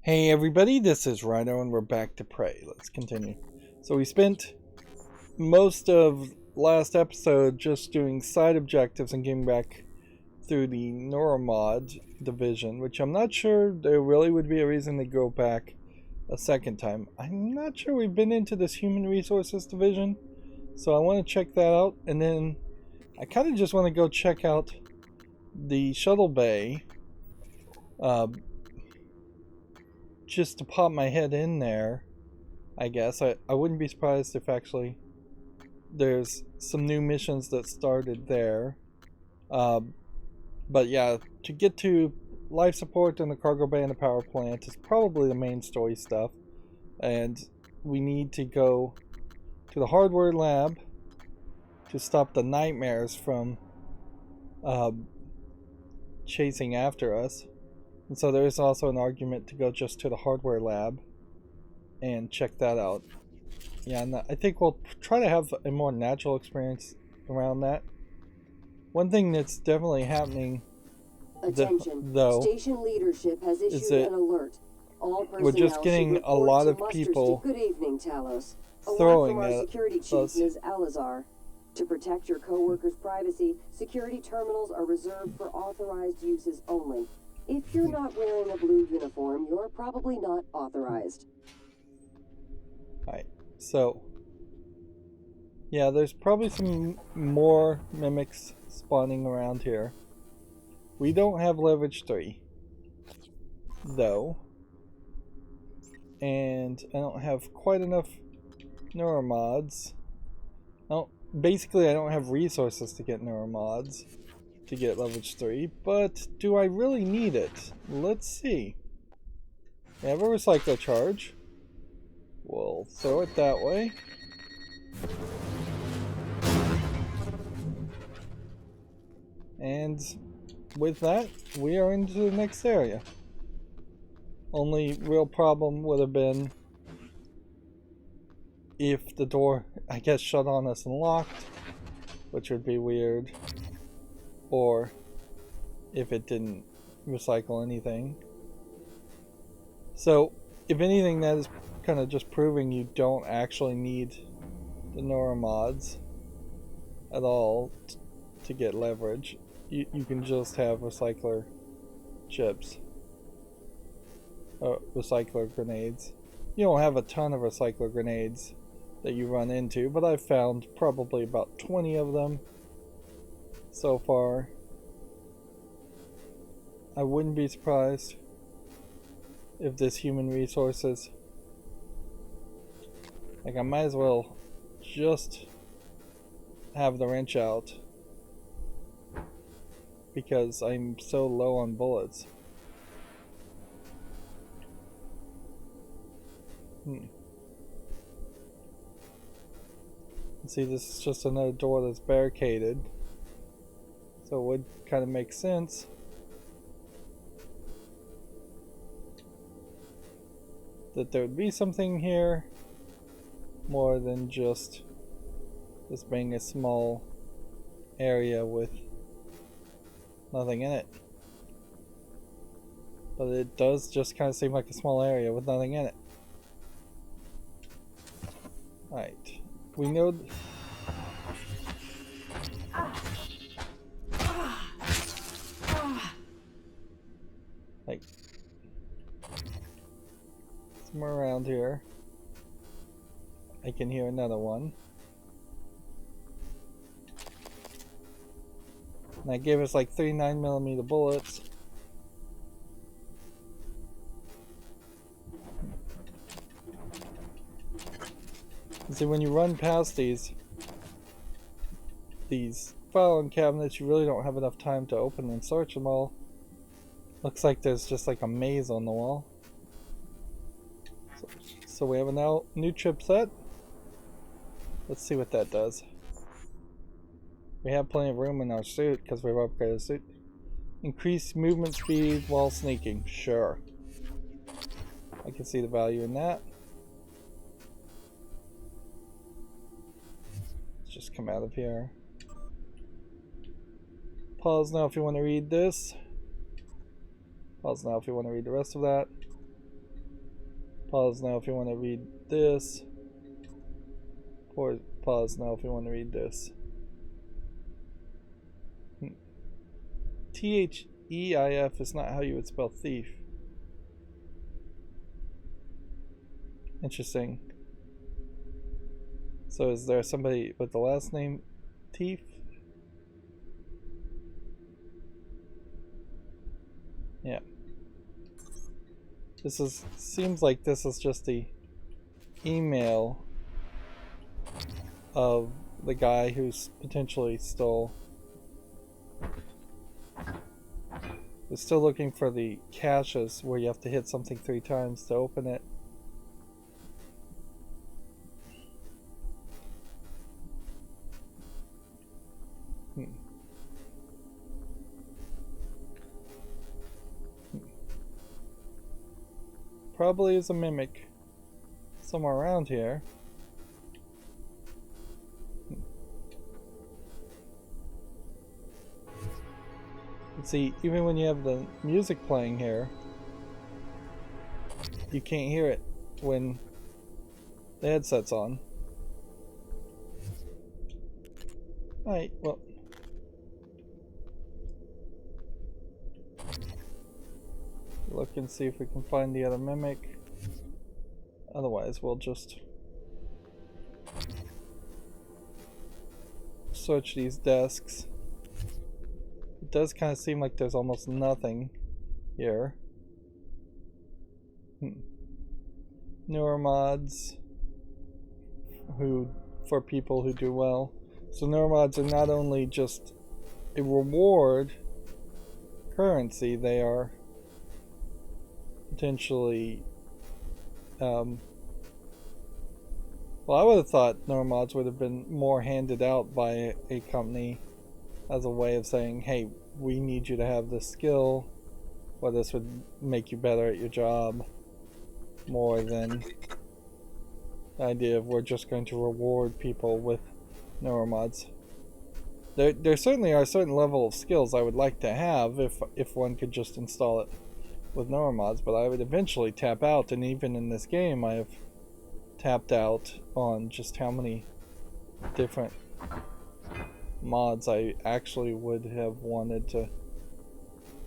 Hey everybody, this is Rydo and we're back to Prey. Let's continue. So we spent most of last episode just doing side objectives and getting back through the neuromod division, which I'm not sure there really would be a reason to go back a second time. I'm not sure we've been into this human resources division, so I want to check that out, and then I kind of just want to go check out the shuttle bay just to pop my head in there. I guess I wouldn't be surprised if actually there's some new missions that started there. But yeah, to get to life support in the cargo bay and the power plant is probably the main story stuff, and we need to go to the hardware lab to stop the nightmares from chasing after us. And so there is also an argument to go just to the hardware lab and check that out. Yeah, and I think we'll try to have a more natural experience around that. One thing that's definitely happening, though, station leadership has issued an alert. All personnel we're just getting a lot of people Good evening, Talos. throwing our at security chief, us. Ms. Alazar. To protect your co-workers' privacy, security terminals are reserved for authorized uses only. If you're not wearing a blue uniform, you're probably not authorized. Alright, so yeah, there's probably some more mimics spawning around here. We don't have leverage 3, though, and I don't have quite enough neuromods. Basically I don't have resources to get neuromods to get leverage 3, but do I really need it? Let's see. I have a recycler charge. We'll throw it that way. And with that, we are into the next area. Only real problem would have been if the door, I guess, shut on us and locked, which would be weird. Or if it didn't recycle anything. So, if anything, that is kind of just proving you don't actually need the neuromods at all to get leverage. You can just have recycler chips. Recycler grenades. You don't have a ton of recycler grenades that you run into, but I've found probably about 20 of them so far. I wouldn't be surprised if this human resources, like, I might as well just have the wrench out because I'm so low on bullets. See, this is just another door that's barricaded, so it would kind of make sense that there would be something here more than just this being a small area with nothing in it. But it does just kind of seem like a small area with nothing in it. Alright, we know like somewhere around here I can hear another one. And that gave us like 3 9mm bullets. See, when you run past these filing cabinets, you really don't have enough time to open and search them all. Looks like there's just like a maze on the wall. So we have a new chipset. Let's see what that does. We have plenty of room in our suit because we've upgraded the suit. Increase movement speed while sneaking. Sure. I can see the value in that. Let's just come out of here. Pause now if you want to read this. Pause now if you want to read the rest of that. Pause now if you want to read this. Or pause now if you want to read this. Theif is not how you would spell thief. Interesting. So is there somebody with the last name Thief? Yeah. Seems like this is just the email of the guy who's potentially stole. We're still looking for the caches where you have to hit something 3 times to open it. Probably is a mimic somewhere around here. See, even when you have the music playing here, you can't hear it when the headset's on. Alright, well. Look and see if we can find the other mimic. Otherwise, we'll just search these desks. It does kind of seem like there's almost nothing here. Neuromods for people who do well. So neuromods are not only just a reward currency, they are potentially well, I would have thought neuromods would have been more handed out by a company as a way of saying, hey, we need you to have this skill, or this would make you better at your job, more than the idea of we're just going to reward people with neuromods. There certainly are a certain level of skills I would like to have if one could just install it with neuromods, but I would eventually tap out, and even in this game I have tapped out on just how many different mods I actually would have wanted to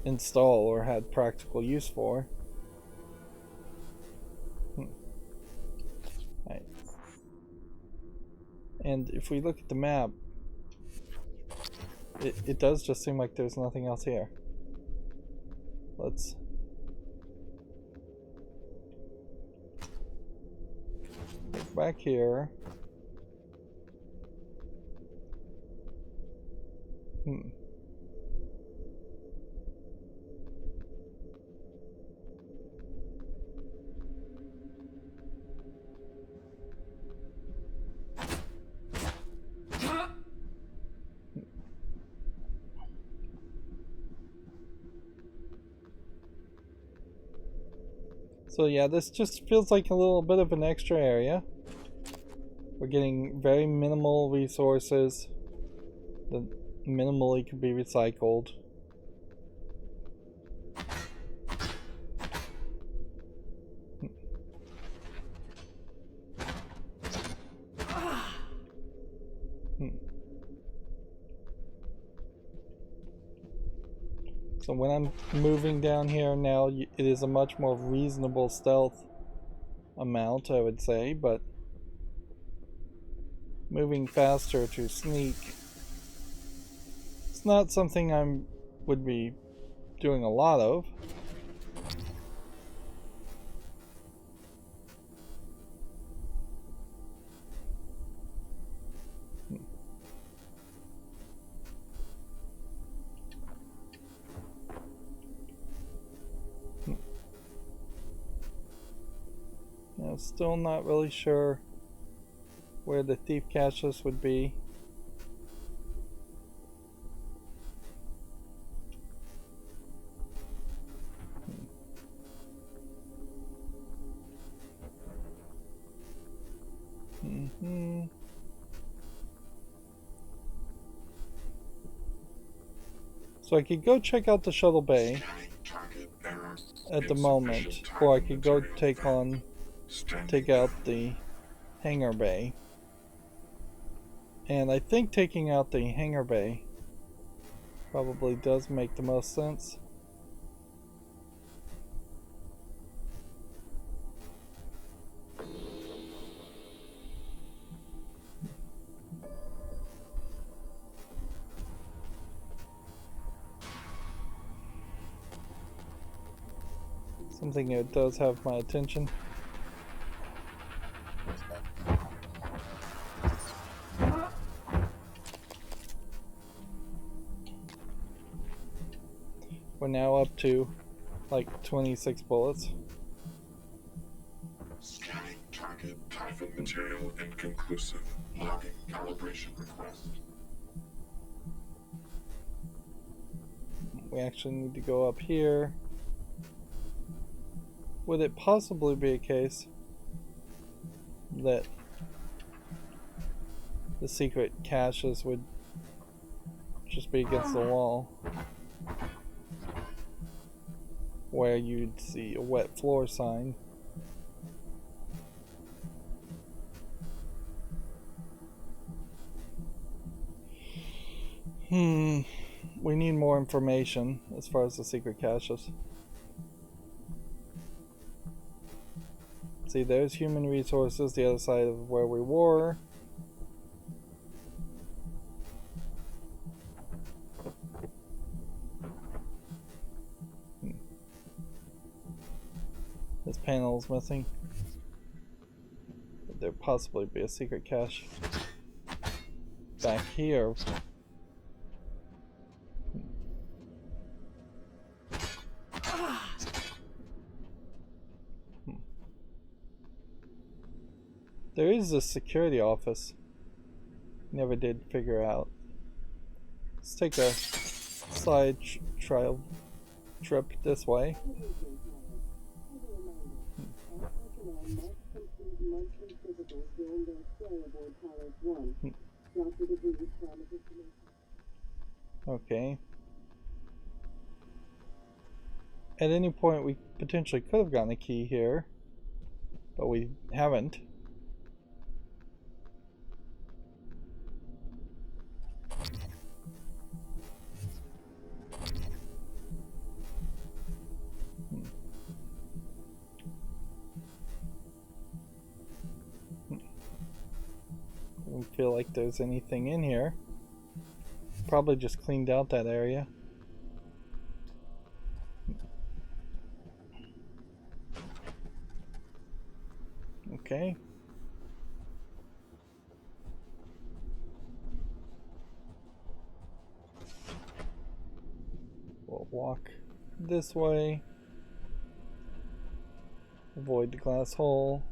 install or had practical use for. Right. And if we look at the map, it does just seem like there's nothing else here. Let's look back here. So yeah, this just feels like a little bit of an extra area. We're getting very minimal resources that minimally can be recycled. So when I'm moving down here now, it is a much more reasonable stealth amount, I would say, but moving faster to sneak, it's not something I would be doing a lot of. I'm still not really sure where the thief caches would be. So I could go check out the shuttle bay at the moment, or I could go take on take out the hangar bay. And I think taking out the hangar bay probably does make the most sense. Something that does have my attention. We're now up to like 26 bullets. Scanning target typhon material inconclusive. Logging calibration request. We actually need to go up here. Would it possibly be a case that the secret caches would just be against the wall, where you'd see a wet floor sign? We need more information as far as the secret caches. See, there's human resources, the other side of where we were. This panel is missing. Could there possibly be a secret cache back here? There is a security office. Never did figure out. Let's take a side trial trip this way. Okay. At any point we potentially could have gotten a key here, but we haven't. Don't feel like there's anything in here. Probably just cleaned out that area. Okay. We'll walk this way. Avoid the glass hole.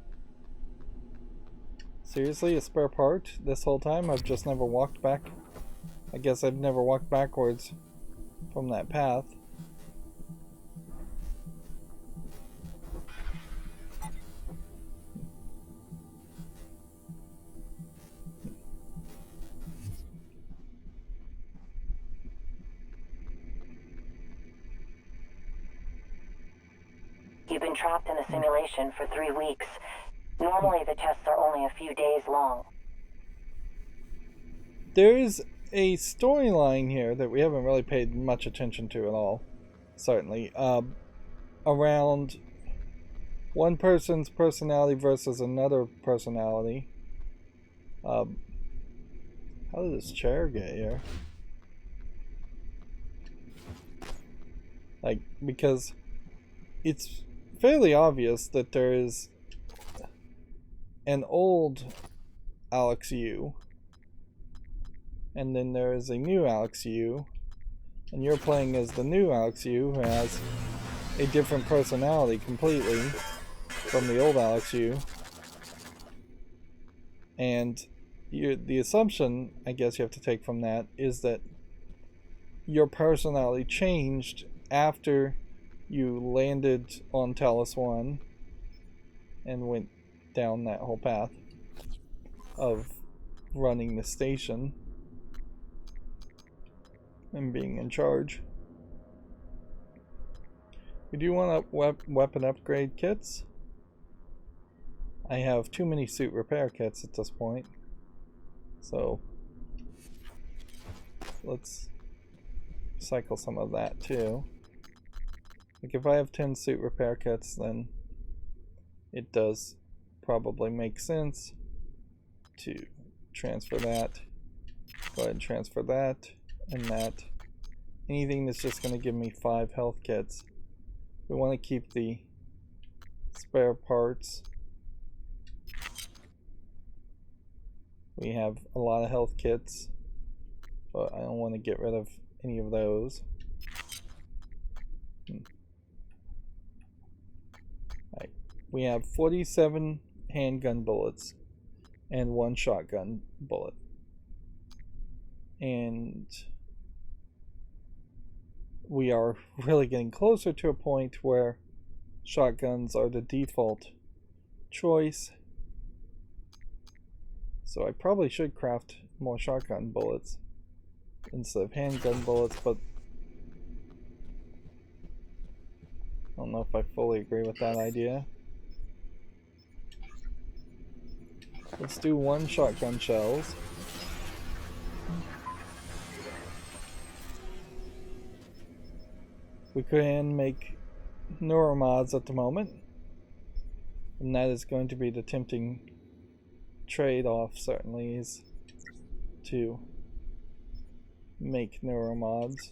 Seriously, a spare part? This whole time I've just never walked back. I guess I've never walked backwards from that path. You've been trapped in the simulation for 3 weeks. Normally the tests are only a few days long. There is a storyline here that we haven't really paid much attention to at all. Certainly. Around one person's personality versus another personality. How did this chair get here? Like, because it's fairly obvious that there is an old Alex U, and then there is a new Alex U, and you're playing as the new Alex U, who has a different personality completely from the old Alex U. And the assumption, I guess you have to take from that, is that your personality changed after you landed on Talos I and went down that whole path of running the station and being in charge. We do want weapon upgrade kits. I have too many suit repair kits at this point. So let's cycle some of that too. Like if I have 10 suit repair kits, then it does probably make sense to transfer that. Go ahead and transfer that and that. Anything that's just going to give me 5 health kits. We want to keep the spare parts. We have a lot of health kits, but I don't want to get rid of any of those. Right. We have 47 handgun bullets and 1 shotgun bullet. And we are really getting closer to a point where shotguns are the default choice. So I probably should craft more shotgun bullets instead of handgun bullets, but I don't know if I fully agree with that idea. Let's do 1 shotgun shells. We can make neuromods at the moment, and that is going to be the tempting trade-off, certainly, is to make neuromods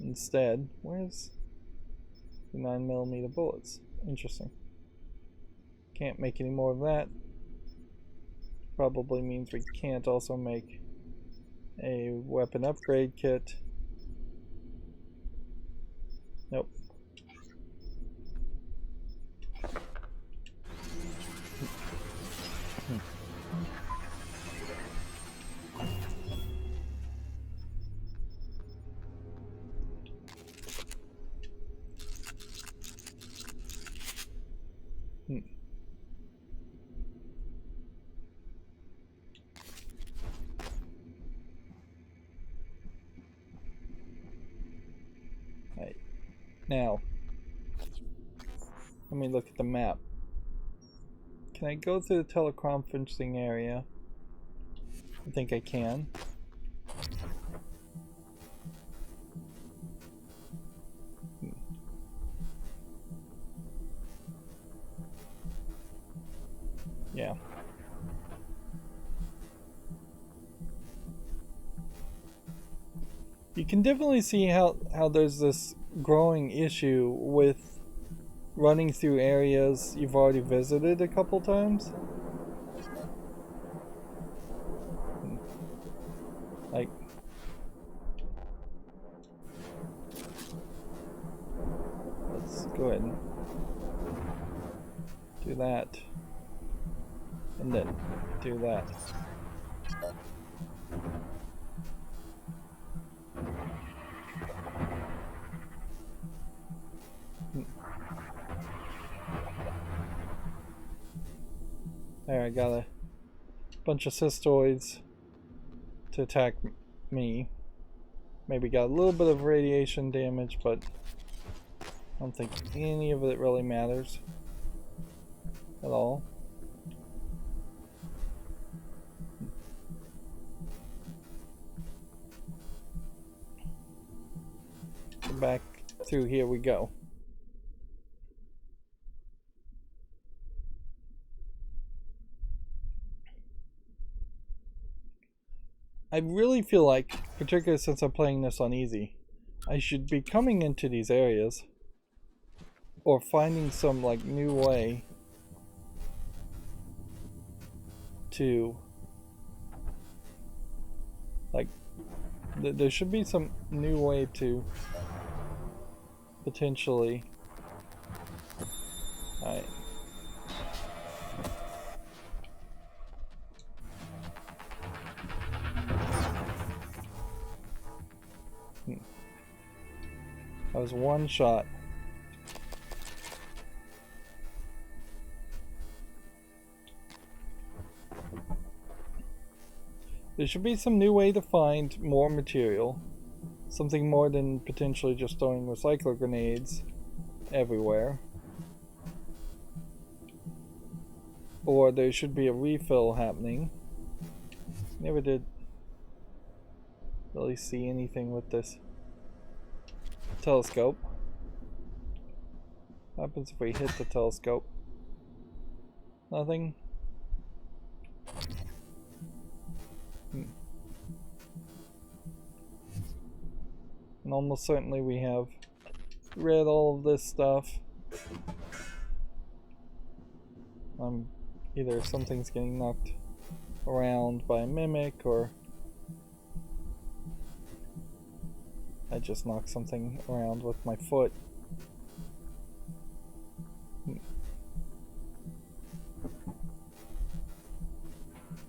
instead. Where's the 9mm bullets? Interesting. Can't make any more of that. Probably means we can't also make a weapon upgrade kit. Nope. Right. Now, let me look at the map. Can I go through the teleconferencing area? I think I can. Yeah. You can definitely see how there's this growing issue with running through areas you've already visited a couple times. Like, let's go ahead and do that, and then do that. There, I got a bunch of cystoids to attack me. Maybe got a little bit of radiation damage, but I don't think any of it really matters at all. Back through here we go. I really feel like, particularly since I'm playing this on easy, I should be coming into these areas or finding some like new way to like there should be some new way to potentially alright. That was 1 shot. There should be some new way to find more material. Something more than potentially just throwing recycler grenades everywhere. or there should be a refill happening. Never did really see anything with this telescope. What happens if we hit the telescope? Nothing. And almost certainly we have read all of this stuff. Either something's getting knocked around by a mimic, or I just knocked something around with my foot.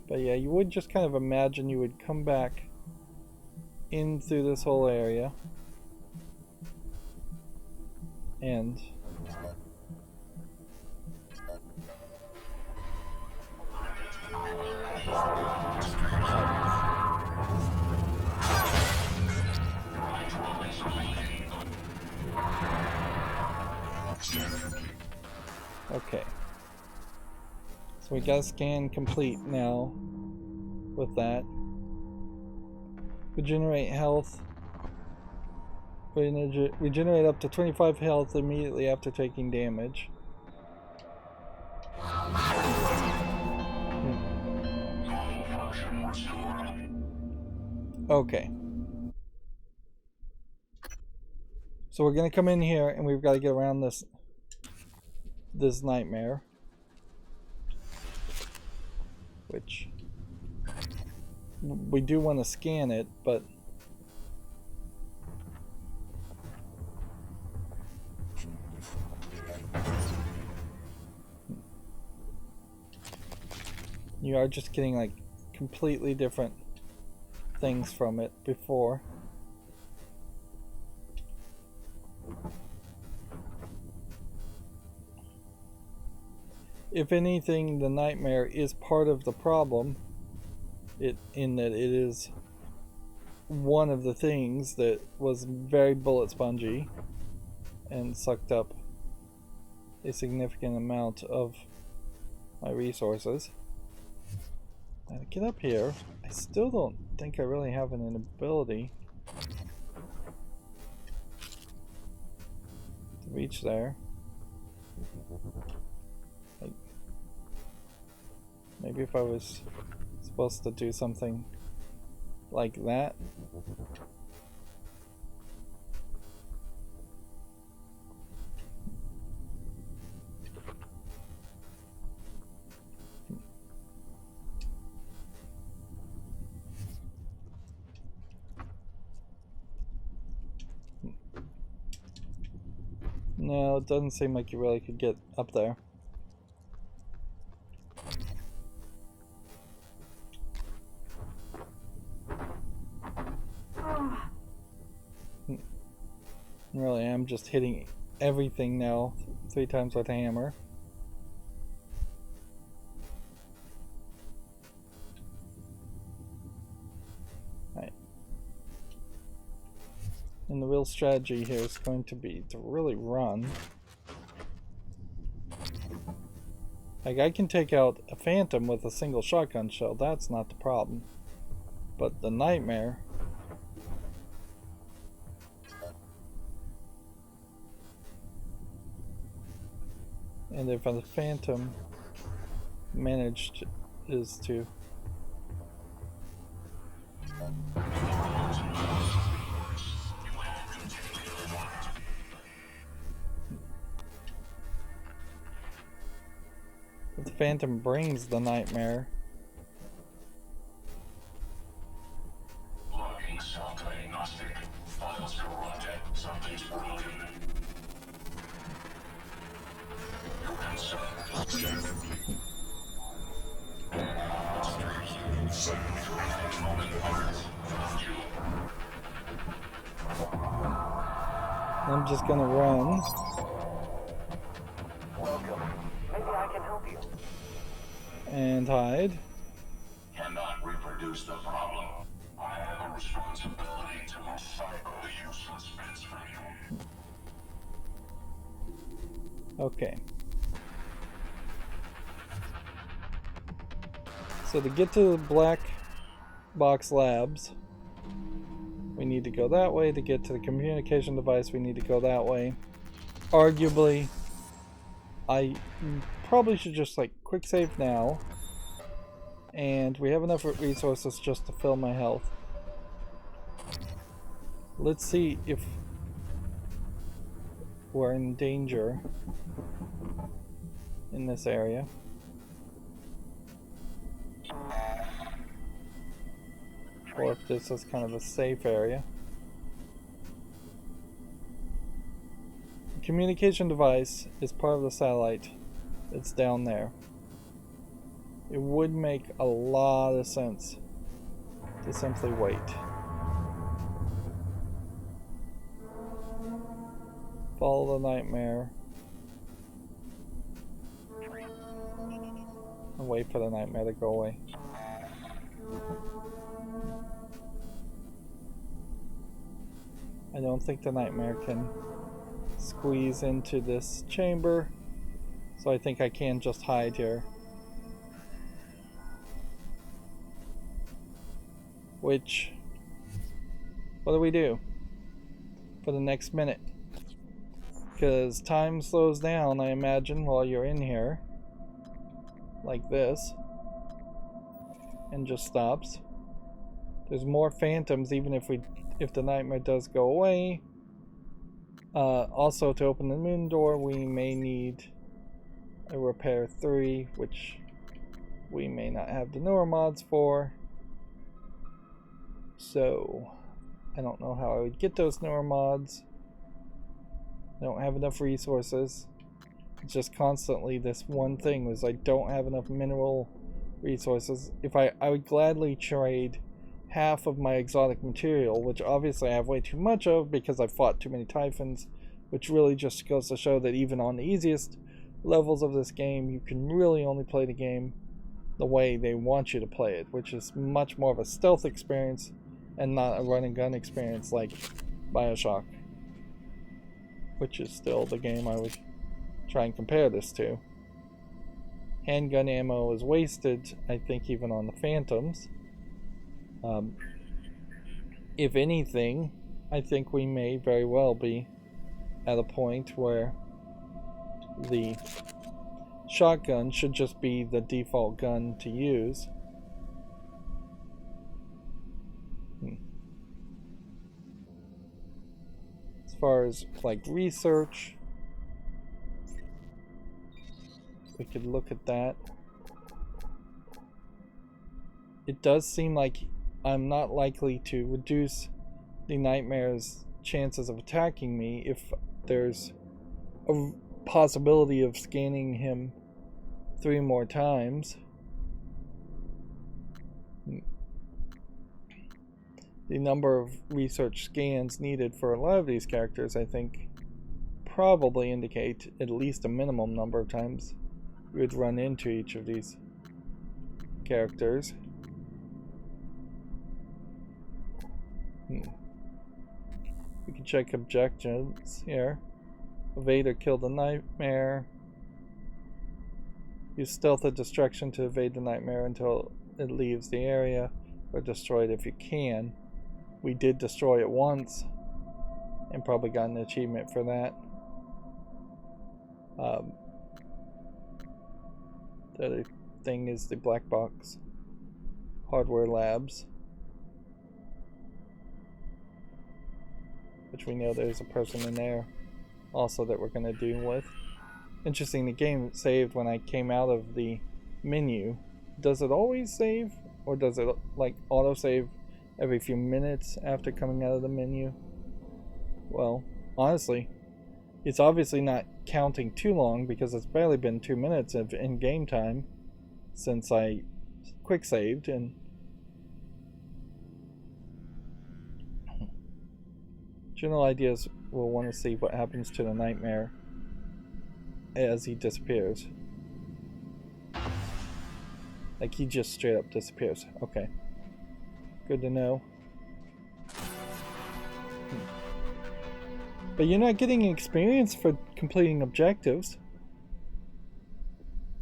But yeah, you would just kind of imagine you would come back in through this whole area and okay. So we got a scan complete now with that. Regenerate health. Regenerate up to 25 health immediately after taking damage. Okay. So we're gonna come in here and we've got to get around this nightmare. Which we do want to scan it, but you are just getting like completely different things from it before. If anything, the nightmare is part of the problem, in that it is one of the things that was very bullet spongy and sucked up a significant amount of my resources. Now to get up here, I still don't think I really have an ability to reach there. Maybe if I was supposed to do something like that. No, it doesn't seem like you really could get up there. Really, I'm just hitting everything now 3 times with a hammer. Right. And the real strategy here is going to be to really run. Like, I can take out a phantom with a single shotgun shell, that's not the problem. But the nightmare... And if the phantom managed is to... If the phantom brings the nightmare... I'm just gonna run. Welcome. Maybe I can help you. And hide. Cannot reproduce the problem. I have a responsibility to recycle useless bits from you. Okay. So to get to the black box labs, we need to go that way. To get to the communication device, we need to go that way. Arguably, I probably should just like quick save now. And we have enough resources just to fill my health. Let's see if we're in danger in this area. Or if this is kind of a safe area. The communication device is part of the satellite that's down there. It would make a lot of sense to simply wait. Follow the nightmare. And wait for the nightmare to go away. I don't think the nightmare can squeeze into this chamber, so I think I can just hide here. Which, what do we do for the next minute? Because time slows down, I imagine, while you're in here, like this, and just stops. There's more phantoms, even if the nightmare does go away. Also, to open the moon door, we may need a repair 3, which we may not have the neuromods for. So, I don't know how I would get those neuromods. I don't have enough resources. It's just constantly this one thing was I don't have enough mineral resources. If I would gladly trade half of my exotic material, which obviously I have way too much of because I've fought too many typhons, which really just goes to show that even on the easiest levels of this game, you can really only play the game the way they want you to play it, which is much more of a stealth experience and not a run and gun experience like BioShock, which is still the game I would try and compare this to. Handgun ammo is wasted, I think, even on the Phantoms. If anything, I think we may very well be at a point where the shotgun should just be the default gun to use. As far as like research, we could look at that. It does seem like I'm not likely to reduce the nightmare's chances of attacking me if there's a possibility of scanning him 3 more times. The number of research scans needed for a lot of these characters, I think, probably indicate at least a minimum number of times we would run into each of these characters. We can check objectives here. Evade or kill the nightmare. Use stealth or destruction to evade the nightmare until it leaves the area, or destroy it if you can. We did destroy it once and probably got an achievement for that. The other thing is the black box hardware labs, which we know there's a person in there also that we're going to deal with. Interesting, the game saved when I came out of the menu. Does it always save, or does it like auto-save every few minutes after coming out of the menu? Well, honestly, it's obviously not counting too long because it's barely been 2 minutes of in-game time since I quick saved, and general ideas will want to see what happens to the nightmare as he disappears. Like he just straight up disappears. Okay. Good to know. But you're not getting experience for completing objectives.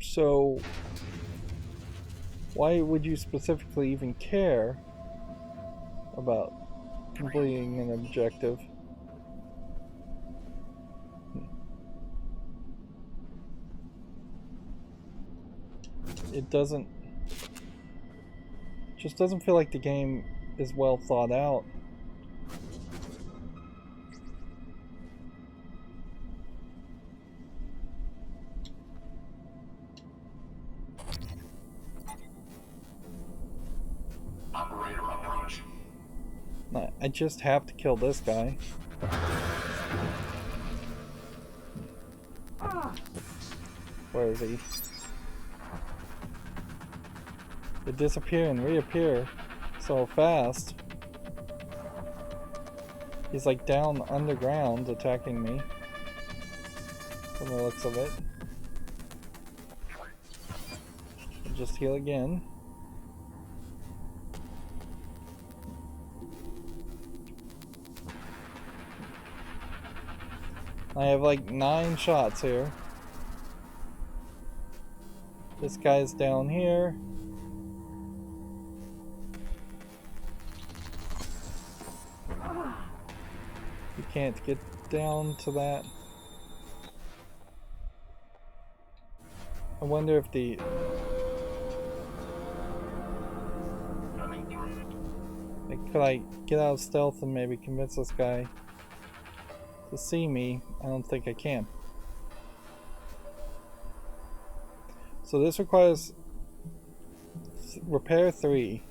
So Why would you specifically even care about completing an objective? It just doesn't feel like the game is well thought out. Operator approach. I just have to kill this guy. Where is he? They disappear and reappear so fast. He's like down underground attacking me from the looks of it. I'll just heal again. I have like 9 shots here. This guy's down here. You can't get down to that. I wonder if the... Like, could I get out of stealth and maybe convince this guy to see me? I don't think I can. So this requires repair 3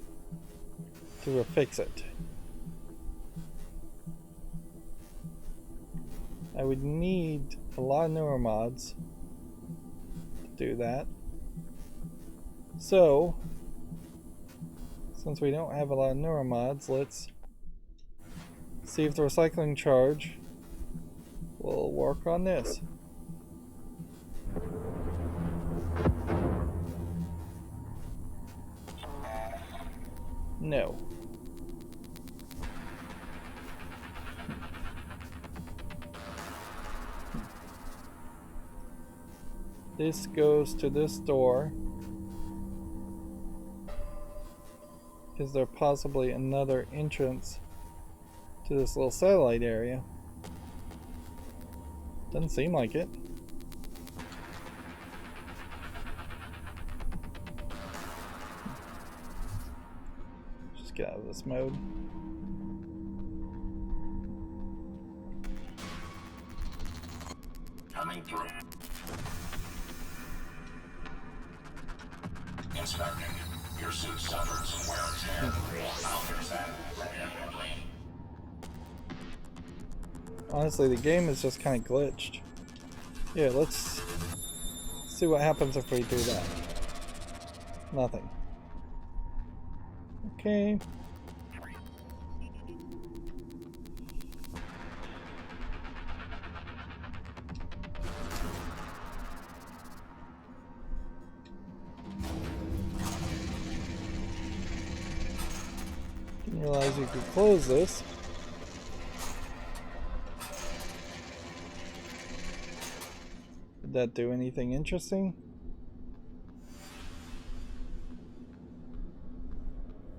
to fix it. I would need a lot of neuromods to do that. So, since we don't have a lot of neuromods, let's see if the recycling charge will work on this. No. This goes to this door. Is there possibly another entrance to this little satellite area? Doesn't seem like it. Just get out of this mode. Coming through. Inspecting. Your suit suffered some wear and tear. I'll fix that immediately. Honestly, the game is just kind of glitched. Yeah, let's see what happens if we do that. Nothing. Okay. Didn't realize you could close this. Did that do anything interesting?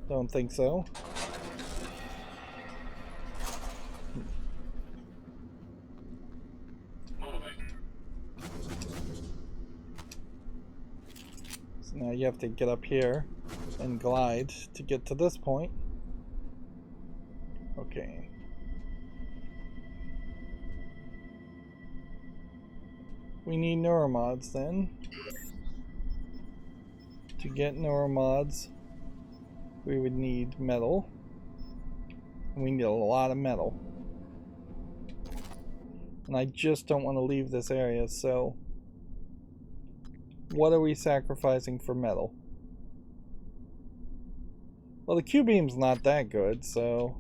Don't think so. So now you have to get up here and glide to get to this point. Okay. We need neuromods then. To get neuromods, we would need metal. And we need a lot of metal. And I just don't want to leave this area, so what are we sacrificing for metal? Well, the Q-beam's not that good, so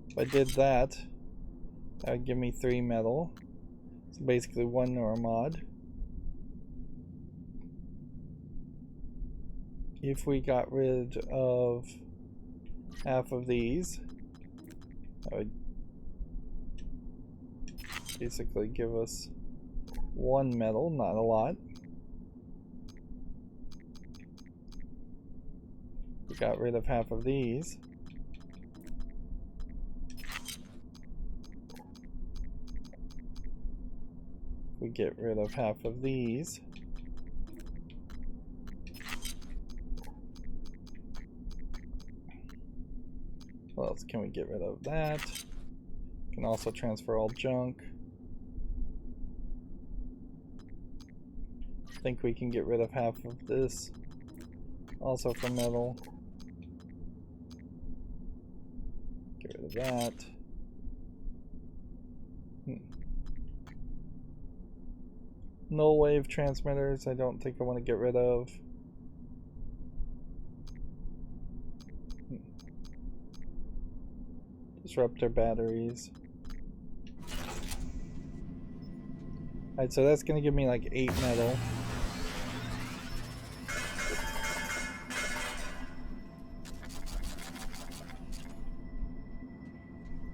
if I did that, that would give me 3 metal. So basically 1 neuromod. If we got rid of half of these, that would basically give us 1 metal, not a lot. We got rid of half of these. We get rid of half of these. What else can we get rid of? That. Can also transfer all junk. I think we can get rid of half of this. Also for metal. Get rid of that. Null wave transmitters, I don't think I want to get rid of. Disruptor batteries. Alright, so that's going to give me like 8 metal.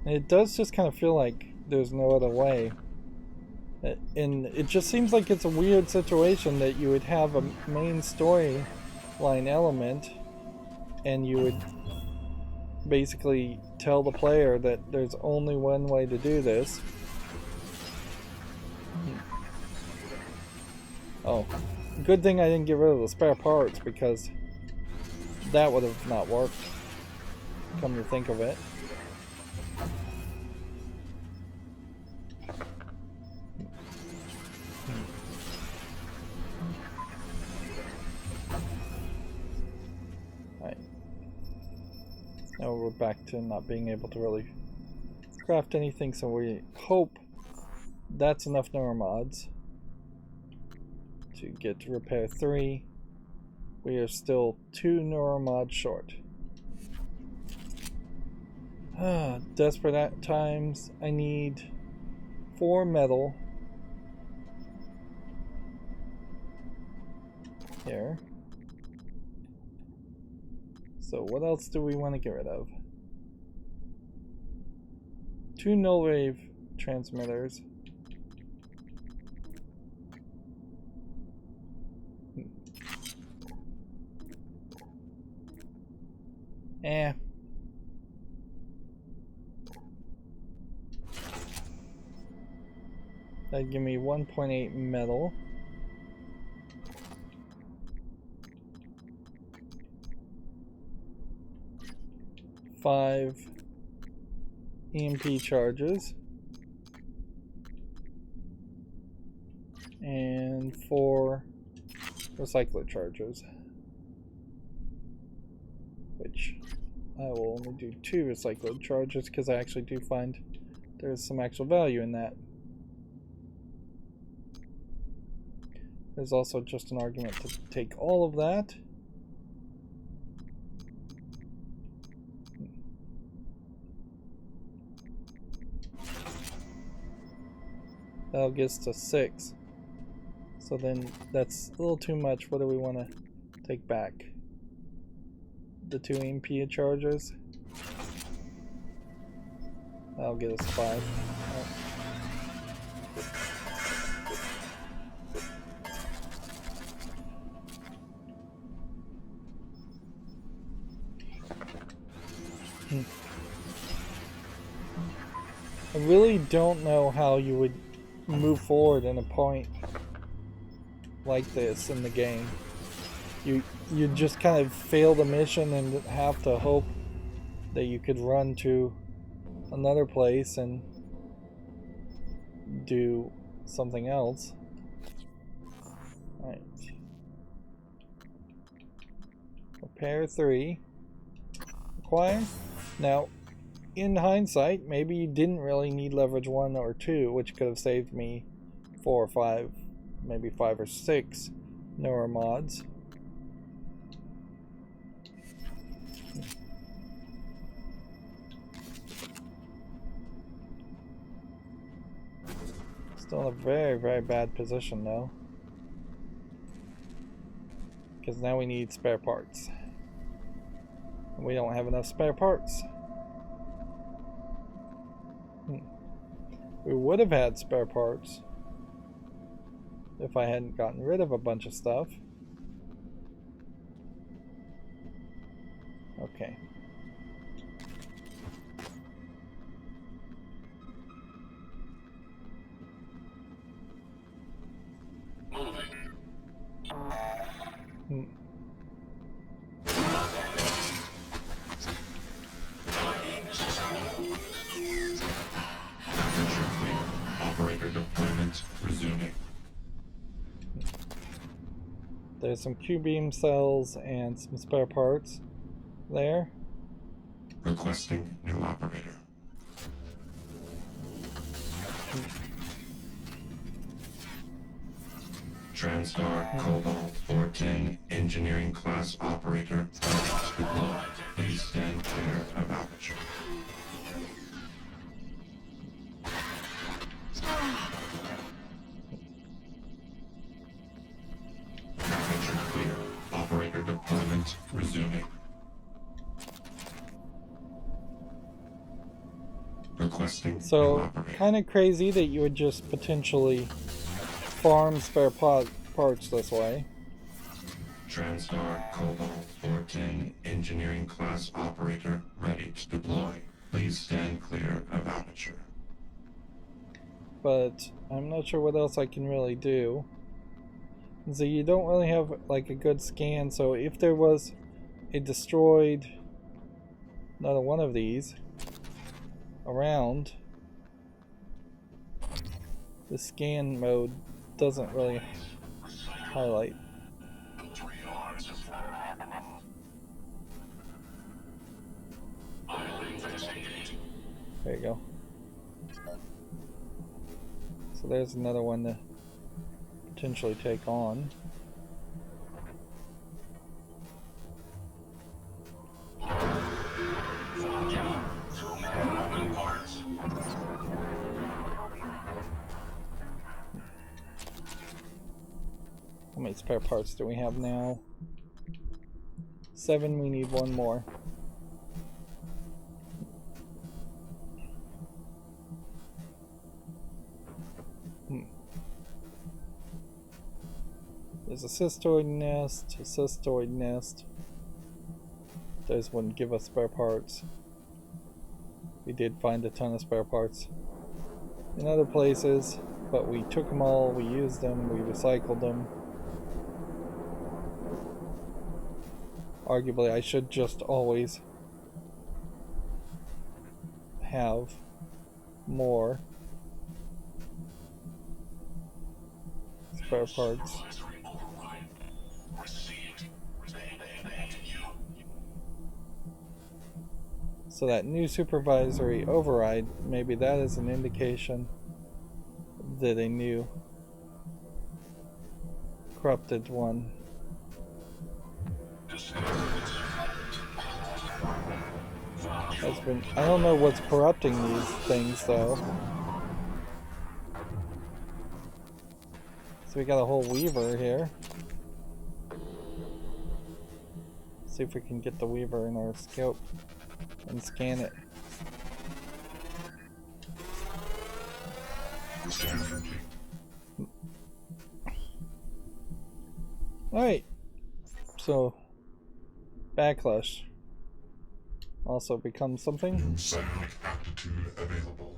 And it does just kind of feel like there's no other way. And it just seems like it's a weird situation that you would have a main storyline element and you would basically tell the player that there's only one way to do this. Oh, good thing I didn't get rid of the spare parts, because that would have not worked, come to think of it. Now we're back to not being able to really craft anything, so we hope that's enough neuromods to get to repair 3. We are still 2 neuromods short. Desperate at times. I need 4 metal. Here. So what else do we want to get rid of? 2 null wave transmitters. That'd give me 1.8 metal. Five EMP charges and 4 recycler charges, which I will only do 2 recycler charges because I actually do find there's some actual value in that. There's also just an argument to take all of that. That'll get us to 6. So then that's a little too much. What do we want to take back? The 2 EMP charges. That'll get us 5. I really don't know how you would move forward in a point like this in the game. You just kind of fail the mission and have to hope that you could run to another place and do something else. Right. Repair 3. Acquire. Now, in hindsight, maybe you didn't really need leverage 1 or 2, which could have saved me 4 or 5, maybe 5 or 6 neuromods. Still in a very, very bad position though, because now we need spare parts. And we don't have enough spare parts. We would have had spare parts if I hadn't gotten rid of a bunch of stuff. Okay. Hmm. Operator deployment resuming. There's some Q-beam cells and some spare parts there. Requesting new operator. TranStar Cobalt 410 engineering class operator. Deploy. Please stand clear of aperture. Aperture clear. Operator deployment resuming. Requesting new So, operator. kind of crazy that you would just potentially farm spare parts this way. TranStar Cobalt 410 engineering class operator ready to deploy. Please stand clear of aperture. But I'm not sure what else I can really do. So you don't really have like a good scan, so if there was a destroyed another one of these around, the scan mode doesn't really highlight. There you go. So there's another one to potentially take on. How many spare parts do we have now? 7, we need one more. There's a cystoid nest. Those wouldn't give us spare parts. We did find a ton of spare parts in other places, but we took them all, we used them, we recycled them. Arguably, I should just always have more spare parts. So that new supervisory override, maybe that is an indication that a new corrupted one has been. I don't know what's corrupting these things though. So we got a whole weaver here. See if we can get the weaver in our scope and scan it. Alright, so backlash also becomes something. New psionic aptitude available.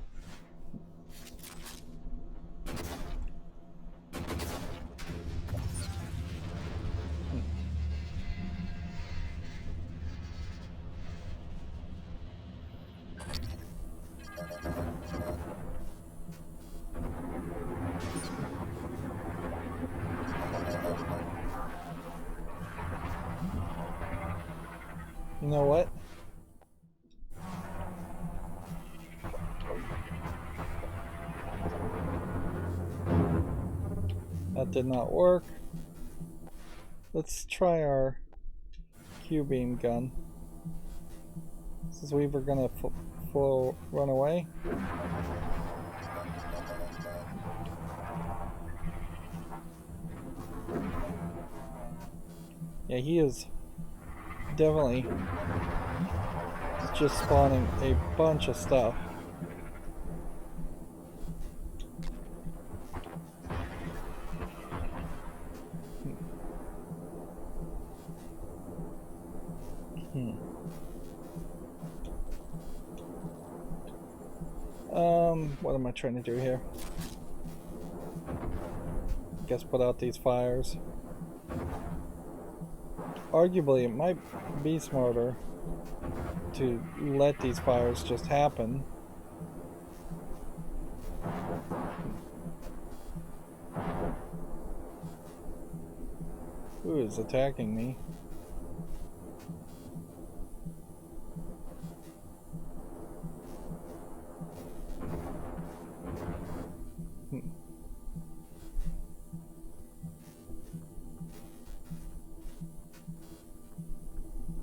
You know what? That did not work. Let's try our Q-beam gun. Is Weaver gonna run away? Yeah, he is definitely just spawning a bunch of stuff. What am I trying to do here? Guess put out these fires. Arguably, it might be smarter to let these fires just happen. Who is attacking me?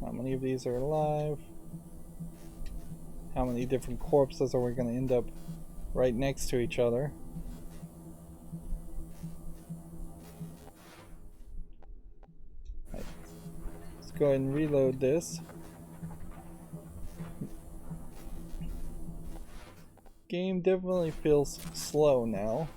How many of these are alive? How many different corpses are we going to end up right next to each other? Right. Let's go ahead and reload this. Game definitely feels slow now.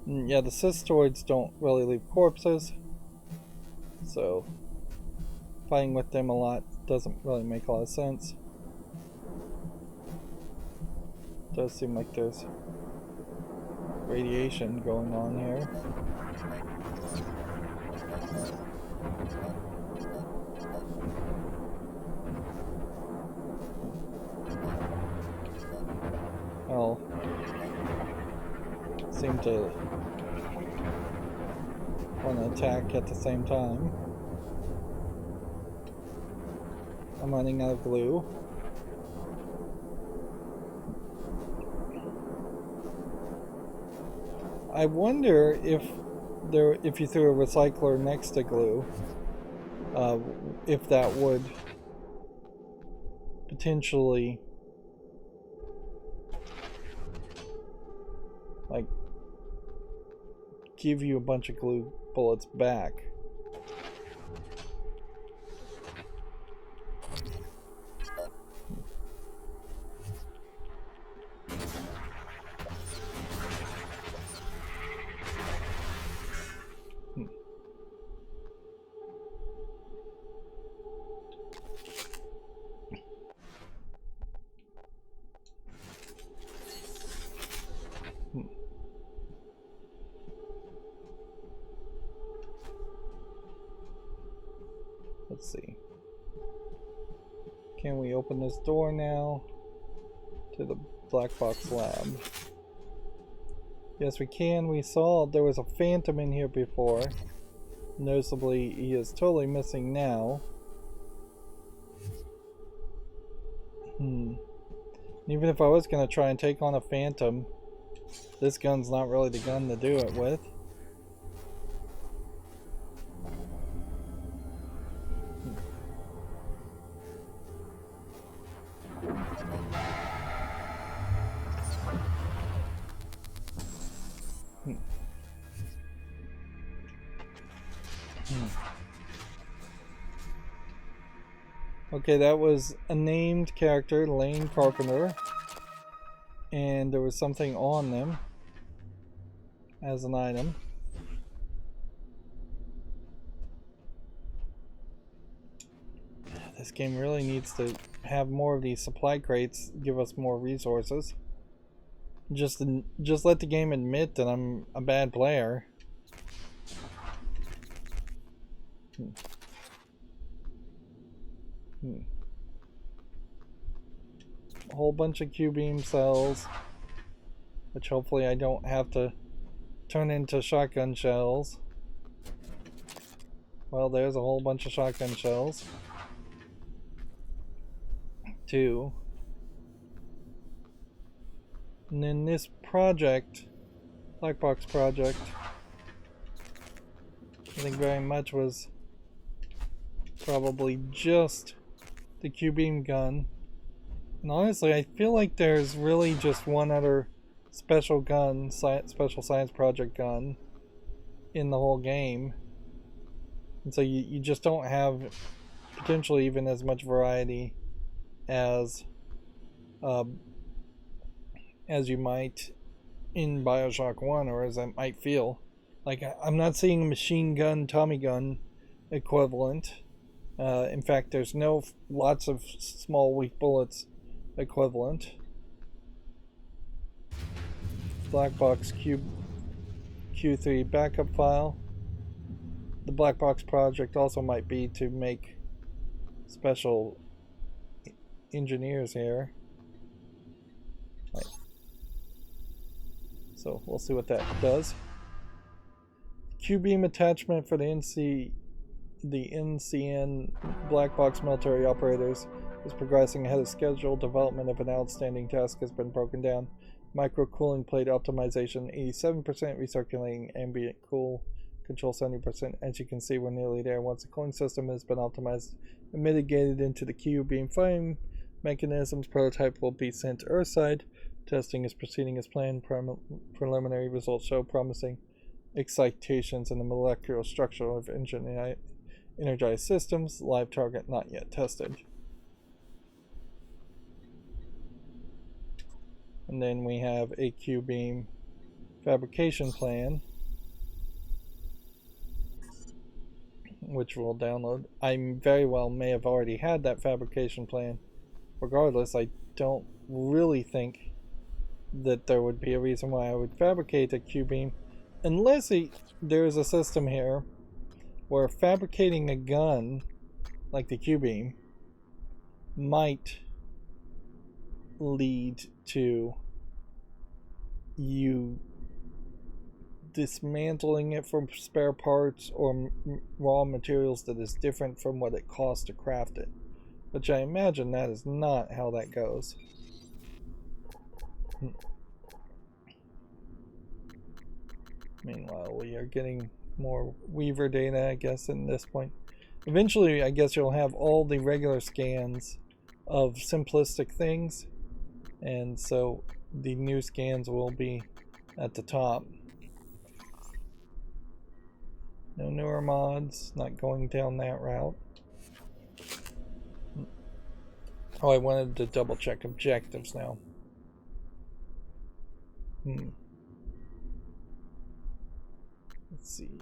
Yeah, the cystoids don't really leave corpses, so fighting with them a lot doesn't really make a lot of sense. Does seem like there's radiation going on here. Well, seem to want to attack at the same time. I'm running out of glue. I wonder if you threw a recycler next to glue, if that would potentially like give you a bunch of glue bullets back. Let's see. Can we open this door now to the black box lab? Yes, we can. We saw there was a phantom in here before. Noticeably, he is totally missing now. Even if I was going to try and take on a phantom, this gun's not really the gun to do it with. Okay, that was a named character, Lane Carpenter, and there was something on them as an item. This game really needs to have more of these supply crates, give us more resources. Just let the game admit that I'm a bad player. A whole bunch of Q-beam cells, which hopefully I don't have to turn into shotgun shells. Well, there's a whole bunch of shotgun shells. 2. And then this project, Black Box project, I think very much was probably just the Q-beam gun. And honestly, I feel like there's really just one other special gun, special science project gun in the whole game. And so you just don't have potentially even as much variety as you might in Bioshock 1, or as it might feel. Like, I'm not seeing a machine gun, Tommy gun equivalent. In fact, there's no lots of small weak bullets equivalent. Black box Q3 backup file. The black box project also might be to make special engineers here. Right. So we'll see what that does. Q-beam attachment for the NCN black box military operators is progressing ahead of schedule. Development of an outstanding task has been broken down. Micro cooling plate optimization, 87%, recirculating ambient cool control 70%. As you can see, we're nearly there. Once the cooling system has been optimized and mitigated into the Q-beam frame mechanisms, prototype will be sent to Earthside. Testing is proceeding as planned. Preliminary results show promising excitations in the molecular structure of energized systems. Live target not yet tested. And then we have a Q-beam fabrication plan, which we'll download. I very well may have already had that fabrication plan. Regardless, I don't really think that there would be a reason why I would fabricate a Q-beam unless there's a system here where fabricating a gun like the Q-beam might lead to you dismantling it from spare parts or raw materials that is different from what it costs to craft it, which I imagine that is not how that goes. Meanwhile, we are getting more Weaver data, I guess, at this point. Eventually, I guess you'll have all the regular scans of simplistic things, and so the new scans will be at the top. No newer mods, not going down that route. Oh, I wanted to double check objectives now. Let's see.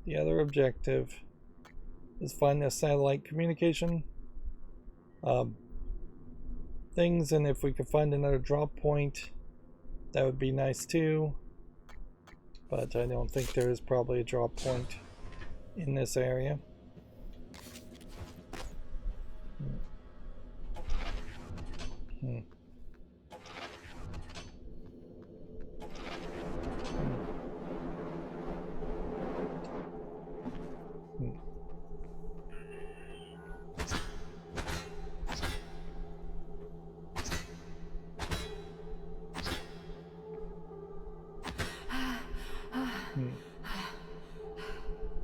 The other objective is find the satellite communication things, and if we could find another drop point, that would be nice too. But I don't think there is probably a drop point in this area.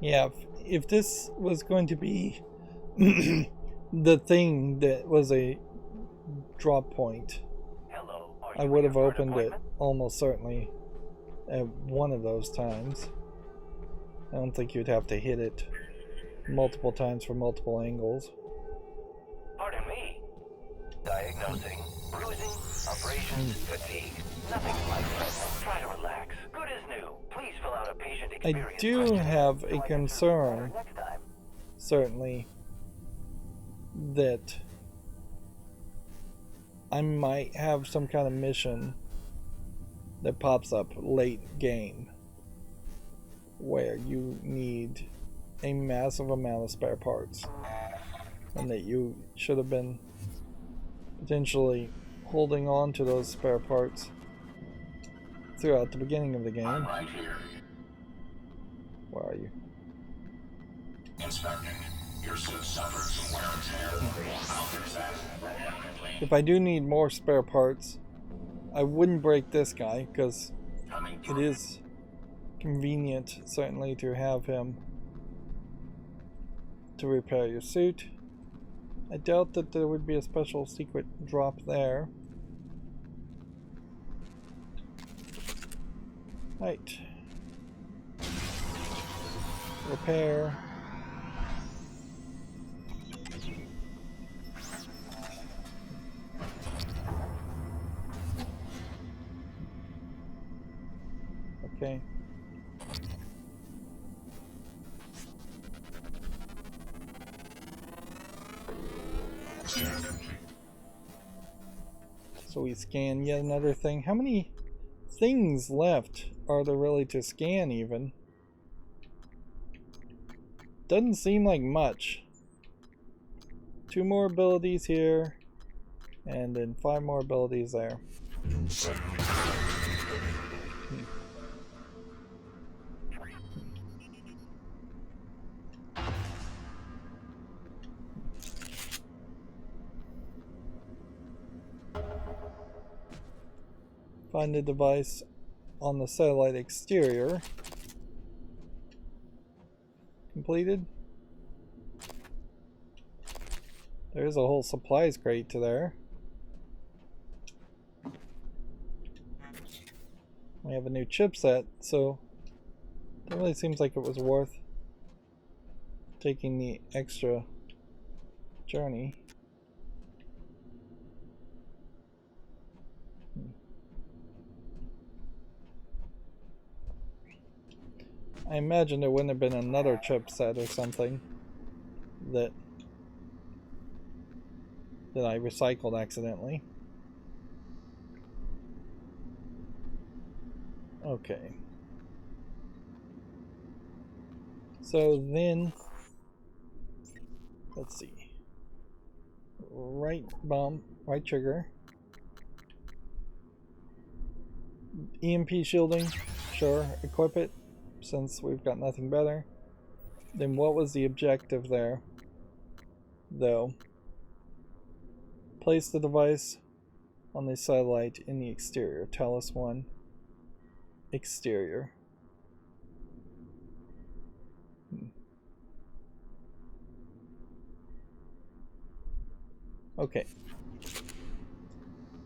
Yeah, if this was going to be the thing that was a drop point, I would have opened it almost certainly at one of those times. I don't think you'd have to hit it multiple times from multiple angles. Pardon me. Diagnosing. Bruising, abrasions, fatigue. Nothing like that. Try to relax. Good as new. Please fill out a patient experience. I do have a concern, certainly, that I might have some kind of mission that pops up late game where you need a massive amount of spare parts, and that you should have been potentially holding on to those spare parts throughout the beginning of the game. I'm right here. Where are you? Inspecting. Your suit suffered some wear and tear. I'll fix that. If I do need more spare parts, I wouldn't break this guy, because it is convenient, certainly, to have him to repair your suit. I doubt that there would be a special secret drop there. Right. Repair. So we scan yet another thing. How many things left are there really to scan even? Doesn't seem like much. 2 more abilities here, and then 5 more abilities there. Find the device on the satellite exterior. Completed. There's a whole supplies crate to there. We have a new chipset, so it really seems like it was worth taking the extra journey. I imagine there wouldn't have been another chipset or something that I recycled accidentally. Okay. So then, let's see. Right bomb, right trigger. EMP shielding, sure, equip it since we've got nothing better. Then what was the objective there, though? Place the device on the satellite in the exterior. Talos I, exterior. Okay.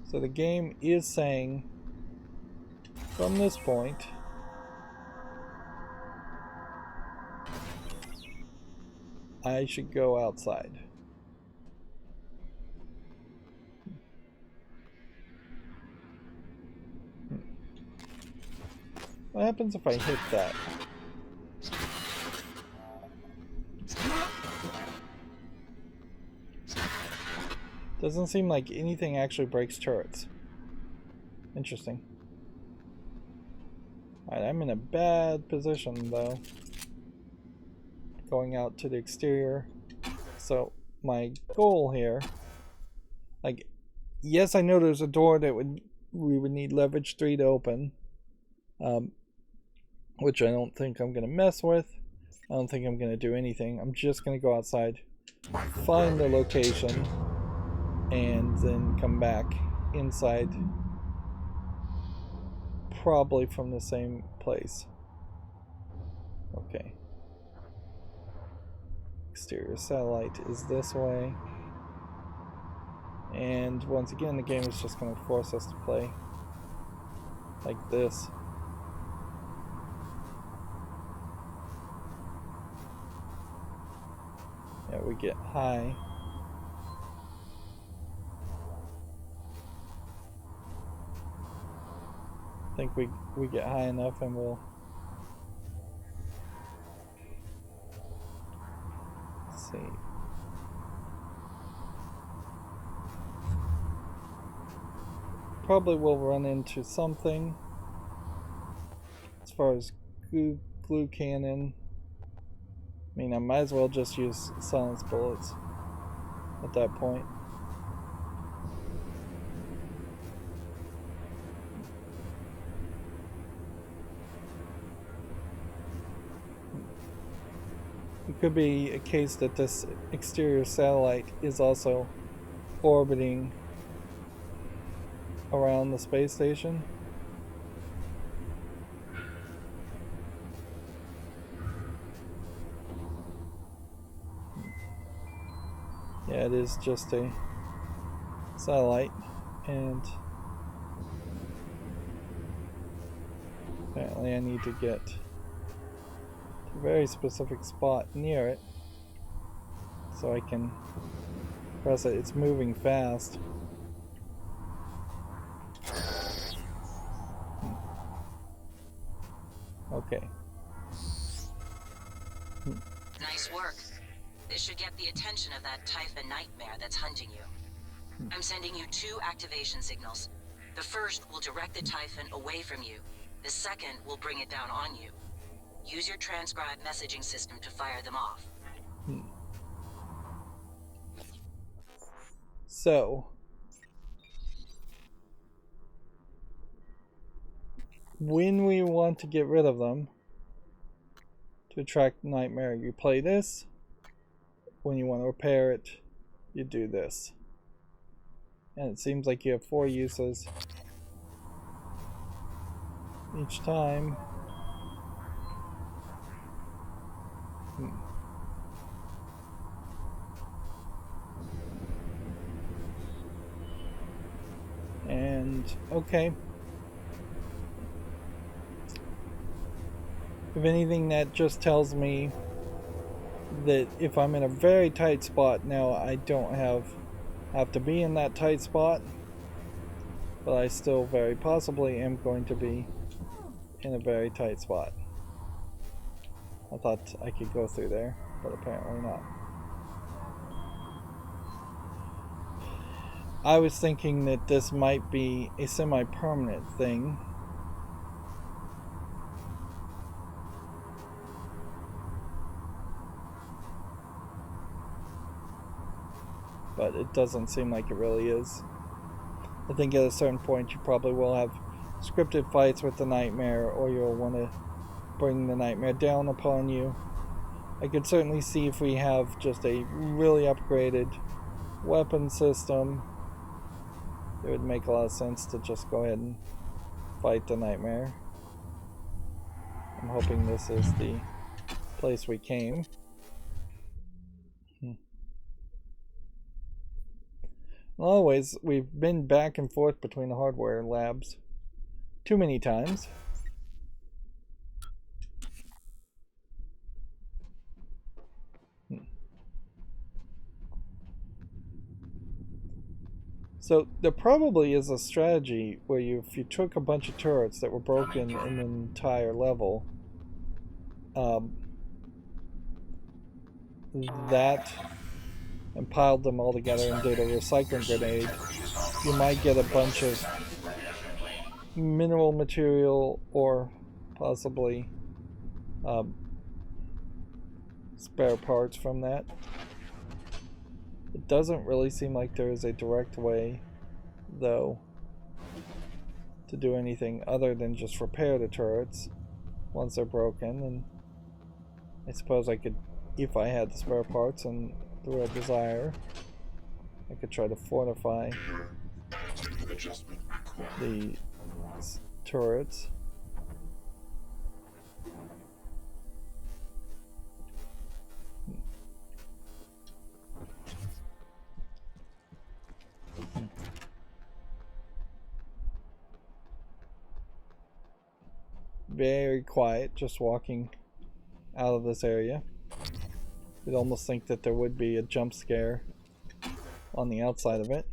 So the game is saying from this point I should go outside. What happens if I hit that? Doesn't seem like anything actually breaks turrets. Interesting. Alright, I'm in a bad position though. Going out to the exterior. So my goal here, like, yes, I know there's a door that we would need leverage 3 to open. Which I don't think I'm going to mess with. I don't think I'm going to do anything. I'm just going to go outside, find the location, and then come back inside. Probably from the same place. Okay. Exterior satellite is this way. And once again, the game is just going to force us to play like this. Yeah, we get high. I think we get high enough and we'll see. Probably will run into something as far as glue cannon. I mean, I might as well just use silence bullets at that point. It could be a case that this exterior satellite is also orbiting around the space station. Yeah, it is just a satellite, and apparently I need to get to a very specific spot near it so I can press it. It's moving fast. Okay. Nice work. This should get the attention of that Typhon nightmare that's hunting you. I'm sending you 2 activation signals. The first will direct the Typhon away from you. The second will bring it down on you. Use your transcribe messaging system to fire them off. So, when we want to get rid of them to attract nightmare, you play this. When you want to repair it, you do this. And it seems like you have 4 uses each time. And okay. If anything, that just tells me that if I'm in a very tight spot now, I don't have to be in that tight spot, but I still very possibly am going to be in a very tight spot. I thought I could go through there, but apparently not. I was thinking that this might be a semi-permanent thing. But it doesn't seem like it really is. I think at a certain point you probably will have scripted fights with the nightmare, or you'll want to bring the nightmare down upon you. I could certainly see if we have just a really upgraded weapon system, it would make a lot of sense to just go ahead and fight the nightmare. I'm hoping this is the place we came. Always, we've been back and forth between the hardware labs too many times. So there probably is a strategy where if you took a bunch of turrets that were broken in an entire level, and piled them all together and did a recycling grenade, you might get a bunch of mineral material or possibly spare parts from that. It doesn't really seem like there is a direct way, though, to do anything other than just repair the turrets once they're broken. And I suppose I could, if I had the spare parts and the real desire, I could try to fortify the turrets. Very quiet, just walking out of this area. You'd almost think that there would be a jump scare on the outside of it.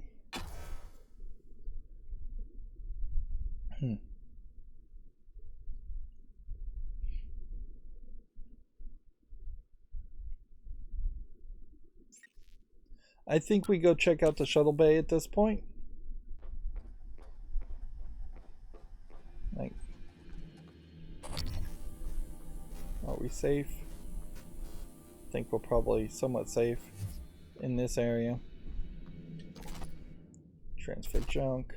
I think we go check out the shuttle bay at this point. Like, are we safe? I think we're probably somewhat safe in this area. Transfer junk.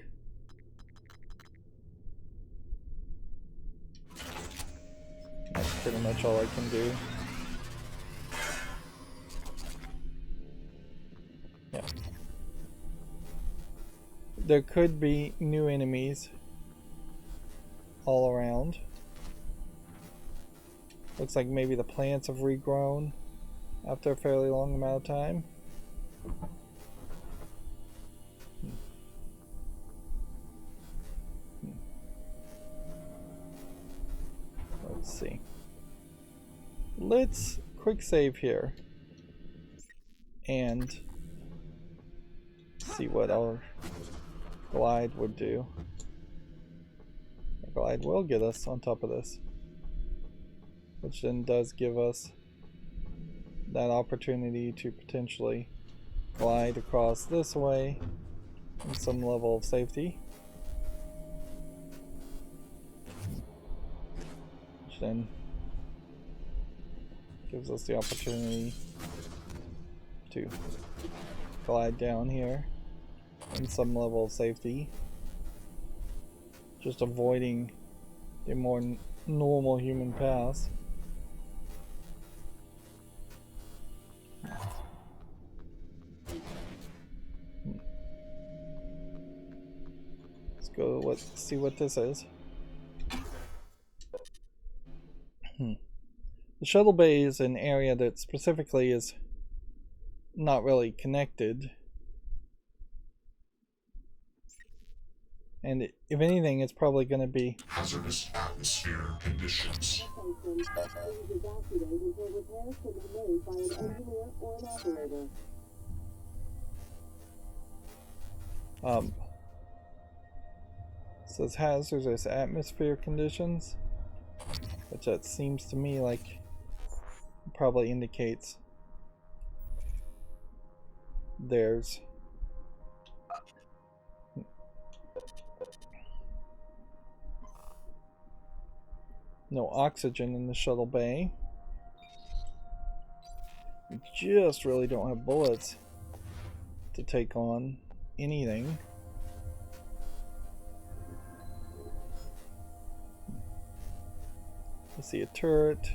That's pretty much all I can do. Yeah. There could be new enemies all around. Looks like maybe the plants have regrown after a fairly long amount of time. Let's see. Let's quick save here and see what our glide would do. Our glide will get us on top of this, which then does give us that opportunity to potentially glide across this way and some level of safety. Which then gives us the opportunity to glide down here in some level of safety. Just avoiding the more normal human paths. Let's go see what this is. The shuttle bay is an area that specifically is not really connected. And if anything, it's probably going to be Hazardous atmosphere conditions. Please evacuate until repairs can be made by an engineer or an operator. Says hazardous atmosphere conditions, which that seems to me like probably indicates there's no oxygen in the shuttle bay. We just really don't have bullets to take on anything. I see a turret.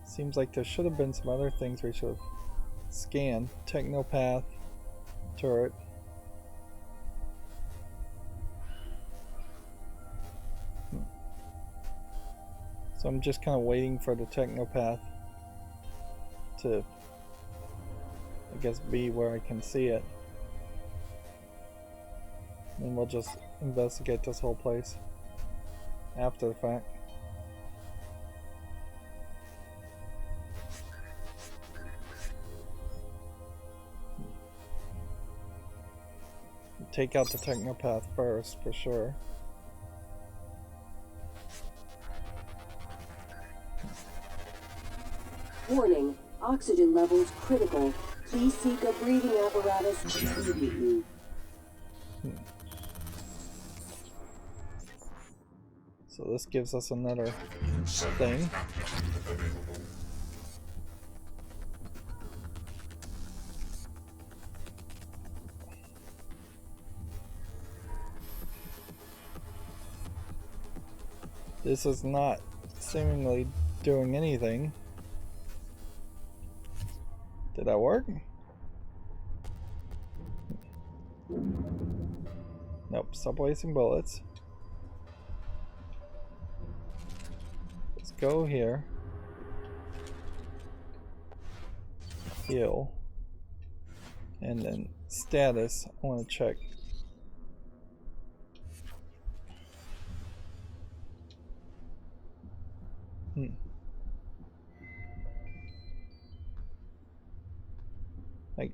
Seems like there should have been some other things we should have scanned. Technopath, turret. So I'm just kind of waiting for the technopath to, I guess, be where I can see it. And we'll just investigate this whole place after the fact. Take out the technopath first, for sure. Warning, oxygen levels critical. Please seek a breathing apparatus immediately. So this gives us another thing. This is not seemingly doing anything. Did that work? Nope, stop wasting bullets. Let's go here. Heal. And then status, I want to check. Like,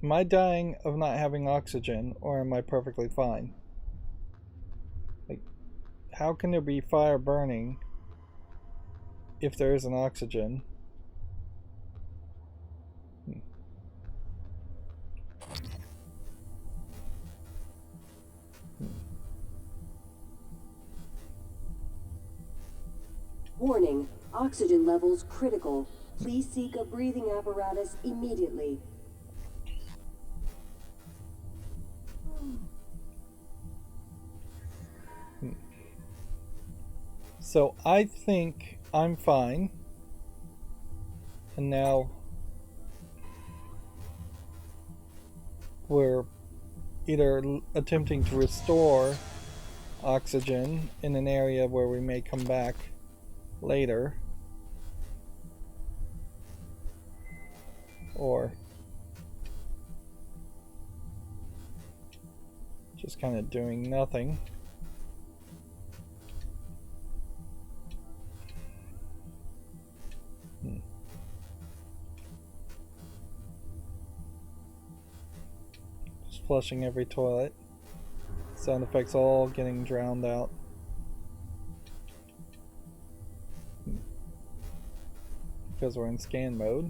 am I dying of not having oxygen, or am I perfectly fine? Like, how can there be fire burning if there isn't oxygen? Warning, oxygen levels critical. Please seek a breathing apparatus immediately. So I think I'm fine. And now we're either attempting to restore oxygen in an area where we may come back later, or just kind of doing nothing. Just flushing every toilet. Sound effects all getting drowned out. Because we're in scan mode.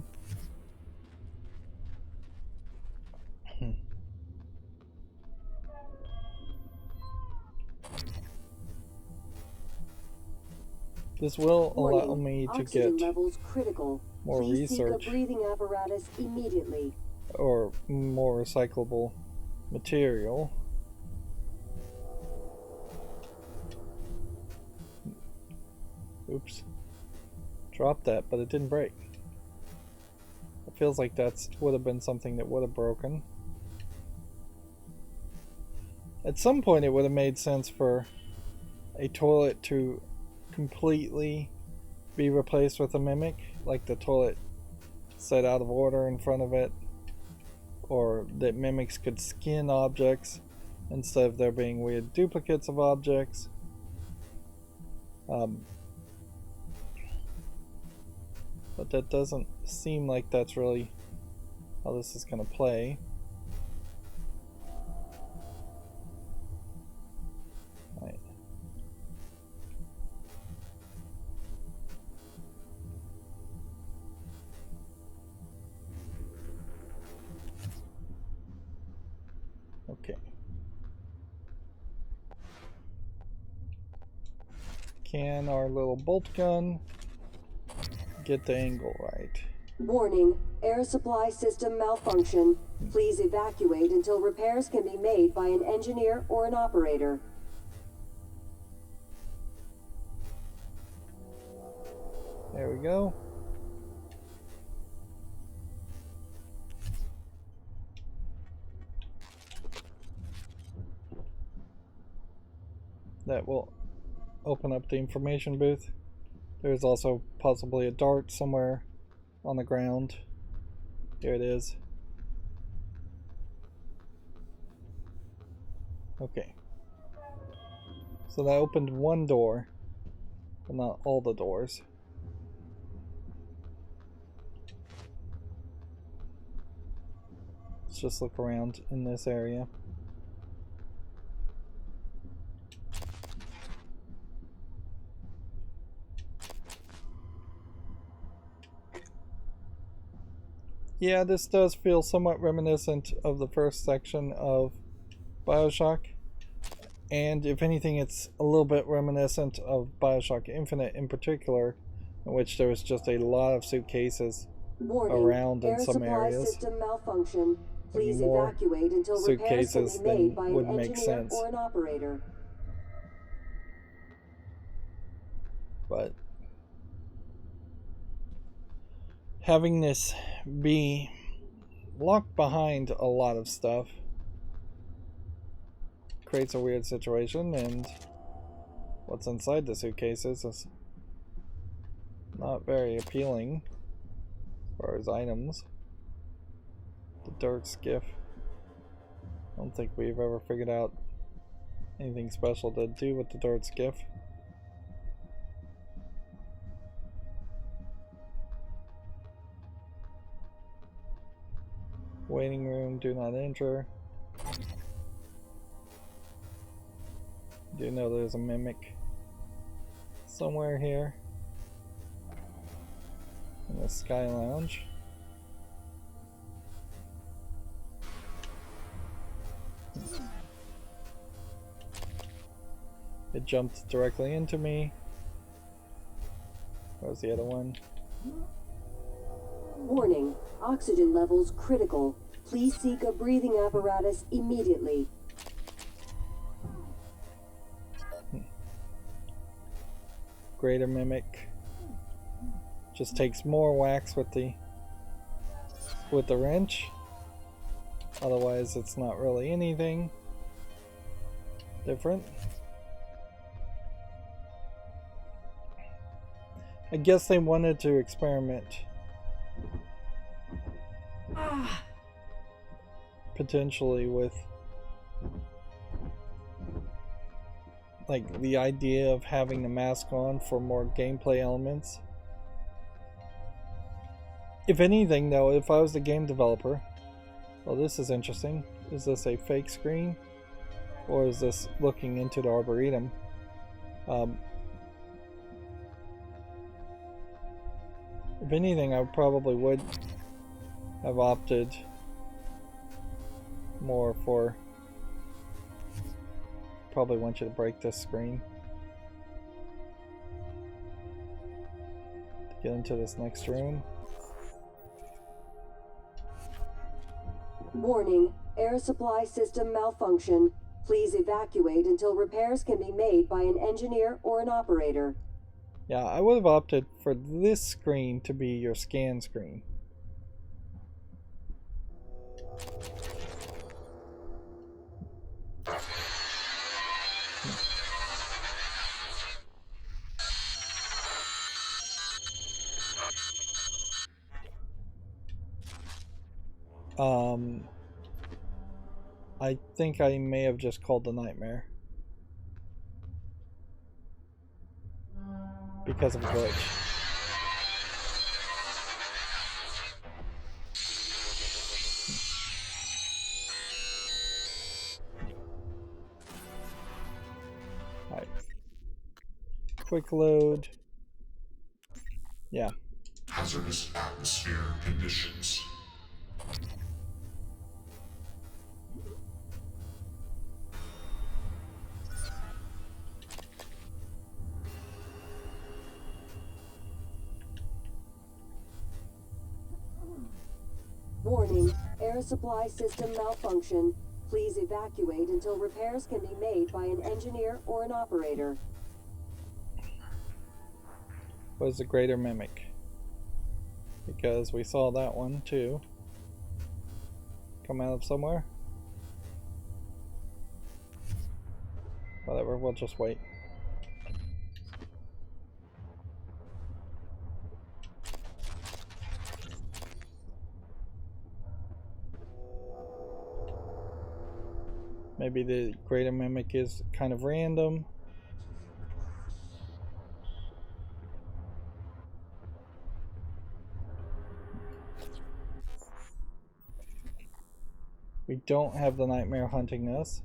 This will allow Warning, me to oxygen get levels critical. more Please research seek a breathing apparatus immediately. or more recyclable material. Oops. Dropped that, but it didn't break. It feels like that would have been something that would have broken. At some point it would have made sense for a toilet to completely be replaced with a mimic, like the toilet set out of order in front of it, or that mimics could skin objects instead of there being weird duplicates of objects. But that doesn't seem like that's really how this is going to play. Right. Okay. Can our little bolt gun get the angle right? Warning, air supply system malfunction. Please evacuate until repairs can be made by an engineer or an operator. There we go. That will open up the information booth. There's also possibly a dart somewhere on the ground. Here it is. Okay. So that opened one door, but not all the doors. Let's just look around in this area. Yeah, this does feel somewhat reminiscent of the first section of BioShock. And if anything, it's a little bit reminiscent of BioShock Infinite in particular, in which there was just a lot of suitcases around in some areas. System malfunction. Please more evacuate until repairs can suitcases be made by than an would make engineer sense. or an operator. But having this be locked behind a lot of stuff creates a weird situation, and what's inside the suitcases is not very appealing as far as items. The dirt skiff. I don't think we've ever figured out anything special to do with the dirt skiff. Waiting room, do not enter. Do know there's a mimic somewhere here in the Sky Lounge. It jumped directly into me. Where's the other one? Warning, oxygen levels critical. Please seek a breathing apparatus immediately. Greater mimic. Just takes more wax with the wrench. Otherwise it's not really anything different. I guess they wanted to experiment potentially with like the idea of having the mask on for more gameplay elements. If anything though, if I was the game developer, well, this is interesting. Is this a fake screen or is this looking into the Arboretum? If anything, I probably would have opted more for probably want you to break this screen. get into this next room. Warning, air supply system malfunction. Please evacuate until repairs can be made by an engineer or an operator. Yeah, I would have opted for this screen to be your scan screen. I think I may have just called the nightmare because of a glitch. Alright. Quick load. Yeah. Hazardous atmosphere conditions. Warning, air supply system malfunction. Please evacuate until repairs can be made by an engineer or an operator. Was the greater mimic? Because we saw that one too. Come out of somewhere. Whatever, we'll just wait. Maybe the greater mimic is kind of random. We don't have the nightmare hunting us.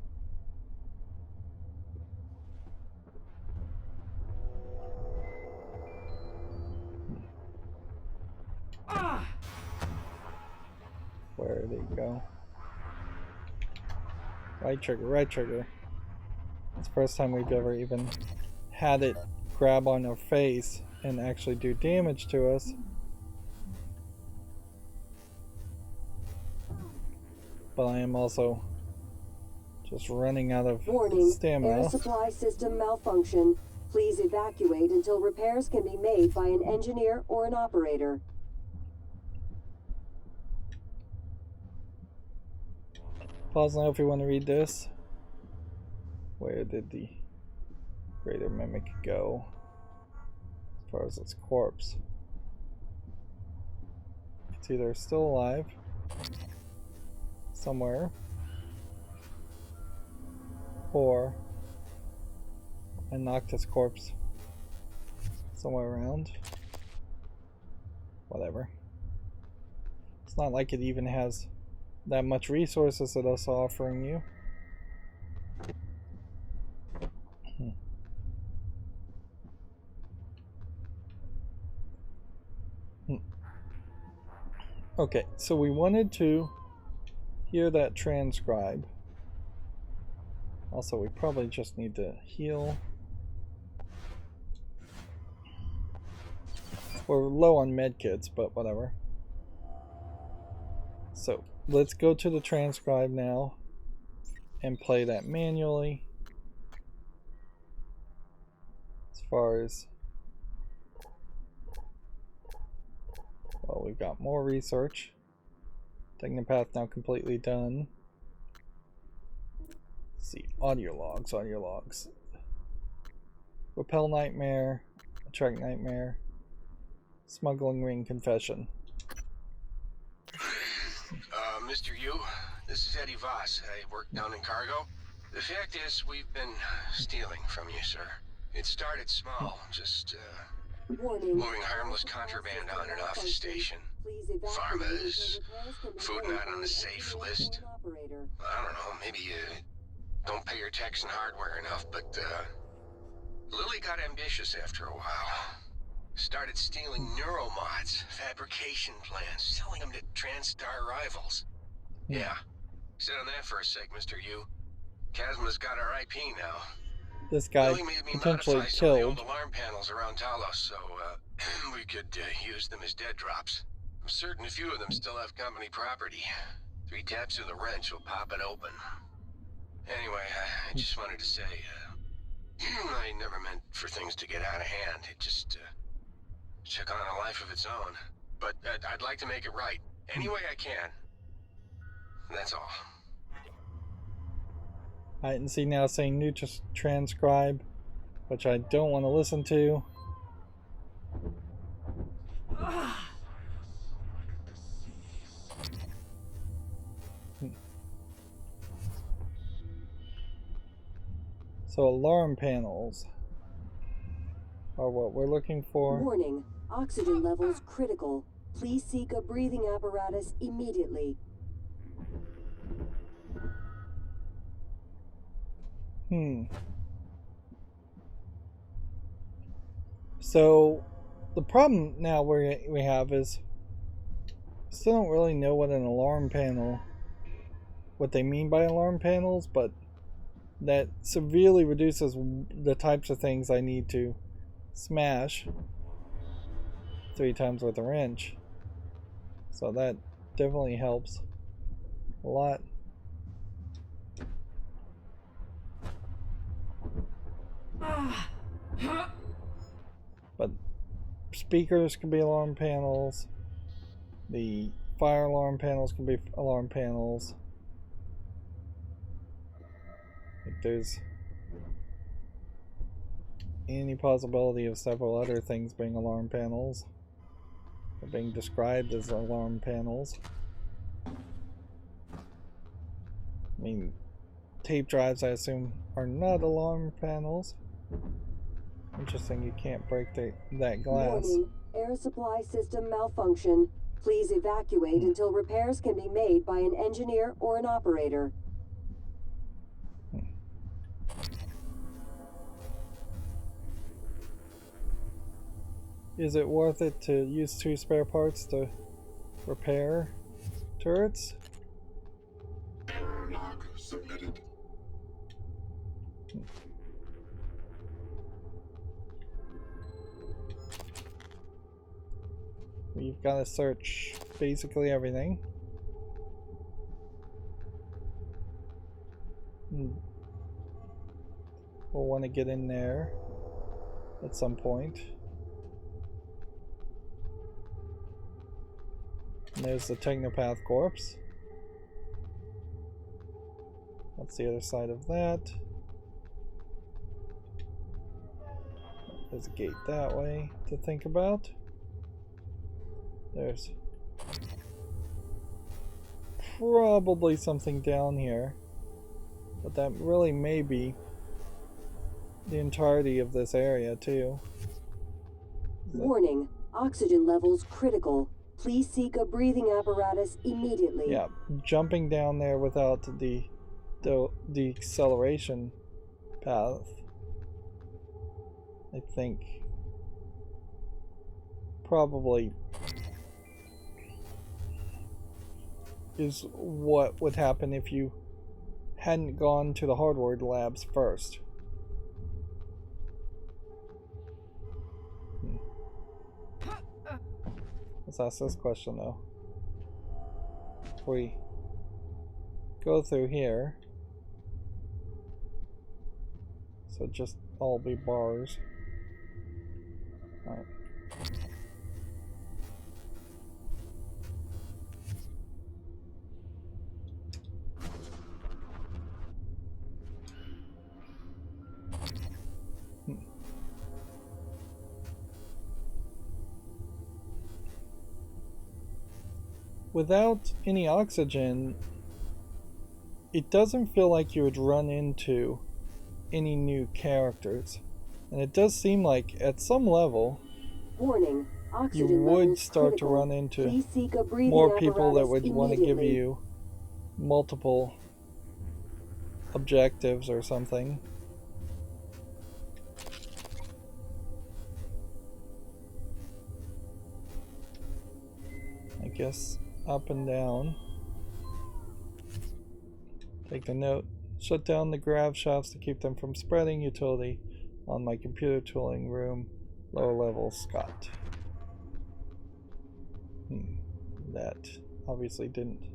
Where did he go? Right trigger, right trigger. It's the first time we've ever even had it grab on our face and actually do damage to us. But I am also just running out of stamina. Air supply system malfunction. Please evacuate until repairs can be made by an engineer or an operator. Pause now if you want to read this. Where did the greater mimic go? As far as its corpse. It's either still alive somewhere, or I knocked its corpse somewhere around. Whatever. It's not like it even has that much resources that it's offering you. Okay, so we wanted to hear that transcribe. Also, we probably just need to heal. We're low on medkits, but whatever. So let's go to the transcribe now and play that manually. As far as, well, we've got more research. Technopath now completely done. Let's see, audio logs, audio logs. Repel nightmare, attract nightmare, smuggling ring confession. Mr. Yu, this is Eddie Voss. I work down in cargo. The fact is, we've been stealing from you, sir. It started small, just moving harmless contraband on and off the station. Pharmas, food not on the safe list. I don't know, maybe you don't pay your tax and hardware enough, but Lily got ambitious after a while. Started stealing neuromods, fabrication plans, selling them to TranStar rivals. Yeah. Sit on that for a sec, Mr. Yu. Chasma's got our IP now. This guy Lily made me potentially modify some of the killed old alarm panels around Talos, so we we could use them as dead drops. I'm certain a few of them still have company property. 3 taps of the wrench will pop it open. Anyway, I just wanted to say, I never meant for things to get out of hand. It just took on a life of its own. But I'd like to make it right, any way I can. That's all. I can see now saying new to transcribe, which I don't want to listen to. So alarm panels are what we're looking for. Warning, oxygen levels critical. Please seek a breathing apparatus immediately. So the problem now we have is still don't really know what an alarm panel, what they mean by alarm panels, but that severely reduces the types of things I need to smash 3 times with a wrench. So that definitely helps a lot. But speakers can be alarm panels. The fire alarm panels can be alarm panels. If there's any possibility of several other things being alarm panels, or being described as alarm panels. I mean, tape drives, I assume, are not alarm panels. Interesting, you can't break that glass. Warning, air supply system malfunction. Please evacuate until repairs can be made by an engineer or an operator. Is it worth it to use 2 spare parts to repair turrets? Error log submitted. We've got to search basically everything. We'll want to get in there at some point. And there's the Technopath corpse. That's the other side of that. There's a gate that way to think about. There's probably something down here, but that really may be the entirety of this area too. Warning, oxygen levels critical. Please seek a breathing apparatus immediately. Yeah, jumping down there without the acceleration path, I think probably is what would happen if you hadn't gone to the hardware labs first. Let's ask this question though. If we go through here, so just all be bars. Alright. Without any oxygen, it doesn't feel like you would run into any new characters. And it does seem like at some level, Warning, oxygen you would levels start to critical. run into Please seek a breathing more people that apparatus would want to give immediately. you multiple objectives or something. I guess up and down. Take the note. Shut down the grav shafts to keep them from spreading. Utility on my computer tooling room. Lower level, Scott. That obviously didn't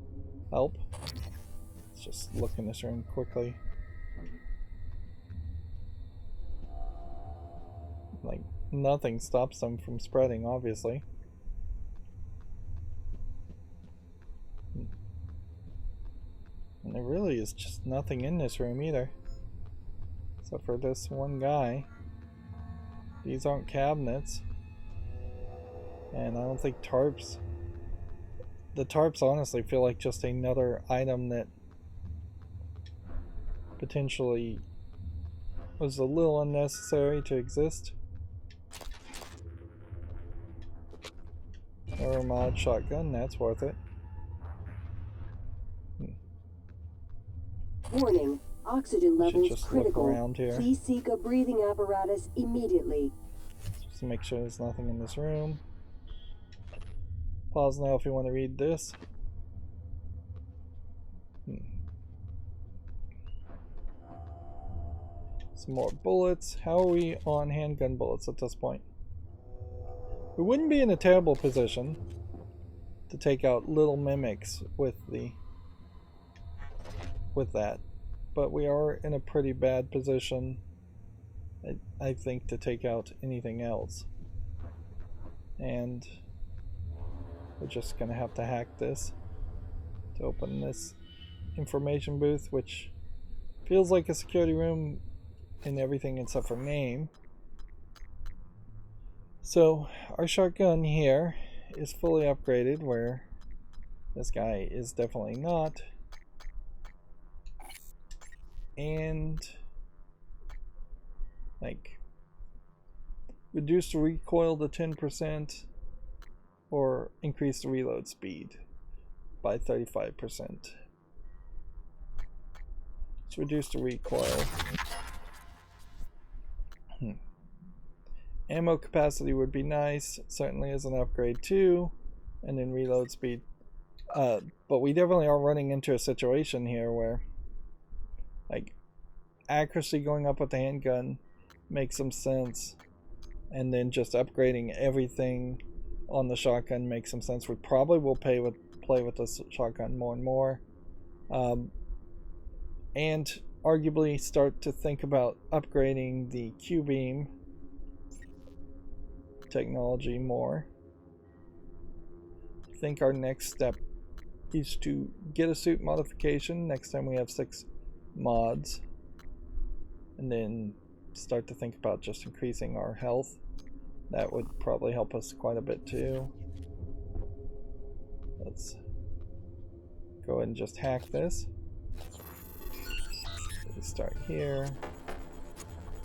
help. Let's just look in this room quickly. Like, nothing stops them from spreading, obviously. And there really is just nothing in this room either. Except for this one guy. These aren't cabinets. And I don't think tarps. The tarps honestly feel like just another item that potentially was a little unnecessary to exist. Or a mod shotgun, that's worth it. Warning, oxygen levels just critical. look around here. Please seek a breathing apparatus immediately. Just to make sure there's nothing in this room. Pause now if you want to read this. Some more bullets. How are we on handgun bullets at this point? We wouldn't be in a terrible position to take out little mimics with that, but we are in a pretty bad position, I think, to take out anything else. And we're just gonna have to hack this to open this information booth, which feels like a security room in everything except for name. So our shotgun here is fully upgraded, where this guy is definitely not. And like, reduce the recoil to 10% or increase the reload speed by 35%. Let's reduce the recoil. Ammo capacity would be nice, certainly as an upgrade too, and then reload speed. But we definitely are running into a situation here where, like, accuracy going up with the handgun makes some sense, and then just upgrading everything on the shotgun makes some sense. We probably will play with this shotgun more and more, and arguably start to think about upgrading the Q-beam technology more. I think our next step is to get a suit modification next time we have 6 mods, and then start to think about just increasing our health. That would probably help us quite a bit too. Let's go ahead and just hack this. We start here,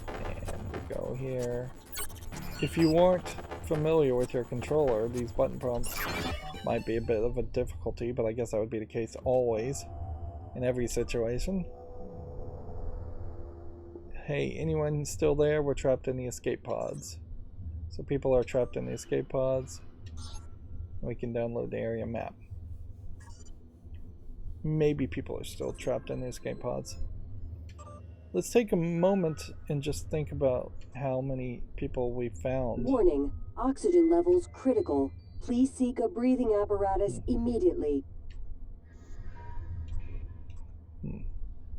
and we go here. If you weren't familiar with your controller, these button prompts might be a bit of a difficulty, but I guess that would be the case always, in every situation. Hey, anyone still there? We're trapped in the escape pods. So people are trapped in the escape pods. We can download the area map. Maybe people are still trapped in the escape pods. Let's take a moment and just think about how many people we found. Warning, oxygen levels critical. Please seek a breathing apparatus immediately.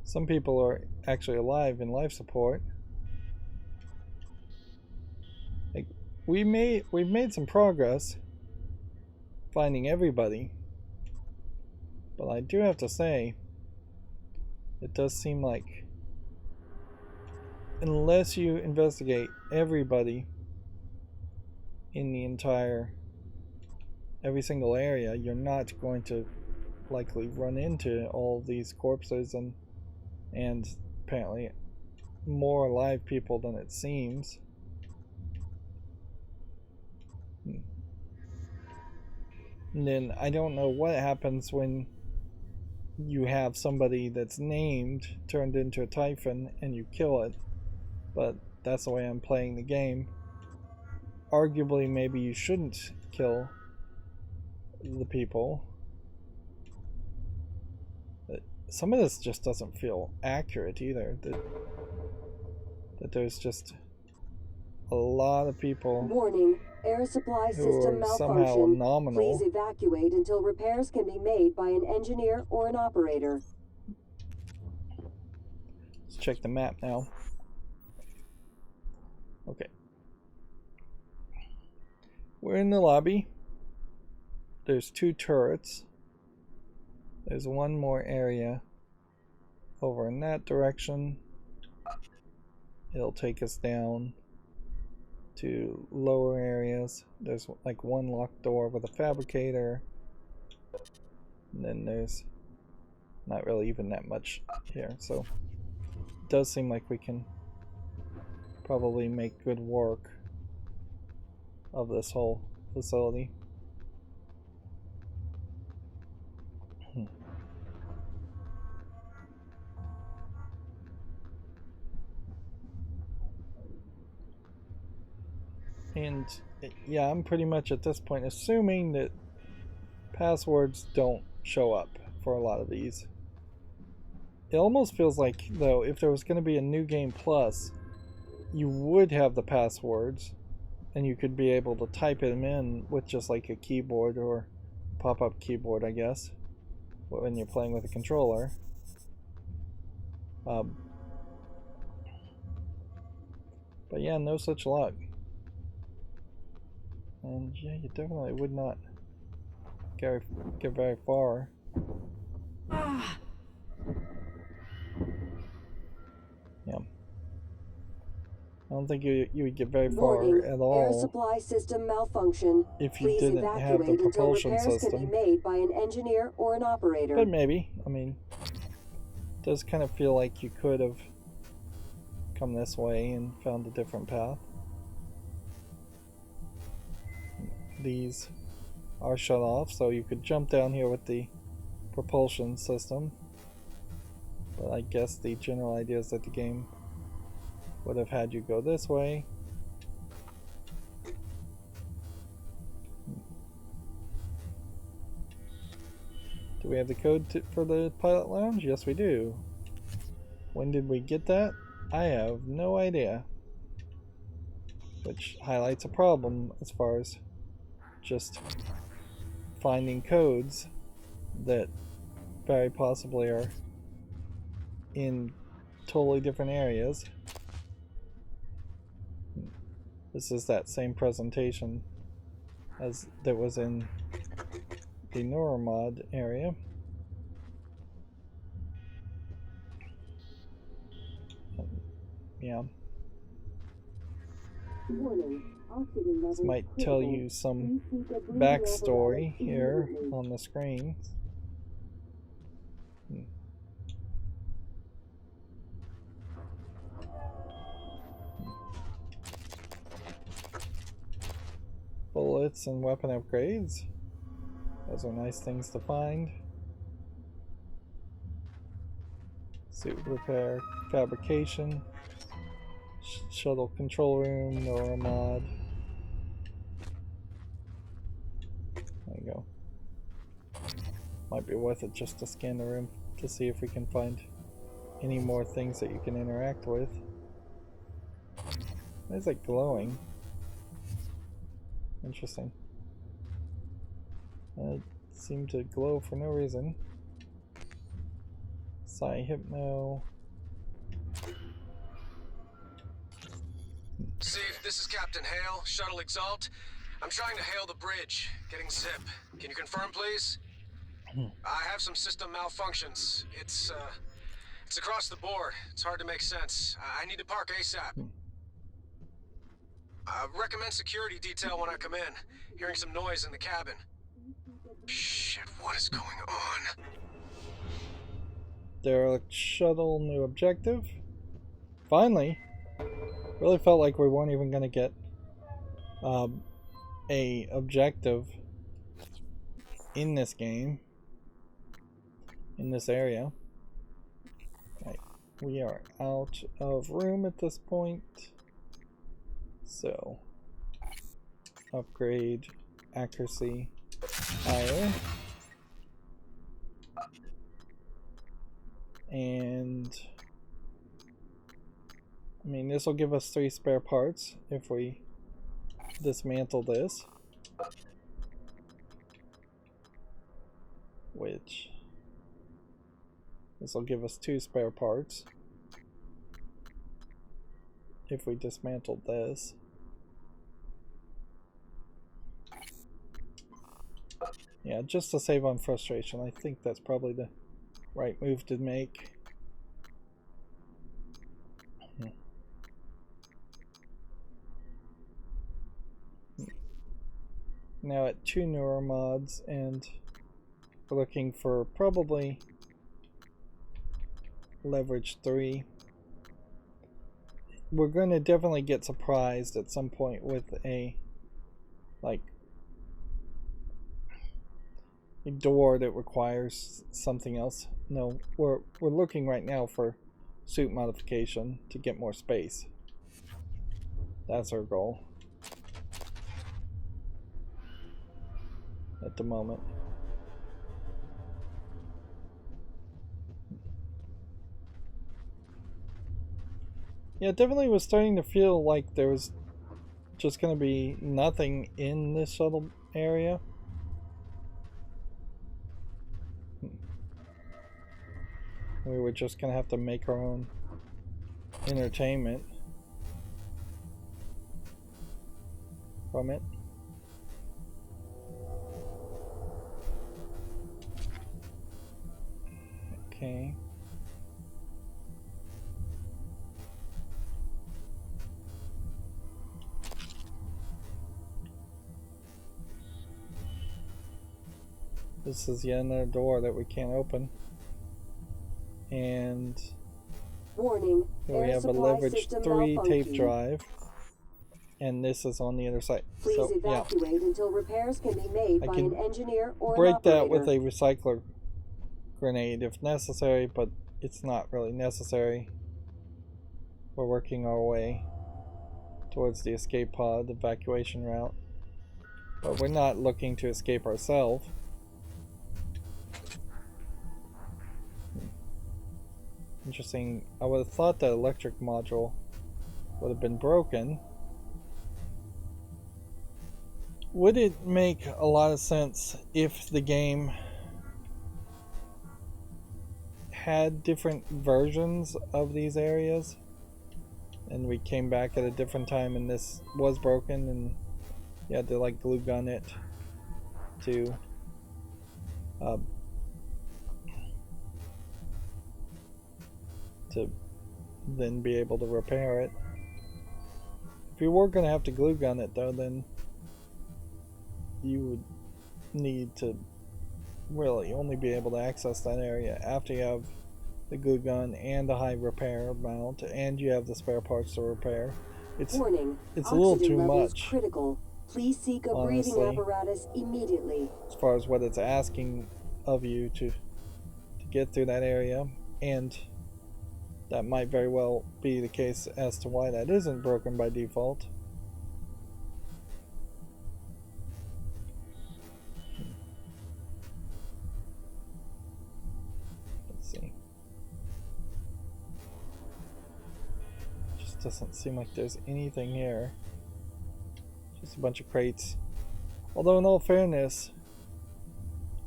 Some people are actually alive in life support. Like, we've made some progress finding everybody, but I do have to say, it does seem like unless you investigate everybody in the every single area, you're not going to likely run into all these corpses and apparently more alive people than it seems. And then I don't know what happens when you have somebody that's named turned into a Typhon and you kill it, but that's the way I'm playing the game. Arguably, maybe you shouldn't kill the people. Some of this just doesn't feel accurate either. That there's just a lot of people. Warning, Air supply who system are somehow malfunction. nominal. Please evacuate until repairs can be made by an engineer or an operator. Let's check the map now. Okay. We're in the lobby. There's 2 turrets. There's one more area over in that direction. It'll take us down to lower areas. There's like one locked door with a fabricator. And then there's not really even that much here. So it does seem like we can probably make good work of this whole facility. And yeah, I'm pretty much at this point assuming that passwords don't show up for a lot of these. It almost feels like, though, if there was going to be a new game plus, you would have the passwords and you could be able to type them in with just like a keyboard or pop-up keyboard, I guess, when you're playing with a controller. But yeah, no such luck. And yeah, you definitely would not get very far. Yeah. I don't think you would get very far at all. Air supply system malfunction. If you didn't have the propulsion system. Can be made by an engineer or an operator. But maybe, I mean, it does kind of feel like you could have come this way and found a different path. These are shut off, so you could jump down here with the propulsion system. But I guess the general idea is that the game would have had you go this way. Do we have the code for the pilot lounge? Yes, we do. When did we get that? I have no idea. Which highlights a problem as far as just finding codes that very possibly are in totally different areas. This is that same presentation as that was in the Neuromod area. Yeah. This might tell you some backstory here on the screen. Bullets and weapon upgrades. Those are nice things to find. Suit repair, fabrication, shuttle control room, Neuromod. There you go. Might be worth it just to scan the room to see if we can find any more things that you can interact with. Why is it glowing? Interesting. It seemed to glow for no reason. Hypno. Steve, this is Captain Hale, Shuttle Exalt. I'm trying to hail the bridge, getting zip. Can you confirm, please? I have some system malfunctions. It's across the board. It's hard to make sense. I need to park ASAP. Recommend security detail when I come in. Hearing some noise in the cabin. Shit, what is going on? Derelict shuttle, new objective. Finally. Really felt like we weren't even going to get a objective in this game, in this area. Right. We are out of room at this point, so upgrade accuracy higher, and I mean, this will give us 3 spare parts if we dismantle this. Which this will give us 2 spare parts if we dismantled this. Yeah, just to save on frustration. I think that's probably the right move to make. Now at 2 neuromods, and we're looking for probably leverage 3. We're going to definitely get surprised at some point with a door that requires something else. No, we're looking right now for suit modification to get more space. That's our goal at the moment. Yeah, it definitely was starting to feel like there was just going to be nothing in this shuttle area. We were just going to have to make our own entertainment from it. Okay. This is yet another door that we can't open. And warning, here we have a leverage 3 tape drive. And this is on the other side. Please so, evacuate until repairs can be made by an engineer or break an operator. that with a recycler grenade if necessary, but it's not really necessary. We're working our way towards the escape pod evacuation route. But we're not looking to escape ourselves. Interesting. I would have thought that electric module would have been broken. Would it make a lot of sense if the game had different versions of these areas and we came back at a different time and this was broken and you had to like glue gun it to then be able to repair it? If you were going to have to glue gun it though, then you would need to really only be able to access that area after you have the glue gun and the high repair amount and you have the spare parts to repair. Warning, it's a little too levels much. Critical. Please seek a honestly, breathing apparatus immediately. As far as what it's asking of you to get through that area, and that might very well be the case as to why that isn't broken by default. Let's see. Just doesn't seem like there's anything here. Just a bunch of crates. Although in all fairness,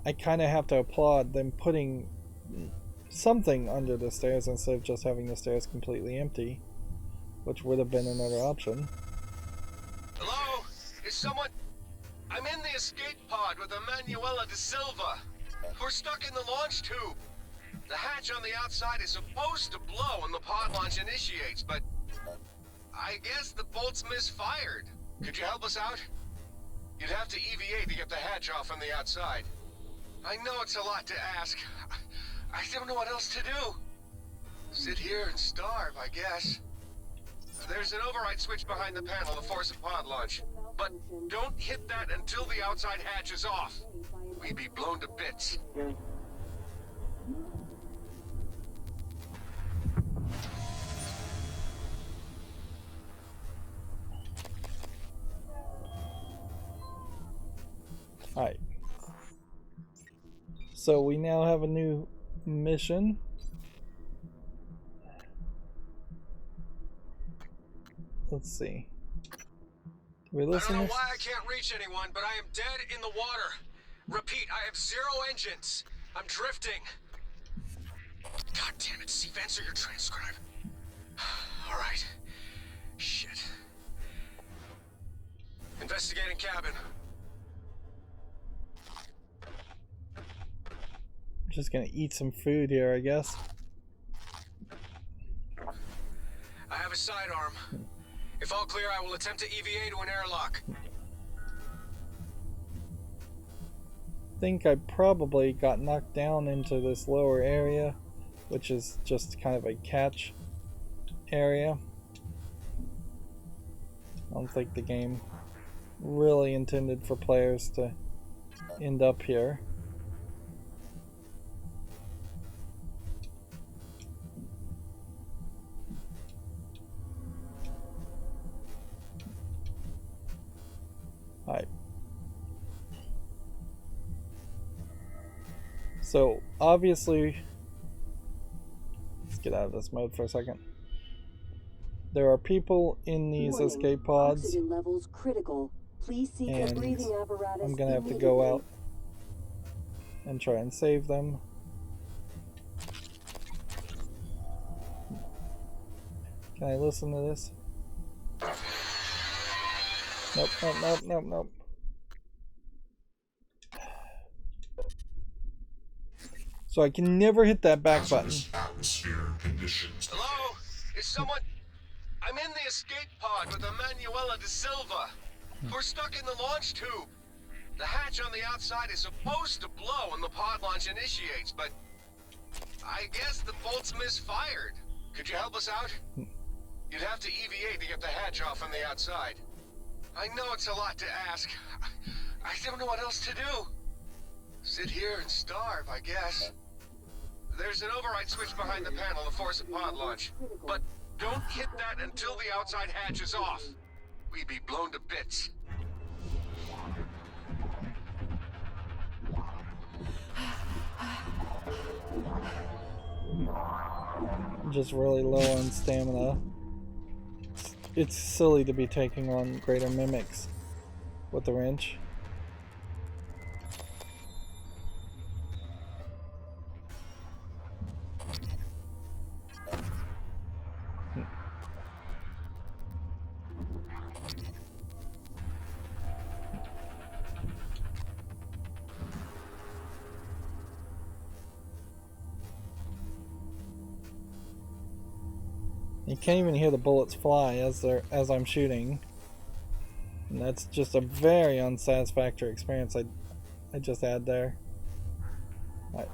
I kind of have to applaud them putting something under the stairs instead of just having the stairs completely empty, which would have been another option. Hello? Is someone... I'm in the escape pod with Emanuela de Silva. We're stuck in the launch tube. The hatch on the outside is supposed to blow when the pod launch initiates, but I guess the bolts misfired. Could you help us out? You'd have to EVA to get the hatch off from the outside. I know it's a lot to ask. I don't know what else to do. Sit here and starve, I guess. There's an override switch behind the panel to force a pod launch. But don't hit that until the outside hatch is off. We'd be blown to bits. Alright. So we now have a new mission. Let's see. we I listen? don't know why I can't reach anyone, but I am dead in the water. Repeat, I have 0 engines. I'm drifting. God damn it, Steve, answer your transcribe. All right. Shit. Investigating cabin. Just gonna eat some food here, I guess. I have a sidearm. If all clear, I will attempt to EVA to an airlock. I think I probably got knocked down into this lower area, which is just kind of a catch area. I don't think the game really intended for players to end up here. Alright. So, obviously, let's get out of this mode for a second. There are people in these Warning, escape pods, oxygen levels critical. Please seek a and breathing apparatus I'm gonna have to go immediately. out and try and save them. Can I listen to this? Nope, nope, nope, nope, nope. So I can never hit that back button. Atmosphere conditions. Hello? Is someone... I'm in the escape pod with Emanuela de Silva. We're stuck in the launch tube. The hatch on the outside is supposed to blow when the pod launch initiates, but I guess the bolt's misfired. Could you help us out? You'd have to EVA to get the hatch off on the outside. I know it's a lot to ask. I don't know what else to do. Sit here and starve, I guess. There's an override switch behind the panel to force a pod launch. But don't hit that until the outside hatch is off. We'd be blown to bits. I'm just really low on stamina. It's silly to be taking on greater mimics with the wrench. You can't even hear the bullets fly as I'm shooting. And that's just a very unsatisfactory experience I just had there. Right.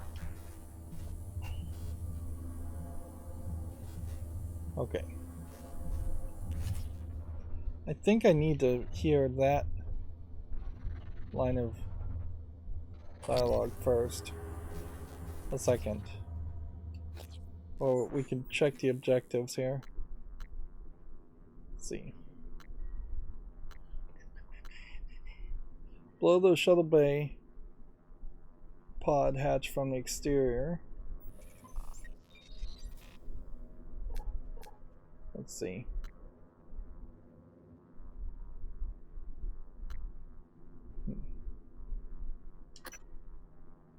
Okay. I think I need to hear that line of dialogue first. A second. Or we can check the objectives here. Let's see. Blow the shuttle bay pod hatch from the exterior. Let's see.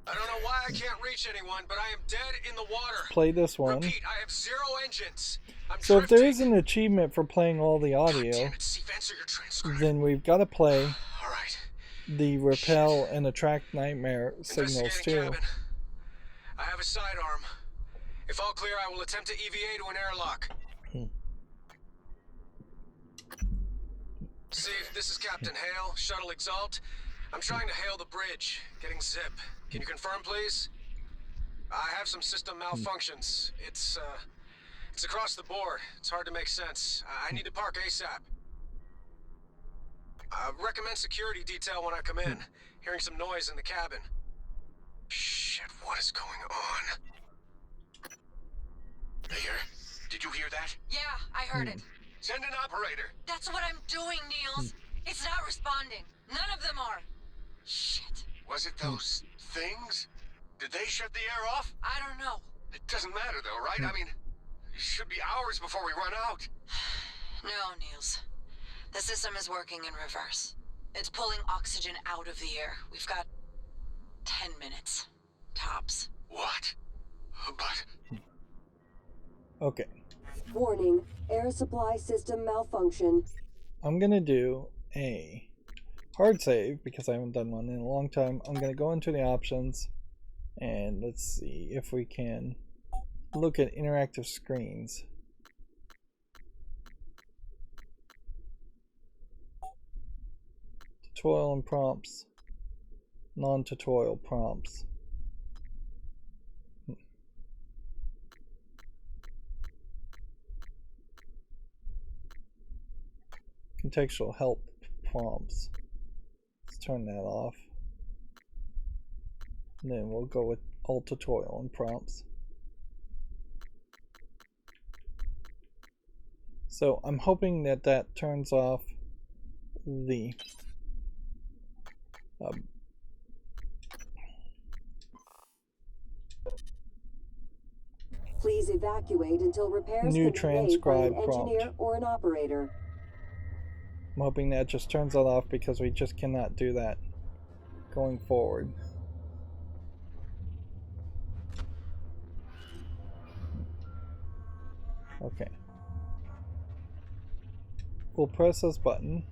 I don't know why I can't reach anyone, but I am dead in the water. Play this one. Repeat, I have 0 engines. I'm So if there is drifting. an achievement for playing all the God audio, damn it, Steve, answer your transcribe. then we've got to play All right. the repel and attract nightmare signals Investigating too. cabin. I have a sidearm. If all clear, I will attempt to EVA to an airlock. Steve, this is Captain Hale, Shuttle Exalt. I'm trying to hail the bridge, getting zip. Can you confirm, please? I have some system malfunctions. It's across the board. It's hard to make sense. I need to park ASAP. Recommend security detail when I come in. Hearing some noise in the cabin. Shit, what is going on? Here, did you hear that? Yeah, I heard it. Send an operator. That's what I'm doing, Niels. It's not responding. None of them are. Shit. Was it those things? Did they shut the air off? I don't know. It doesn't matter though, right? I mean, it should be hours before we run out. No, Niels. The system is working in reverse. It's pulling oxygen out of the air. We've got 10 minutes. Tops. What? But... Okay. Warning, air supply system malfunction. I'm gonna do a hard save because I haven't done one in a long time. I'm gonna go into the options and let's see if we can look at interactive screens. Tutorial and prompts, non-tutorial prompts. Contextual help prompts. Let's turn that off. And then we'll go with all tutorial and prompts. So I'm hoping that that turns off the Please evacuate until repairs new can be made by an transcribe prompt. engineer or an operator. I'm hoping that just turns that off because we just cannot do that going forward. Okay. We'll press this button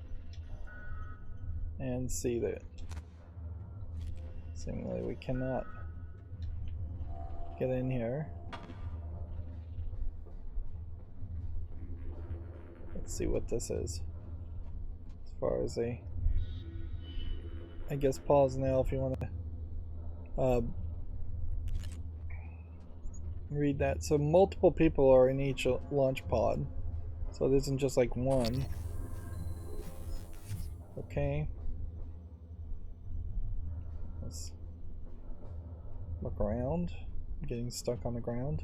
and see that seemingly we cannot get in here. Let's see what this is. As far as I guess pause now if you want to read that. So multiple people are in each launch pod, so it isn't just like one. Okay, let's look around. I'm getting stuck on the ground.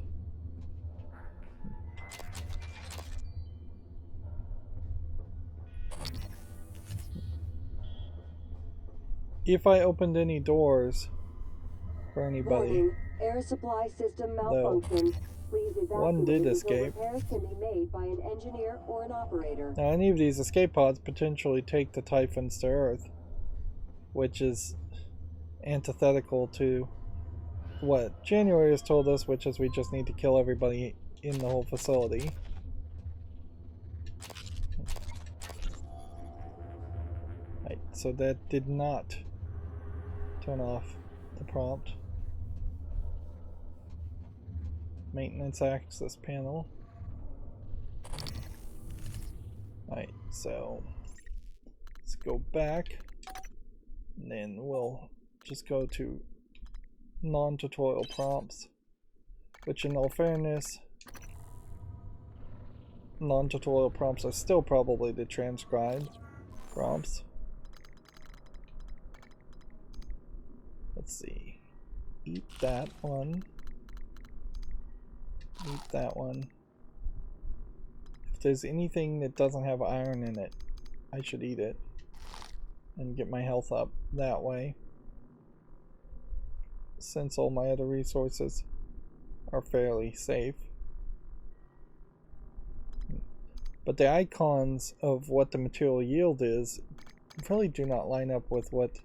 If I opened any doors for anybody, Warning, air supply system malfunction. Please evacuate one did until escape. repairs can be made by an engineer or an operator. Now any of these escape pods potentially take the Typhons to Earth, which is antithetical to what January has told us, which is we just need to kill everybody in the whole facility. Right, so that did not turn off the prompt. Maintenance access panel. Right, so let's go back and then we'll just go to non-tutorial prompts, which in all fairness, non-tutorial prompts are still probably the transcribed prompts. Let's see. Eat that one. Eat that one. If there's anything that doesn't have iron in it, I should eat it and get my health up that way, since all my other resources are fairly safe. But the icons of what the material yield is really do not line up with what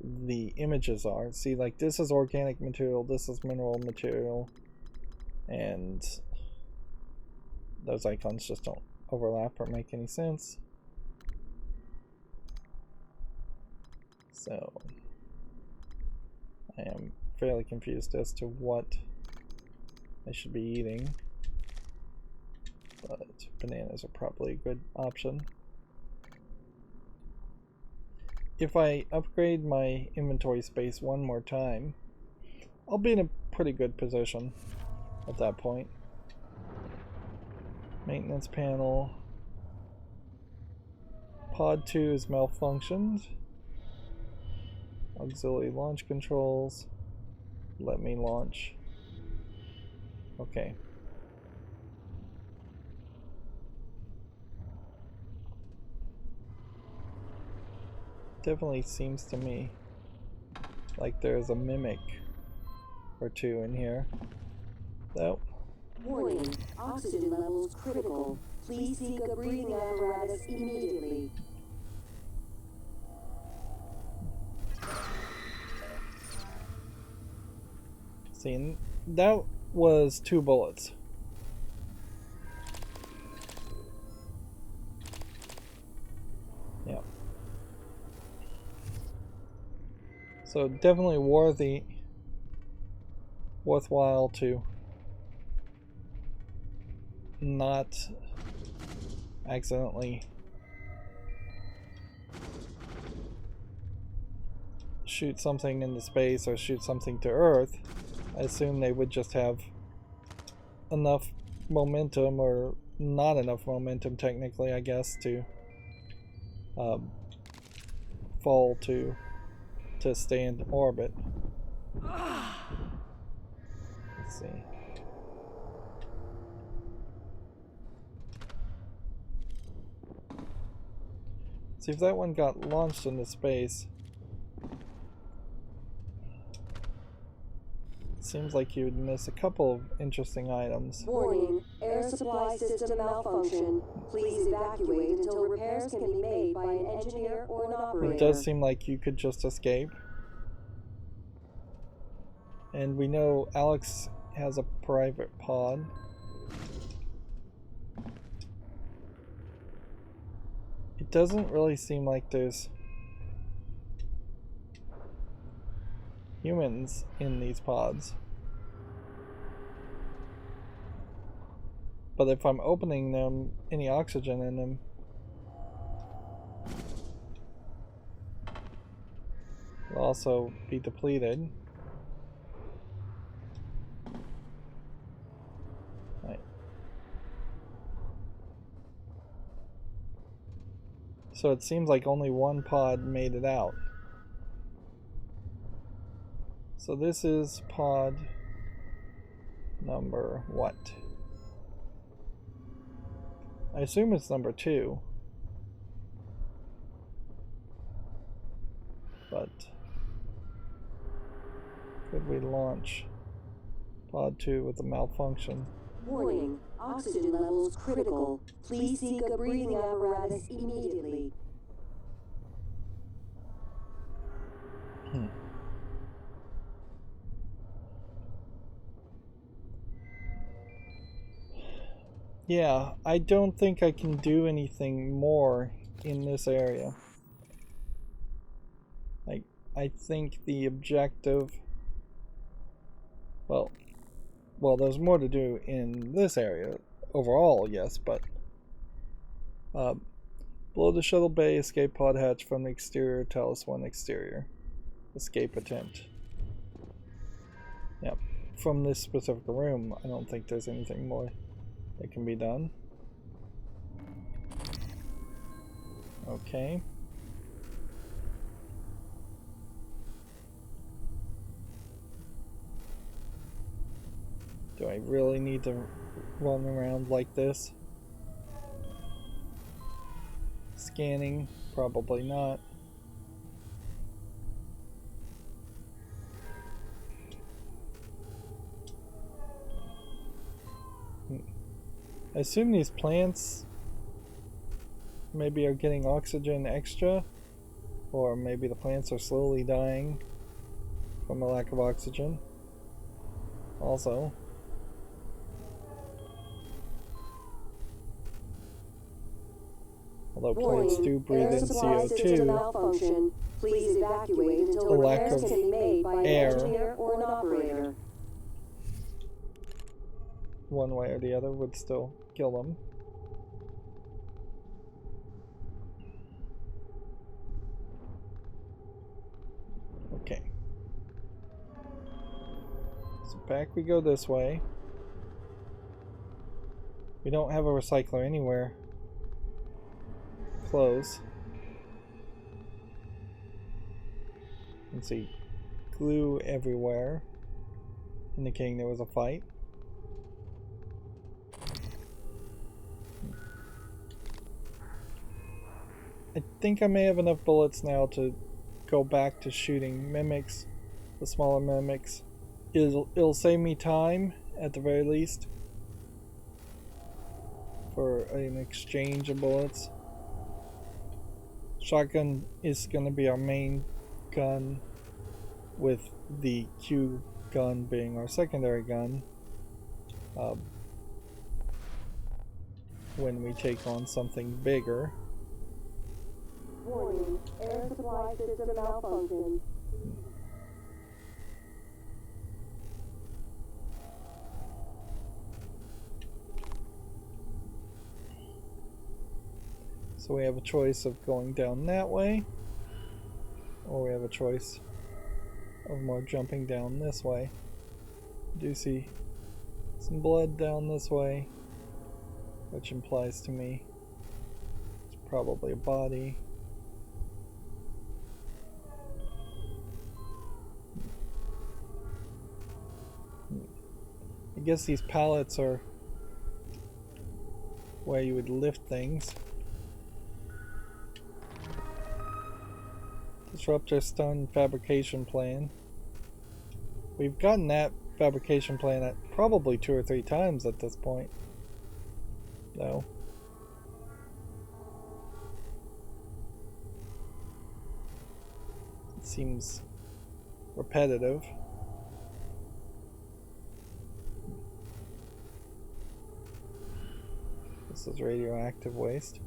the images are. See, like this is organic material, this is mineral material, and those icons just don't overlap or make any sense. So I am fairly confused as to what I should be eating, but bananas are probably a good option. If I upgrade my inventory space one more time, I'll be in a pretty good position at that point. Maintenance panel. Pod 2 is malfunctioned. Auxiliary launch controls. Let me launch. Okay. Definitely seems to me like there's a mimic or two in here. Though. Warning, oxygen levels critical. Please seek a breathing apparatus immediately. See, that was 2 bullets. Yeah. So definitely worthwhile to not accidentally shoot something into space or shoot something to Earth. I assume they would just have enough momentum, or not enough momentum technically, I guess, to fall to stay in orbit. Let's see. See if that one got launched into space. Seems like you would miss a couple of interesting items. Warning, air supply system malfunction. Please evacuate until repairs can be made by an engineer or an operator. It does seem like you could just escape. And we know Alex has a private pod. It doesn't really seem like there's humans in these pods. But if I'm opening them, any oxygen in them, will also be depleted. Right. So it seems like only one pod made it out. So this is pod number what? I assume it's number 2. But could we launch pod 2 with a malfunction? Warning, oxygen levels critical. Please seek a breathing apparatus immediately. Yeah, I don't think I can do anything more in this area. I think the objective... Well, there's more to do in this area. Overall, yes, but... below the shuttle bay, escape pod hatch from the exterior, Talos I exterior. Escape attempt. Yep. From this specific room, I don't think there's anything more that can be done. Okay. Do I really need to run around like this? Scanning? Probably not. I assume these plants maybe are getting oxygen extra, or maybe the plants are slowly dying from a lack of oxygen. Also, although plants do breathe in CO2, please evacuate until the lack repairs of can be made by an air, engineer or an operator. one way or the other, would still kill them. Okay. So back we go this way. We don't have a recycler anywhere close. You can see glue everywhere, indicating there was a fight. I think I may have enough bullets now to go back to shooting mimics, the smaller mimics. It'll save me time, at the very least, for an exchange of bullets. Shotgun is going to be our main gun, with the Q gun being our secondary gun when we take on something bigger. Warning, air supply system malfunction. So we have a choice of going down that way, or we have a choice of more jumping down this way. I do see some blood down this way, which implies to me it's probably a body. I guess these pallets are where you would lift things. Disruptor stone fabrication plan. We've gotten that fabrication plan at probably 2 or 3 times at this point, though. It seems repetitive. This is radioactive waste.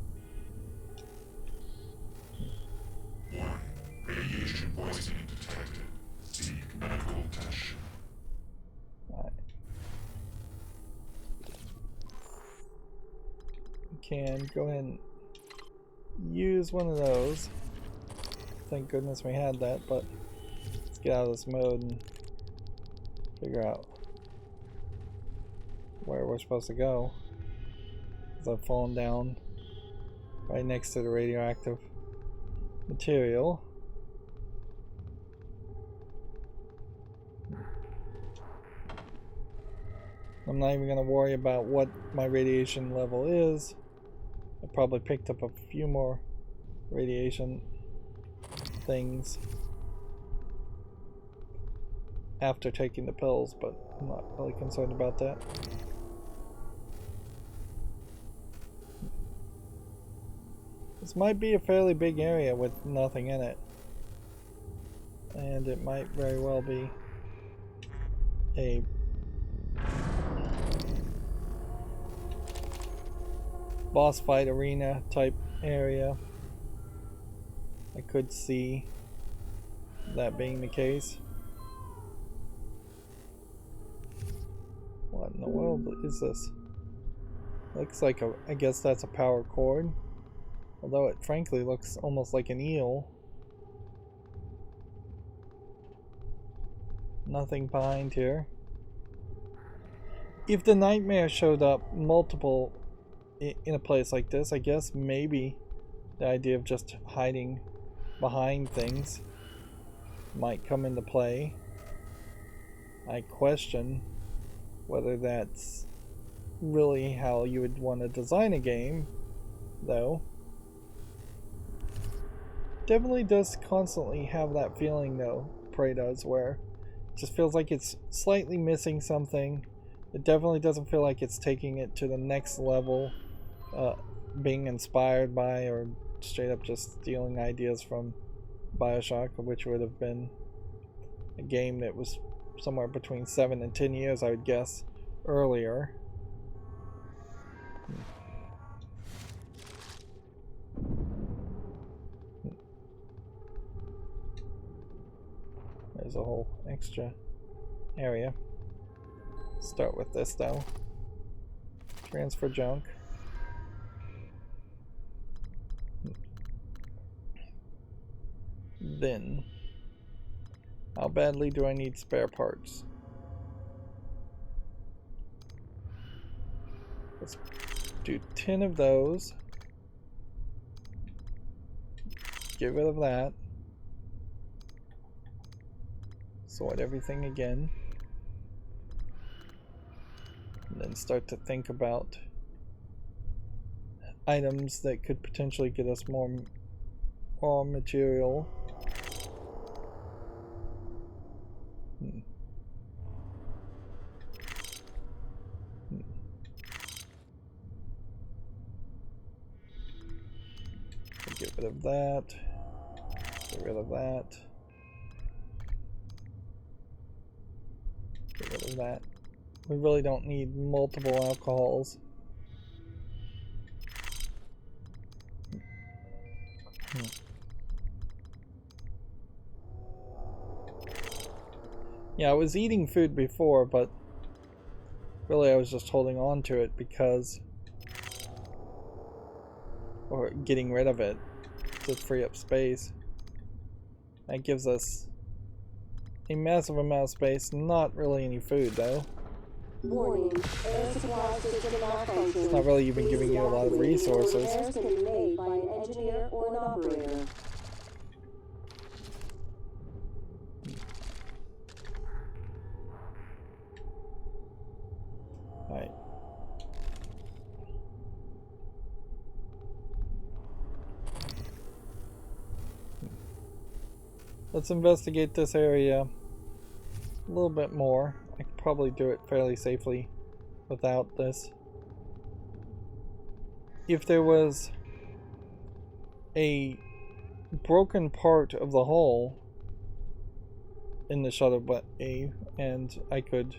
Radiation poisoning detected. Seek medical attention. Alright. We can go ahead and use one of those. Thank goodness we had that, but let's get out of this mode and figure out where we're supposed to go. Because I've fallen down right next to the radioactive material. I'm not even going to worry about what my radiation level is. I probably picked up a few more radiation things after taking the pills, but I'm not really concerned about that. This might be a fairly big area with nothing in it, and it might very well be a boss fight arena type area. I could see that being the case. What in the world is this? Looks like I guess that's a power cord. Although it frankly looks almost like an eel. Nothing behind here. If the nightmare showed up multiple in a place like this, I guess maybe the idea of just hiding behind things might come into play. I question whether that's really how you would want to design a game, though. Definitely does constantly have that feeling, though, Prey does, where it just feels like it's slightly missing something. It definitely doesn't feel like it's taking it to the next level, being inspired by or straight up just stealing ideas from BioShock, which would have been a game that was somewhere between 7 and 10 years, I would guess, earlier. There's a whole extra area. Start with this though. Transfer junk. Then, how badly do I need spare parts? Let's do 10 of those. Get rid of that. Sort everything again. And then start to think about items that could potentially get us more raw material. rid of that. Get rid of that. Get rid of that. We really don't need multiple alcohols. Yeah, I was eating food before, but really I was just holding on to it because, or getting rid of it to free up space. That gives us a massive amount of space, not really any food though. Warning, air supply system malfunction. It's not really even giving you a lot of resources. Repairs can be made by an engineer or an operator. Alright. Let's investigate this area a little bit more. I could probably do it fairly safely without this. If there was a broken part of the hull in the shuttle bay and I could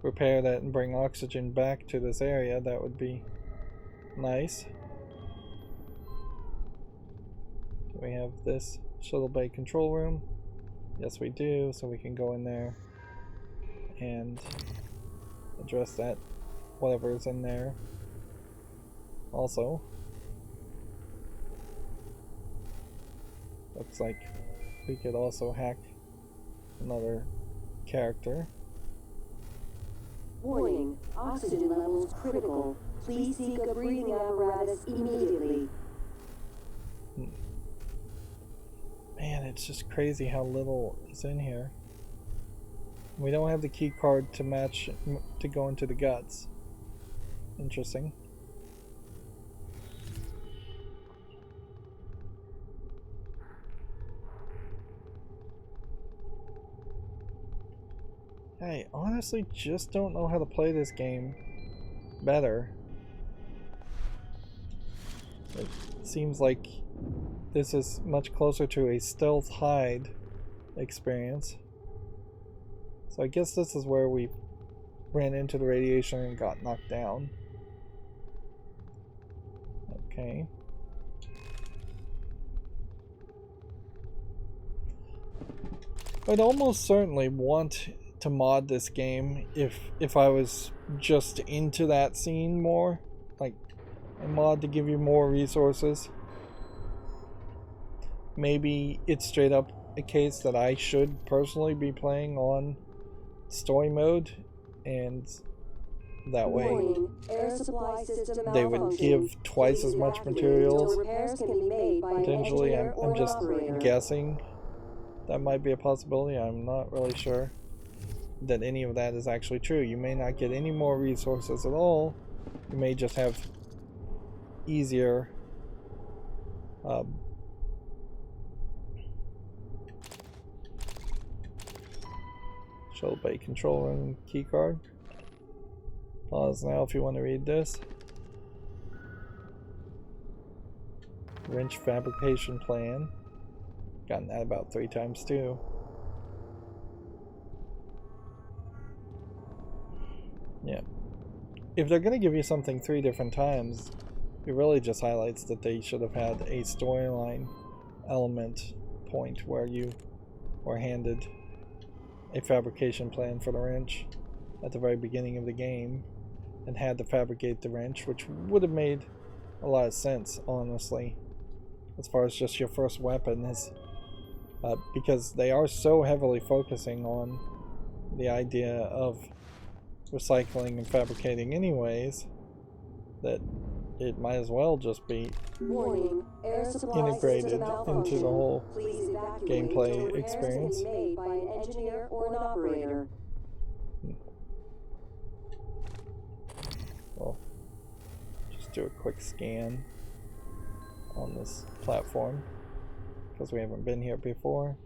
repair that and bring oxygen back to this area, that would be nice. Do we have this shuttle bay control room? Yes, we do, so we can go in there and address that, whatever is in there. Also, looks like we could also hack another character. Warning, oxygen levels critical. Please seek a breathing apparatus immediately. Man, it's just crazy how little is in here. We don't have the key card to match to go into the guts. Interesting. I honestly just don't know how to play this game better. It seems like this is much closer to a stealth hide experience. So I guess this is where we ran into the radiation and got knocked down. Okay. I'd almost certainly want to mod this game if I was just into that scene more. Like a mod to give you more resources. Maybe it's straight up a case that I should personally be playing on story mode, and that way they would give twice as much materials. Potentially, I'm just guessing that might be a possibility. I'm not really sure that any of that is actually true. You may not get any more resources at all. You may just have easier shuttle bay control room keycard. Pause now if you want to read this. Wrench fabrication plan. Gotten that about 3 times too. Yeah. If they're going to give you something 3 different times, it really just highlights that they should have had a storyline element point where you were handed a fabrication plan for the wrench at the very beginning of the game and had to fabricate the wrench, which would have made a lot of sense, honestly, as far as just your first weapon is, because they are so heavily focusing on the idea of recycling and fabricating anyways that it might as well just be integrated into the whole gameplay experience. Well, just do a quick scan on this platform because we haven't been here before.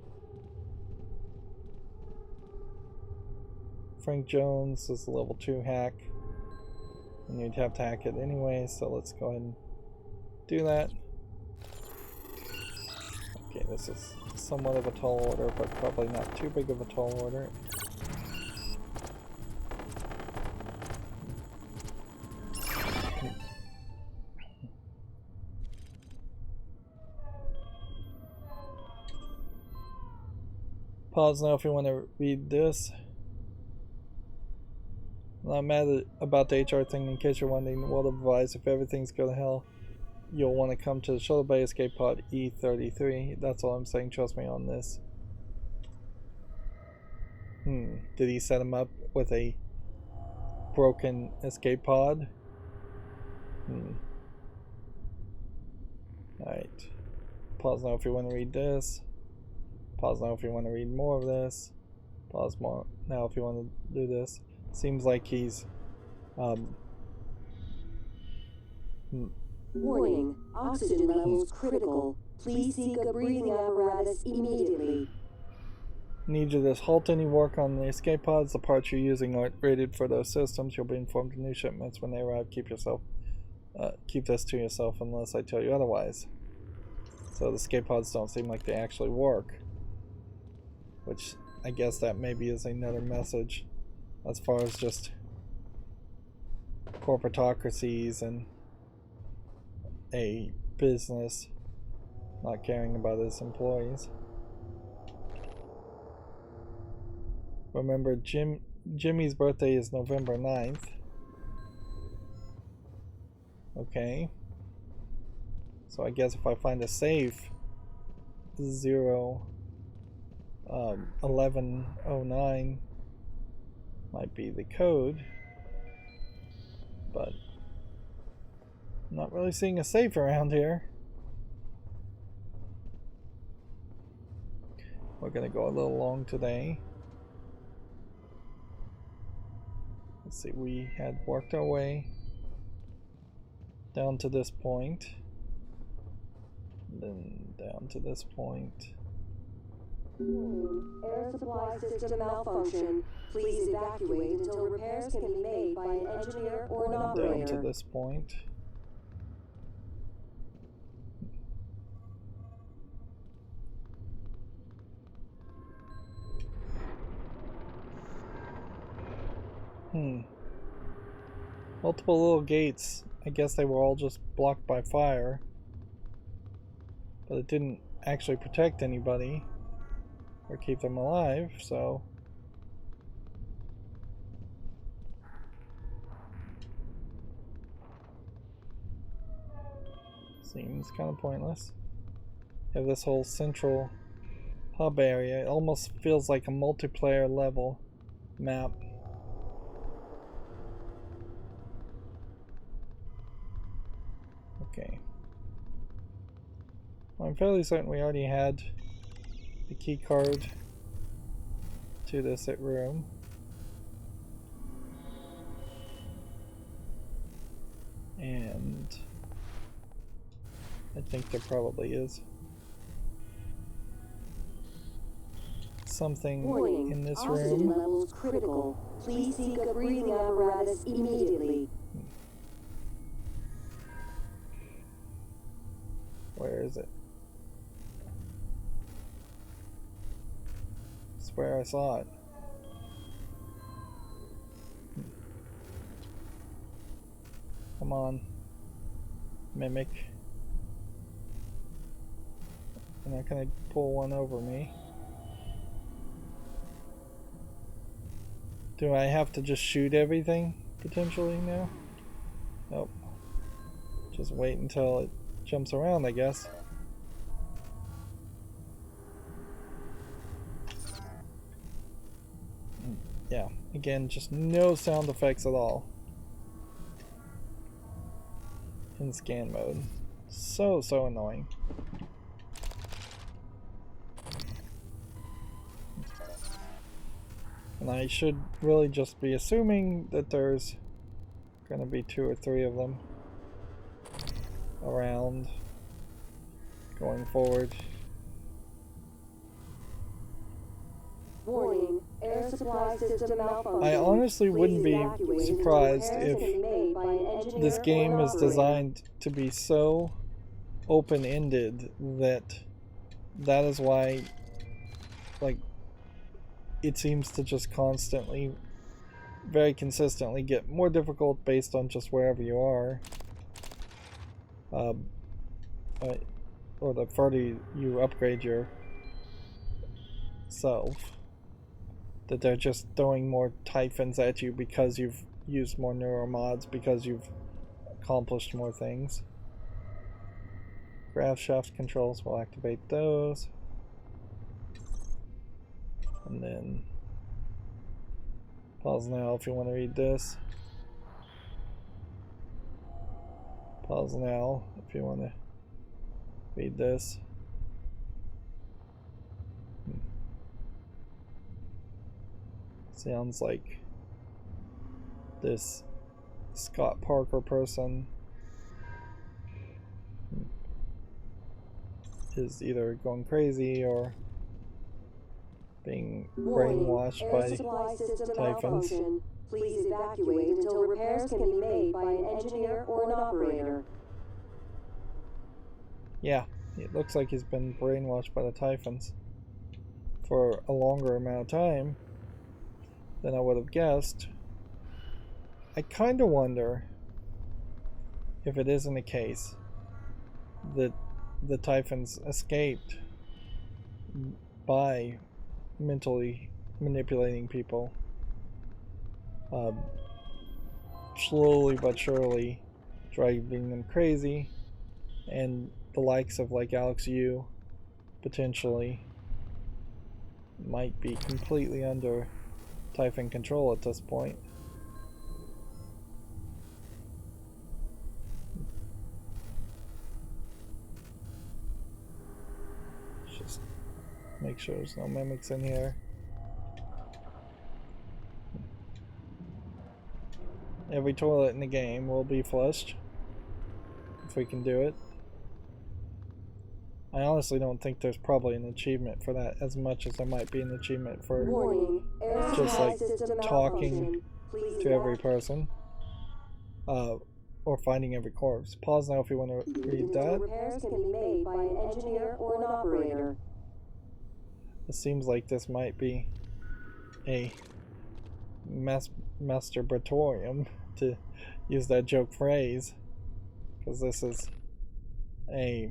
Frank Jones is a level 2 hack, and you'd have to hack it anyway, so let's go ahead and do that. Okay, this is somewhat of a tall order, but probably not too big of a tall order. Pause now if you want to read this. I'm mad about the HR thing. In case you're wondering, well advised, if everything's going to hell, you'll want to come to the shuttle bay escape pod E33. That's all I'm saying, trust me on this. Did he set him up with a broken escape pod? Alright. Pause now if you want to read this. Pause now if you want to read more of this. Pause more now if you want to do this. Seems like he's Warning, oxygen levels critical. Please seek a breathing apparatus immediately. Need you to halt any work on the escape pods. The parts you're using aren't rated for those systems. You'll be informed of new shipments when they arrive. Keep this to yourself unless I tell you otherwise. So the escape pods don't seem like they actually work. Which I guess that maybe is another message as far as just corporatocracies and a business not caring about its employees. Remember, Jimmy's birthday is November 9th. Okay. So I guess if I find a safe 1109 might be the code, but I'm not really seeing a safe around here. We're gonna go a little long today. Let's see, we had worked our way down to this point, then down to this point. Air supply system malfunction. Please evacuate until repairs can be made by an engineer or an operator. Down to this point. Multiple little gates. I guess they were all just blocked by fire. But it didn't actually protect anybody or keep them alive, so seems kind of pointless. You have this whole central hub area. It almost feels like a multiplayer level map. Okay. Well, I'm fairly certain we already had the key card to this room. And I think there probably is something in this Oxygen room. levels critical. Please seek a breathing apparatus immediately. Where is it? I swear I saw it. Come on, mimic. You're not gonna pull one over me. Do I have to just shoot everything potentially now? Nope. Just wait until it jumps around, I guess. Yeah, again, just no sound effects at all in scan mode. So annoying. And I should really just be assuming that there's gonna be 2 or 3 of them around going forward. Warning, air supply system malfunction. I honestly wouldn't be surprised if this game is designed to be so open-ended that that is why, like, it seems to just constantly, very consistently get more difficult based on just wherever you are. Or the further you upgrade yourself, that they're just throwing more typhons at you because you've used more neuromods, because you've accomplished more things. Graph shaft controls will activate those. And then pause now if you want to read this. Pause now if you want to read this. Sounds like this Scott Parker person is either going crazy or being brainwashed by typhons. Please evacuate until repairs can be made by an engineer or an operator. Yeah, it looks like he's been brainwashed by the typhons for a longer amount of time than I would have guessed. I kind of wonder if it isn't the case that the typhons escaped by mentally manipulating people, slowly but surely driving them crazy, and the likes of like Alex Yu potentially might be completely under typhon control at this point. Just make sure there's no mimics in here. Every toilet in the game will be flushed if we can do it. I honestly don't think there's probably an achievement for that, as much as there might be an achievement for just like talking to every person, or finding every corpse. Pause now if you want to read that. Repairs can be made by an engineer or an operator. It seems like this might be a masturbatorium, to use that joke phrase, because this is a...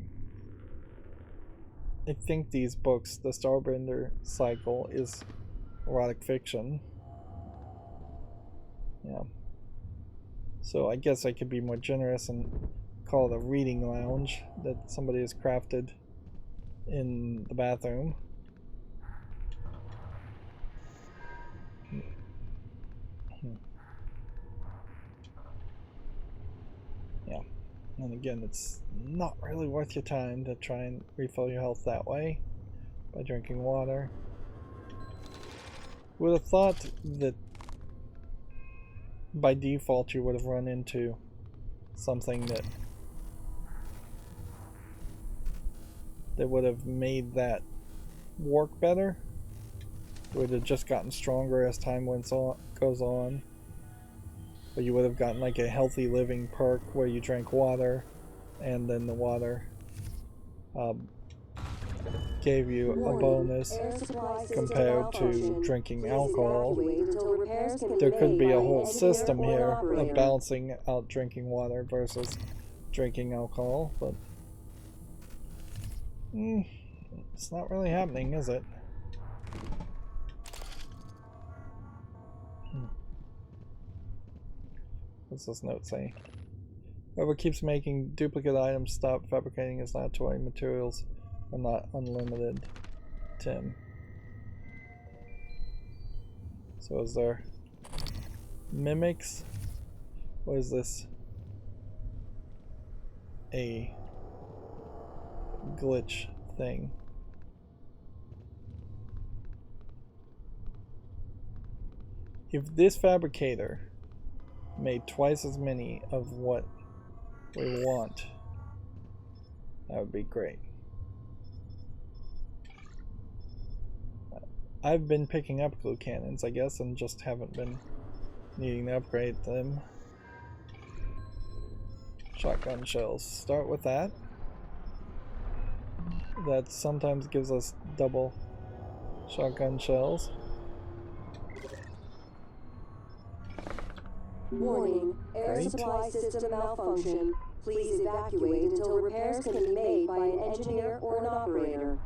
I think these books, the Starbender cycle, is erotic fiction. Yeah. So I guess I could be more generous and call it a reading lounge that somebody has crafted in the bathroom. Yeah. And again, it's not really worth your time to try and refill your health that way by drinking water. Would have thought that by default you would have run into something that would have made that work better. Would have just gotten stronger as time goes on. But you would have gotten like a healthy living perk where you drank water, and then the water gave you a bonus compared to drinking alcohol. There could be a whole system here of balancing out drinking water versus drinking alcohol, but it's not really happening, is it? What's this note say? Whoever keeps making duplicate items, stop fabricating his laboratory materials are not unlimited. Tim. So is there mimics? Or is this a glitch thing? If this fabricator made twice as many of what we want, that would be great. I've been picking up glue cannons, I guess, and just haven't been needing to upgrade them. Shotgun shells. Start with that. that sometimes gives us double shotgun shells. Warning, air Great. supply system malfunction. Please evacuate until repairs can be made by an engineer or an operator.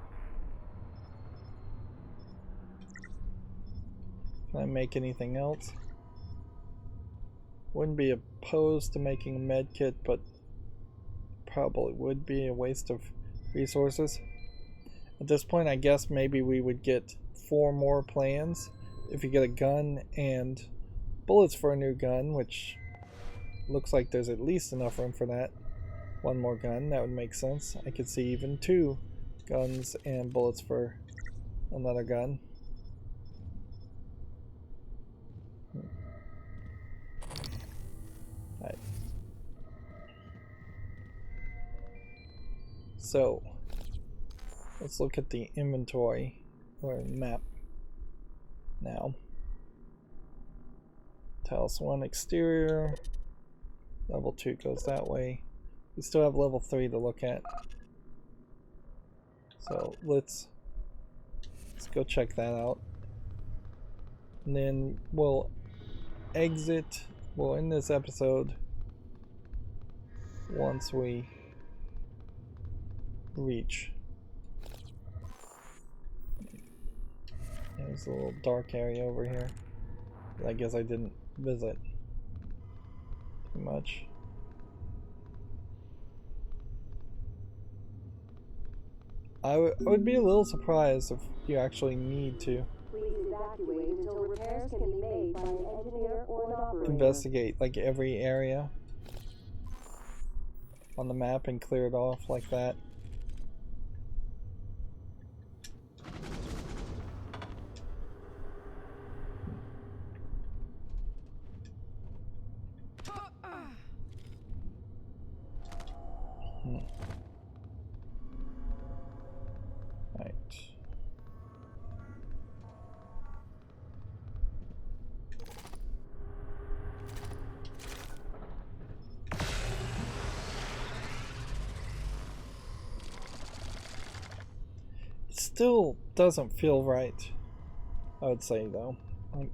Can I make anything else? Wouldn't be opposed to making a med kit, but probably would be a waste of resources. At this point, I guess maybe we would get 4 more plans if you get a gun and bullets for a new gun, which looks like there's at least enough room for that. 1 more gun, that would make sense. I could see even 2 guns and bullets for another gun. Right. So let's look at the inventory or map now. Talos I exterior, level 2 goes that way. We still have level 3 to look at. So let's go check that out. And then we'll exit, we'll end this episode once we reach. There's a little dark area over here that I guess I didn't visit too much. I would be a little surprised if you actually need to Please evacuate until repairs can be made by an engineer or an operator. investigate like every area on the map and clear it off like that. Right. It still doesn't feel right, I would say, though. Like,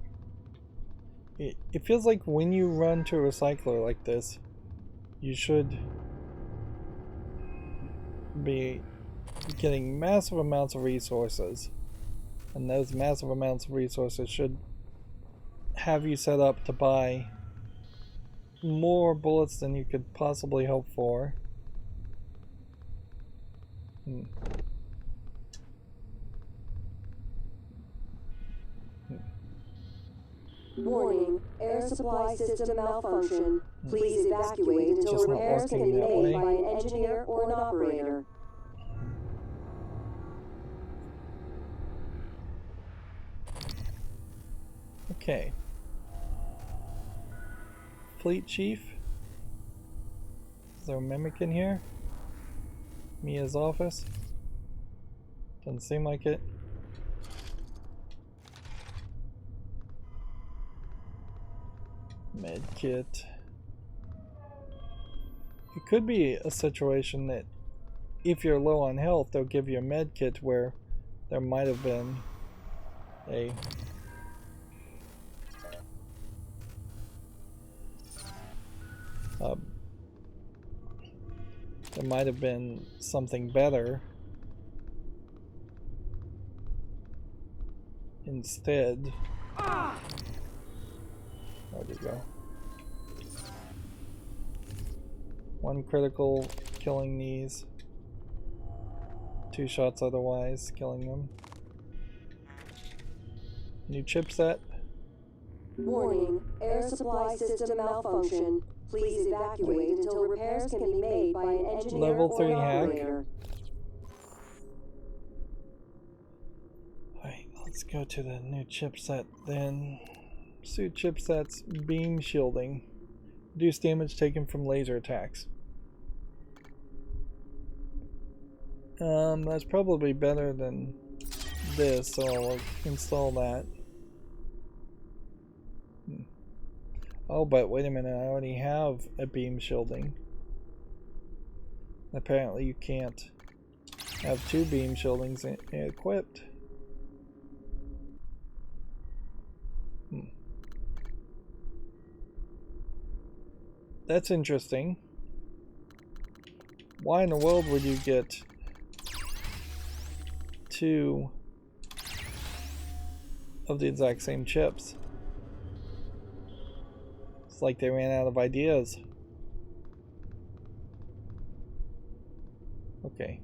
it feels like when you run to a recycler like this, you should be getting massive amounts of resources, and those massive amounts of resources should have you set up to buy more bullets than you could possibly hope for. Warning, air supply system malfunction. Please evacuate until Just not repairs can be working that made way. by an engineer or an operator. Okay. Fleet Chief? Is there a mimic in here? Mia's office? Doesn't seem like it. Med kit. It could be a situation that if you're low on health, they'll give you a med kit where there might have been a there might have been something better instead. There we go. 1 critical, killing these. 2 shots otherwise, killing them. New chipset. Warning, air supply system malfunction. Please evacuate until repairs can be made by an engineer Level or 3 an hack. operator. Alright, let's go to the new chipset then. Suit chipsets, beam shielding. Reduce damage taken from laser attacks. That's probably better than this, so I'll install that. Oh, but wait a minute, I already have a beam shielding. Apparently you can't have 2 beam shieldings equipped. That's interesting. Why in the world would you get 2 of the exact same chips? It's like they ran out of ideas. Okay.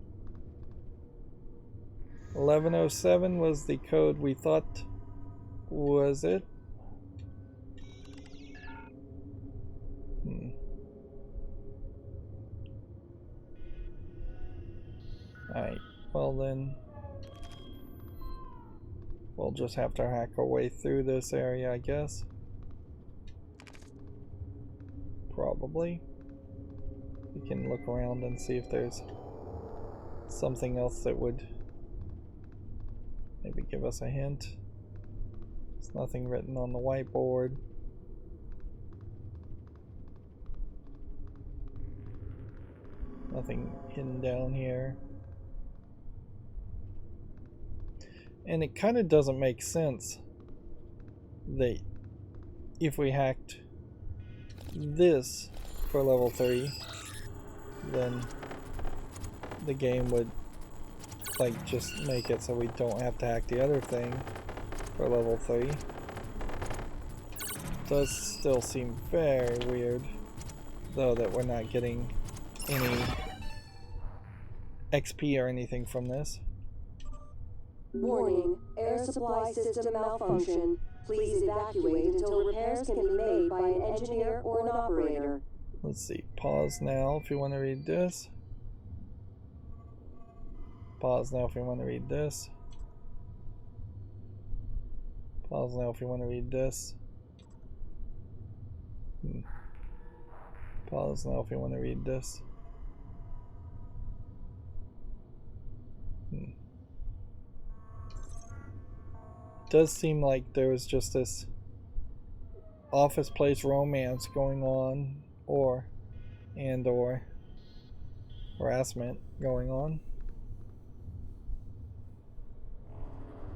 1107 was the code we thought was it. Alright, well then we'll just have to hack our way through this area, I guess. Probably. We can look around and see if there's something else that would maybe give us a hint. There's nothing written on the whiteboard. Nothing hidden down here. And it kind of doesn't make sense that if we hacked this for level 3, then the game would like just make it so we don't have to hack the other thing for level 3. Does still seem very weird though that we're not getting any XP or anything from this. Warning, air supply system malfunction. Please evacuate until repairs can be made by an engineer or an operator. Let's see, pause now if you want to read this. Pause now if you want to read this. Pause now if you want to read this. Pause now if you want to read this. Does seem like there was just this office place romance going on, or harassment going on.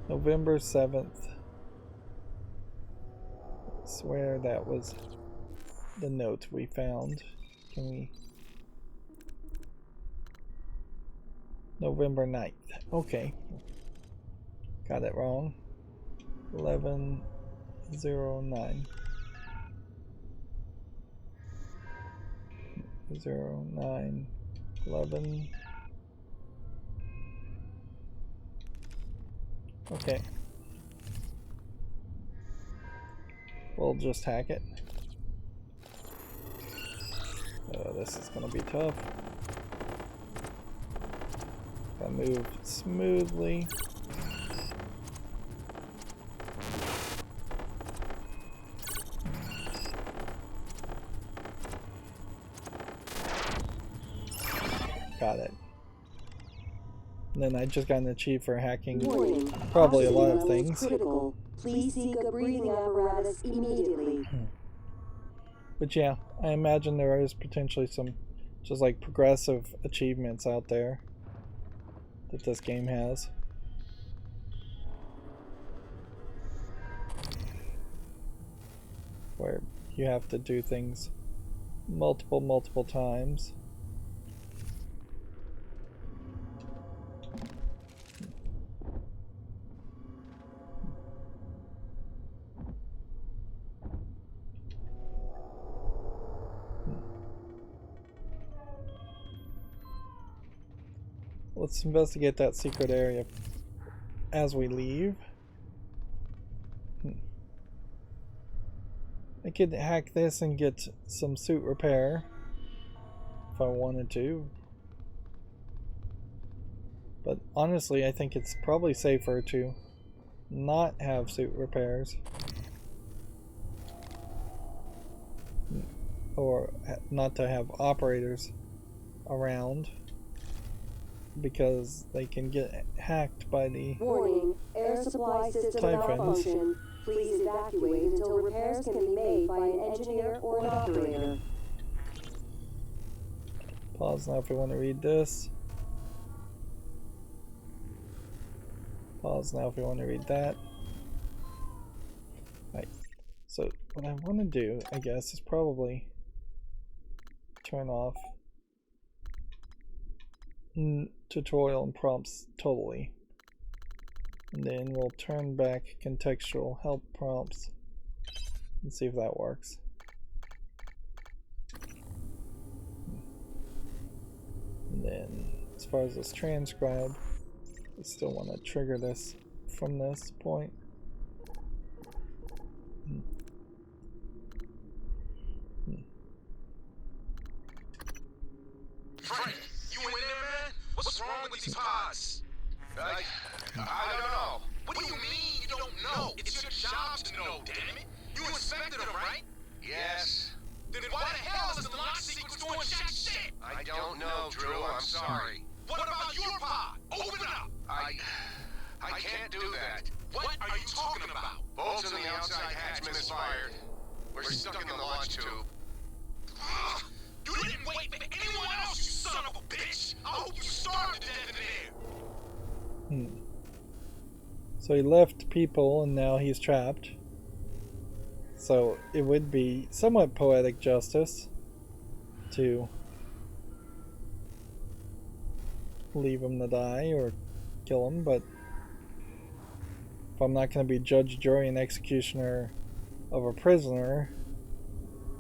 November 7th. I swear that was the note we found. Can we... November 9th. Okay. Got it wrong. 1109. 0911. Okay. We'll just hack it. This is gonna be tough. Gotta move smoothly. Got it. And then I just got an achieve for hacking probably a lot of things. Critical. Please seek a breathing apparatus immediately. But yeah, I imagine there is potentially some just like progressive achievements out there that this game has. Where you have to do things multiple times. Let's investigate that secret area as we leave. I could hack this and get some suit repair if I wanted to. But honestly, I think it's probably safer to not have suit repairs. Or not to have operators around, because they can get hacked by the Warning, air supply system malfunction. Please evacuate until repairs can be made by an engineer or an operator. Pause now if we want to read this. Pause now if you want to read that. Right. So what I want to do, I guess, is probably turn off tutorial and prompts totally. And then we'll turn back contextual help prompts and see if that works. And then as far as this transcribe, I still want to trigger this from this point. Frank, you in there, man? What's wrong with these pods? I don't know. What do you mean you don't know? It's your job to know, damn it. You inspected them, right? Yes. Then why the hell is the launch sequence doing jack shit? I don't know, Drew. I'm sorry. What about your pod? Open up! I can't do that. What are you talking about? Bolts in the outside hatch misfired. We're stuck in the launch tube. You didn't wait for anyone else, you son of a bitch! I hope you starved to death in there! So he left people and now he's trapped. So it would be somewhat poetic justice to leave him to die or kill him, but if I'm not going to be judge, jury, and executioner of a prisoner,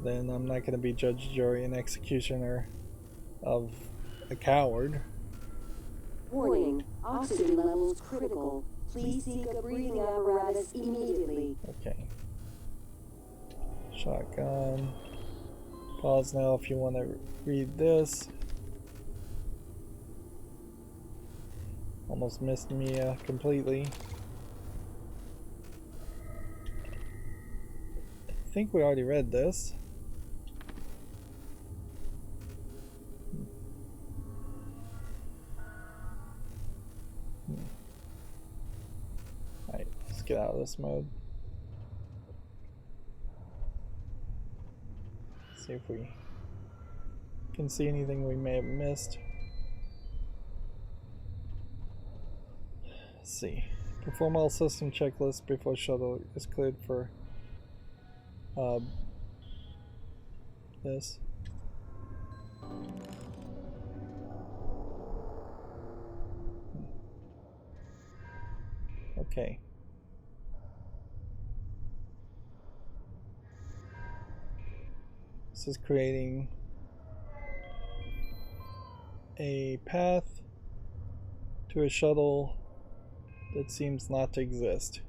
then I'm not going to be judge, jury, and executioner of a coward. Warning, oxygen levels critical. Please seek a breathing apparatus immediately. Okay. Shotgun. Pause now if you want to read this. Almost missed Mia completely. I think we already read this. Alright, let's get out of this mode. See if we can see anything we may have missed. Let's see. Perform all system checklists before shuttle is cleared for this. Okay. This is creating a path to a shuttle that seems not to exist.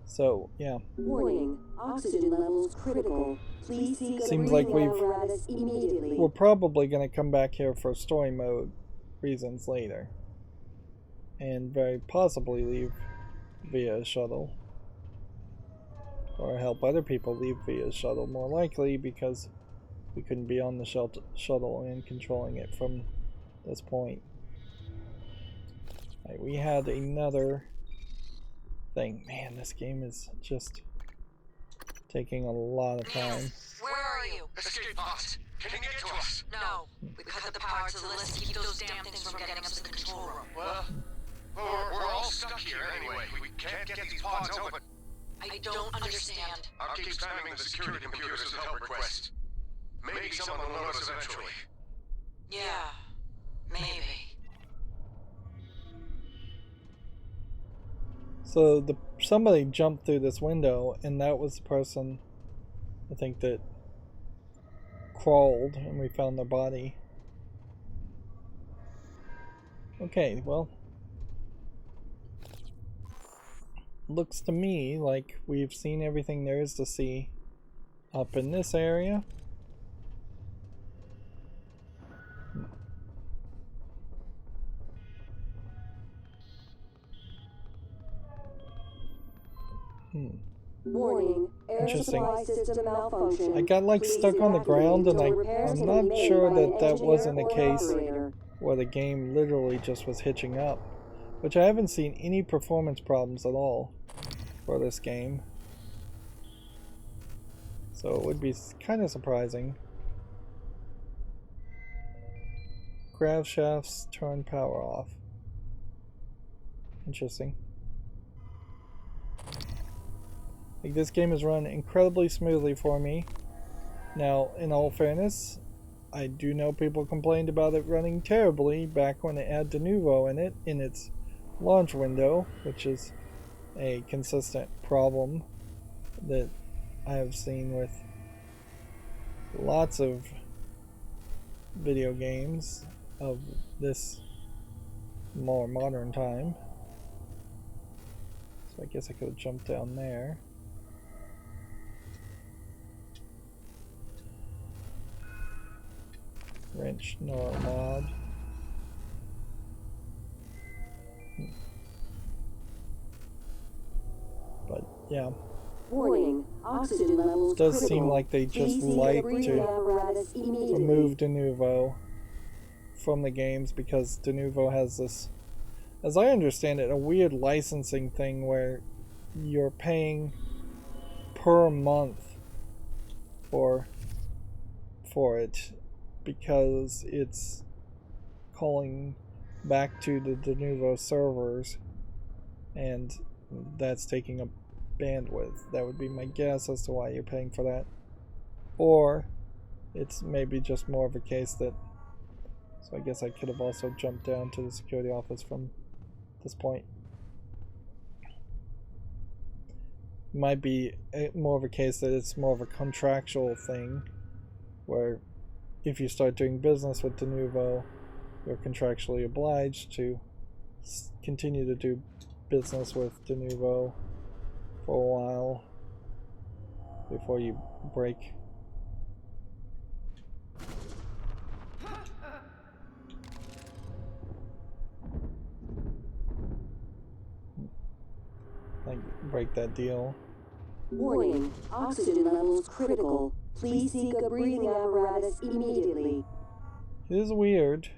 So, yeah. Warning, oxygen levels critical. Please seek a Seems like breathing apparatus immediately. we're probably going to come back here for story mode reasons later. And very possibly leave via shuttle. Or help other people leave via shuttle, more likely, because we couldn't be on the shuttle and controlling it from this point. Right, we had another thing. Man, this game is just taking a lot of time. Where are you? Escape pods! Can you get to us? No. We cut the power to the list to keep those damn things from getting us to the control room. Well, we're all stuck here anyway. We can't get these pods open. I don't understand. I'll keep spamming the security computers with help requests. Maybe someone will notice eventually. Yeah, maybe. So somebody jumped through this window, and that was the person, I think, that crawled, and we found their body. Okay, well, looks to me like we've seen everything there is to see up in this area. Warning, air Interesting. supply system malfunction. I got like Please stuck on the ground, and evacuate until repairs I'm can not be made sure by an that that engineer wasn't the or case operator. where the game literally just was hitching up, which I haven't seen any performance problems at all for this game. So it would be kind of surprising. Grav shafts turn power off. Interesting. Like, this game has run incredibly smoothly for me. Now, in all fairness, I do know people complained about it running terribly back when it had de novo in it, in its launch window, which is a consistent problem that I have seen with lots of video games of this more modern time. So I guess I could have jumped down there. Wrench nor mod. But yeah. Warning, oxygen levels It does critical. seem like they just like to remove de novo from the games because de novo has this, as I understand it, a weird licensing thing where you're paying per month for it because it's calling back to the de novo servers, and that's taking up bandwidth. That would be my guess as to why you're paying for that. Or it's maybe just more of a case that, so I guess I could have also jumped down to the security office from this point. Might be more of a case that it's more of a contractual thing where if you start doing business with de novo, you're contractually obliged to continue to do business with de novo for a while before you break. Like, break that deal. Warning, oxygen levels critical. Please seek a breathing apparatus immediately. It is weird,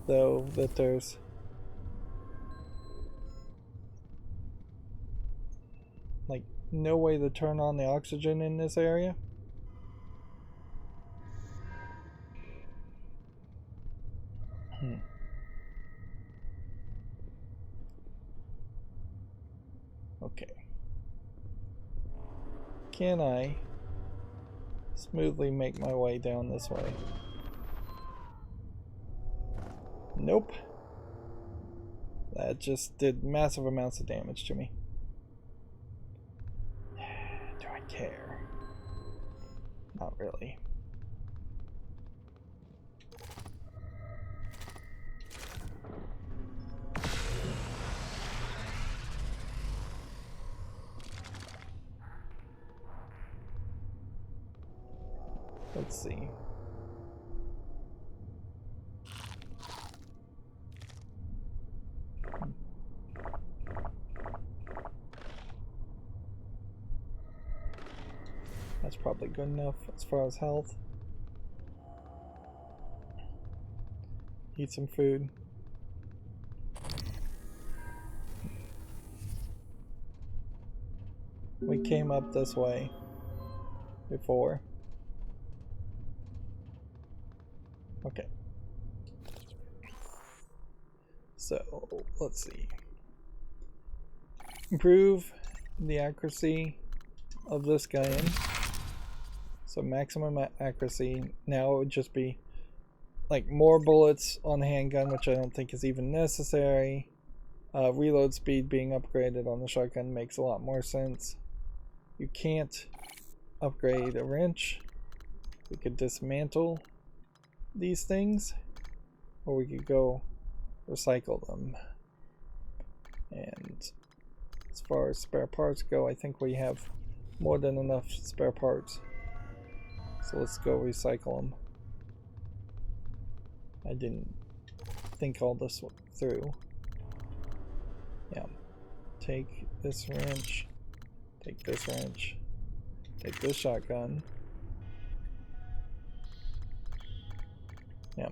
though, that there's like no way to turn on the oxygen in this area. Okay. Can I smoothly make my way down this way? Nope. That just did massive amounts of damage to me. Do I care? Not really. Let's see. That's probably good enough as far as health. Eat some food. We came up this way before. Okay. So, let's see. Improve the accuracy of this gun. So maximum accuracy. Now it would just be like more bullets on the handgun, which I don't think is even necessary. Reload speed being upgraded on the shotgun makes a lot more sense. You can't upgrade a wrench. We could dismantle these things, or we could go recycle them. And as far as spare parts go, I think we have more than enough spare parts. So let's go recycle them. I didn't think all this through. Yeah. Take this wrench. Take this wrench. Take this shotgun. Yeah.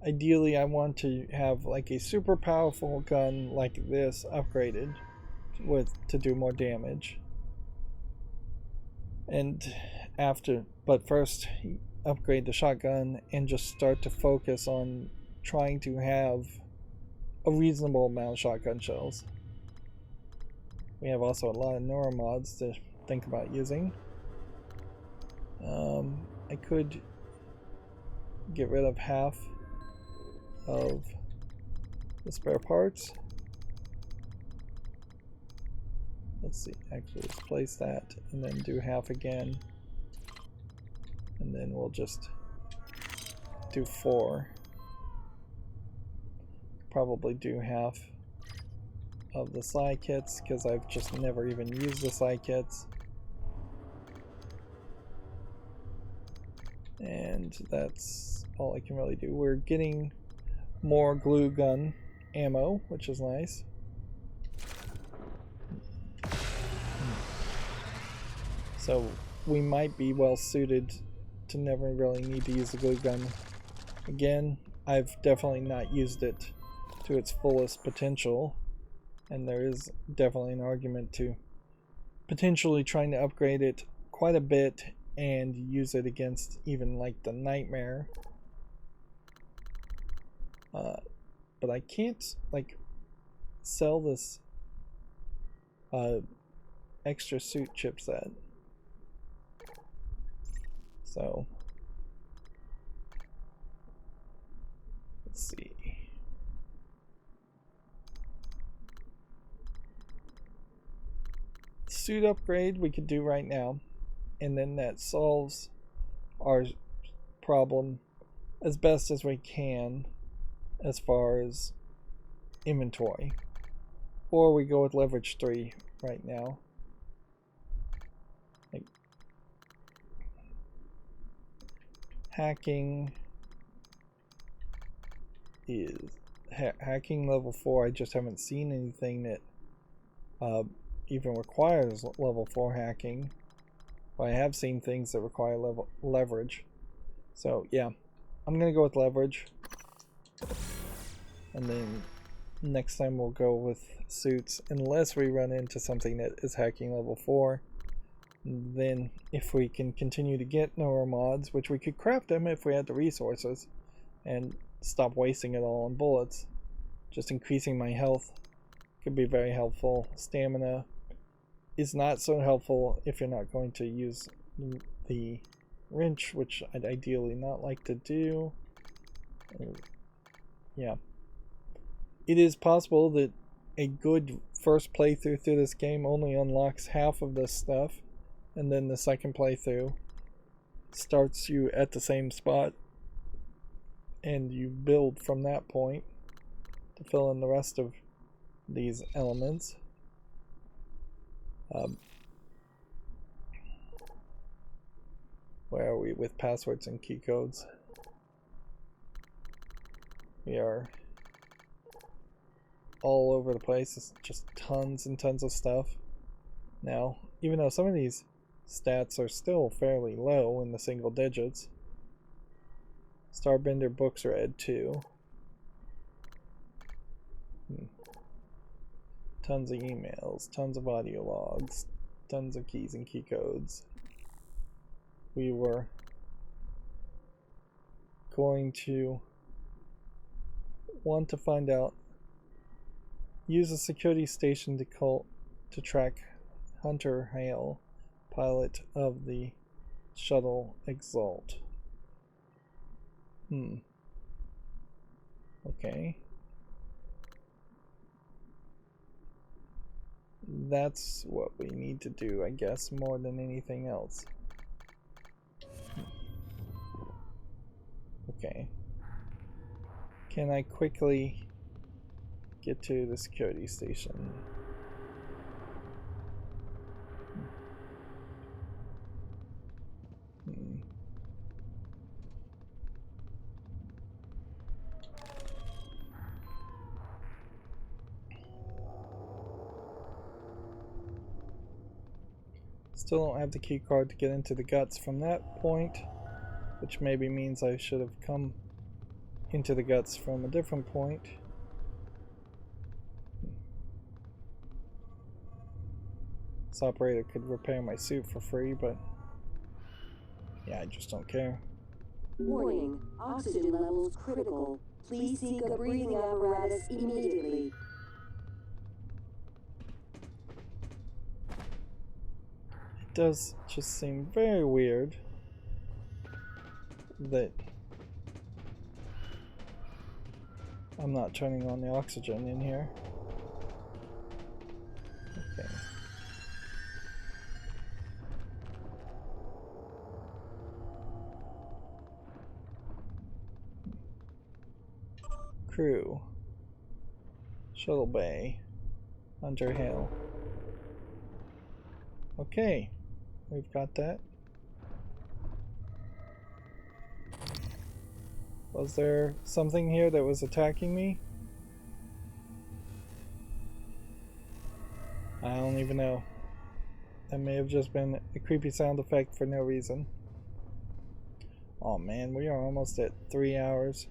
Ideally, I want to have like a super powerful gun like this upgraded to do more damage. And but first upgrade the shotgun and just start to focus on trying to have a reasonable amount of shotgun shells. We have also a lot of neuromods to think about using. I could get rid of half of the spare parts. Let's see, actually let's place that and then do half again. And then we'll just do 4. Probably do half of the Psi kits because I've just never even used the Psi kits. And that's all I can really do. We're getting more glue gun ammo, which is nice. So we might be well suited to never really need to use the glue gun again. I've definitely not used it to its fullest potential, and there is definitely an argument to potentially trying to upgrade it quite a bit and use it against even like the Nightmare. But I can't like sell this extra suit chipset. So let's see. Suit upgrade we could do right now, and then that solves our problem as best as we can as far as inventory. Or we go with leverage 3 right now. Like, hacking is hacking level 4. I just haven't seen anything that even requires level 4 hacking. But I have seen things that require leverage. So yeah, I'm gonna go with leverage. And then next time we'll go with suits, unless we run into something that is hacking level 4. Then if we can continue to get neuromods, which we could craft them if we had the resources, and stop wasting it all on bullets, just increasing my health could be very helpful. Stamina is not so helpful if you're not going to use the wrench, which I'd ideally not like to do. Yeah. It is possible that a good first playthrough through this game only unlocks half of this stuff, and then the second playthrough starts you at the same spot, and you build from that point to fill in the rest of these elements. Where are we with passwords and key codes? We are all over the place. It's just tons and tons of stuff. Now, even though some of these stats are still fairly low in the single digits. Starbender books read too. Tons of emails, tons of audio logs, tons of keys and key codes. We were going to want to find out. Use a security station to track Hunter Hale, pilot of the shuttle Exalt. Okay. That's what we need to do, I guess, more than anything else. Okay. Can I quickly get to the security station? Still don't have the key card to get into the guts from that point, which maybe means I should have come into the guts from a different point. This operator could repair my suit for free, but yeah, I just don't care. Warning, oxygen levels critical. Please seek a breathing apparatus immediately. It does just seem very weird that I'm not turning on the oxygen in here. Okay. Crew. Shuttle bay. Under hail. Okay. We've got that. Was there something here that was attacking me? I don't even know. That may have just been a creepy sound effect for no reason. Oh man, we are almost at 3 hours.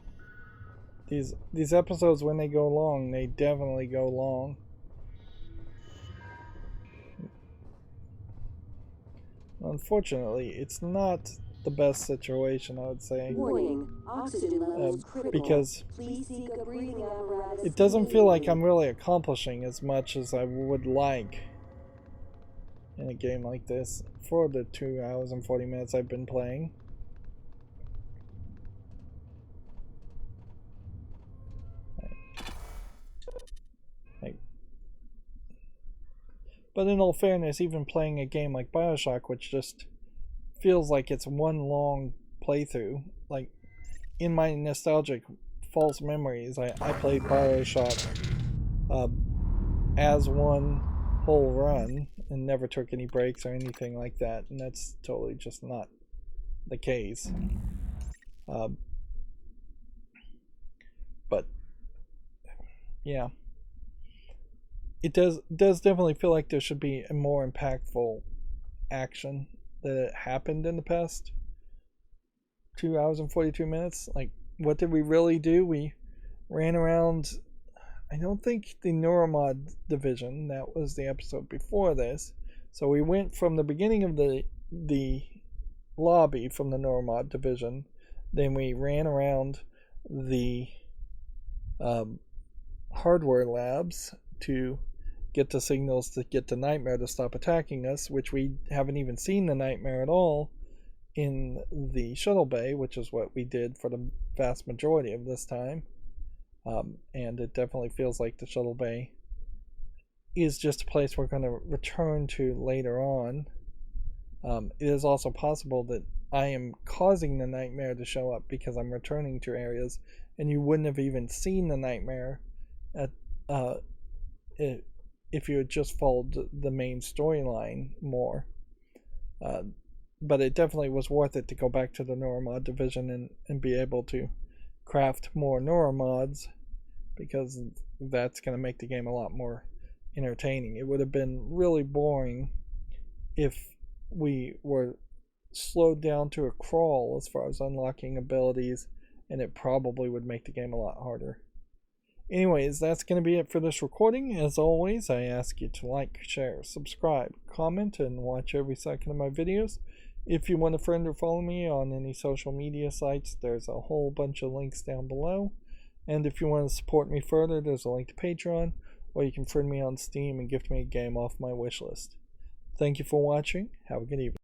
These episodes, when they go long, they definitely go long. Unfortunately, it's not the best situation, I would say. Warning, oxygen levels critical. Because Please seek a breathing apparatus it doesn't feel like I'm immediately. really accomplishing as much as I would like in a game like this for the 2 hours and 40 minutes I've been playing. But in all fairness, even playing a game like BioShock, which just feels like it's one long playthrough, like in my nostalgic false memories, I played BioShock as one whole run and never took any breaks or anything like that, and that's totally just not the case. But yeah, it does definitely feel like there should be a more impactful action that happened in the past 2 hours and 42 minutes. Like, what did we really do? We ran around. I don't think the Neuromod division, that was the episode before this. So we went from the beginning of the lobby from the Neuromod division. Then we ran around the hardware labs to get the signals to get the Nightmare to stop attacking us, which we haven't even seen the Nightmare at all in the shuttle bay, which is what we did for the vast majority of this time. And it definitely feels like the shuttle bay is just a place we're going to return to later on. It is also possible that I am causing the Nightmare to show up because I'm returning to areas and you wouldn't have even seen the Nightmare at if you had just followed the main storyline more. But it definitely was worth it to go back to the Neuromod division and be able to craft more Neuromods, because that's going to make the game a lot more entertaining. It would have been really boring if we were slowed down to a crawl as far as unlocking abilities, and it probably would make the game a lot harder. Anyways, that's going to be it for this recording. As always, I ask you to like, share, subscribe, comment, and watch every second of my videos. If you want to friend or follow me on any social media sites, there's a whole bunch of links down below. And if you want to support me further, there's a link to Patreon, or you can friend me on Steam and gift me a game off my wishlist. Thank you for watching. Have a good evening.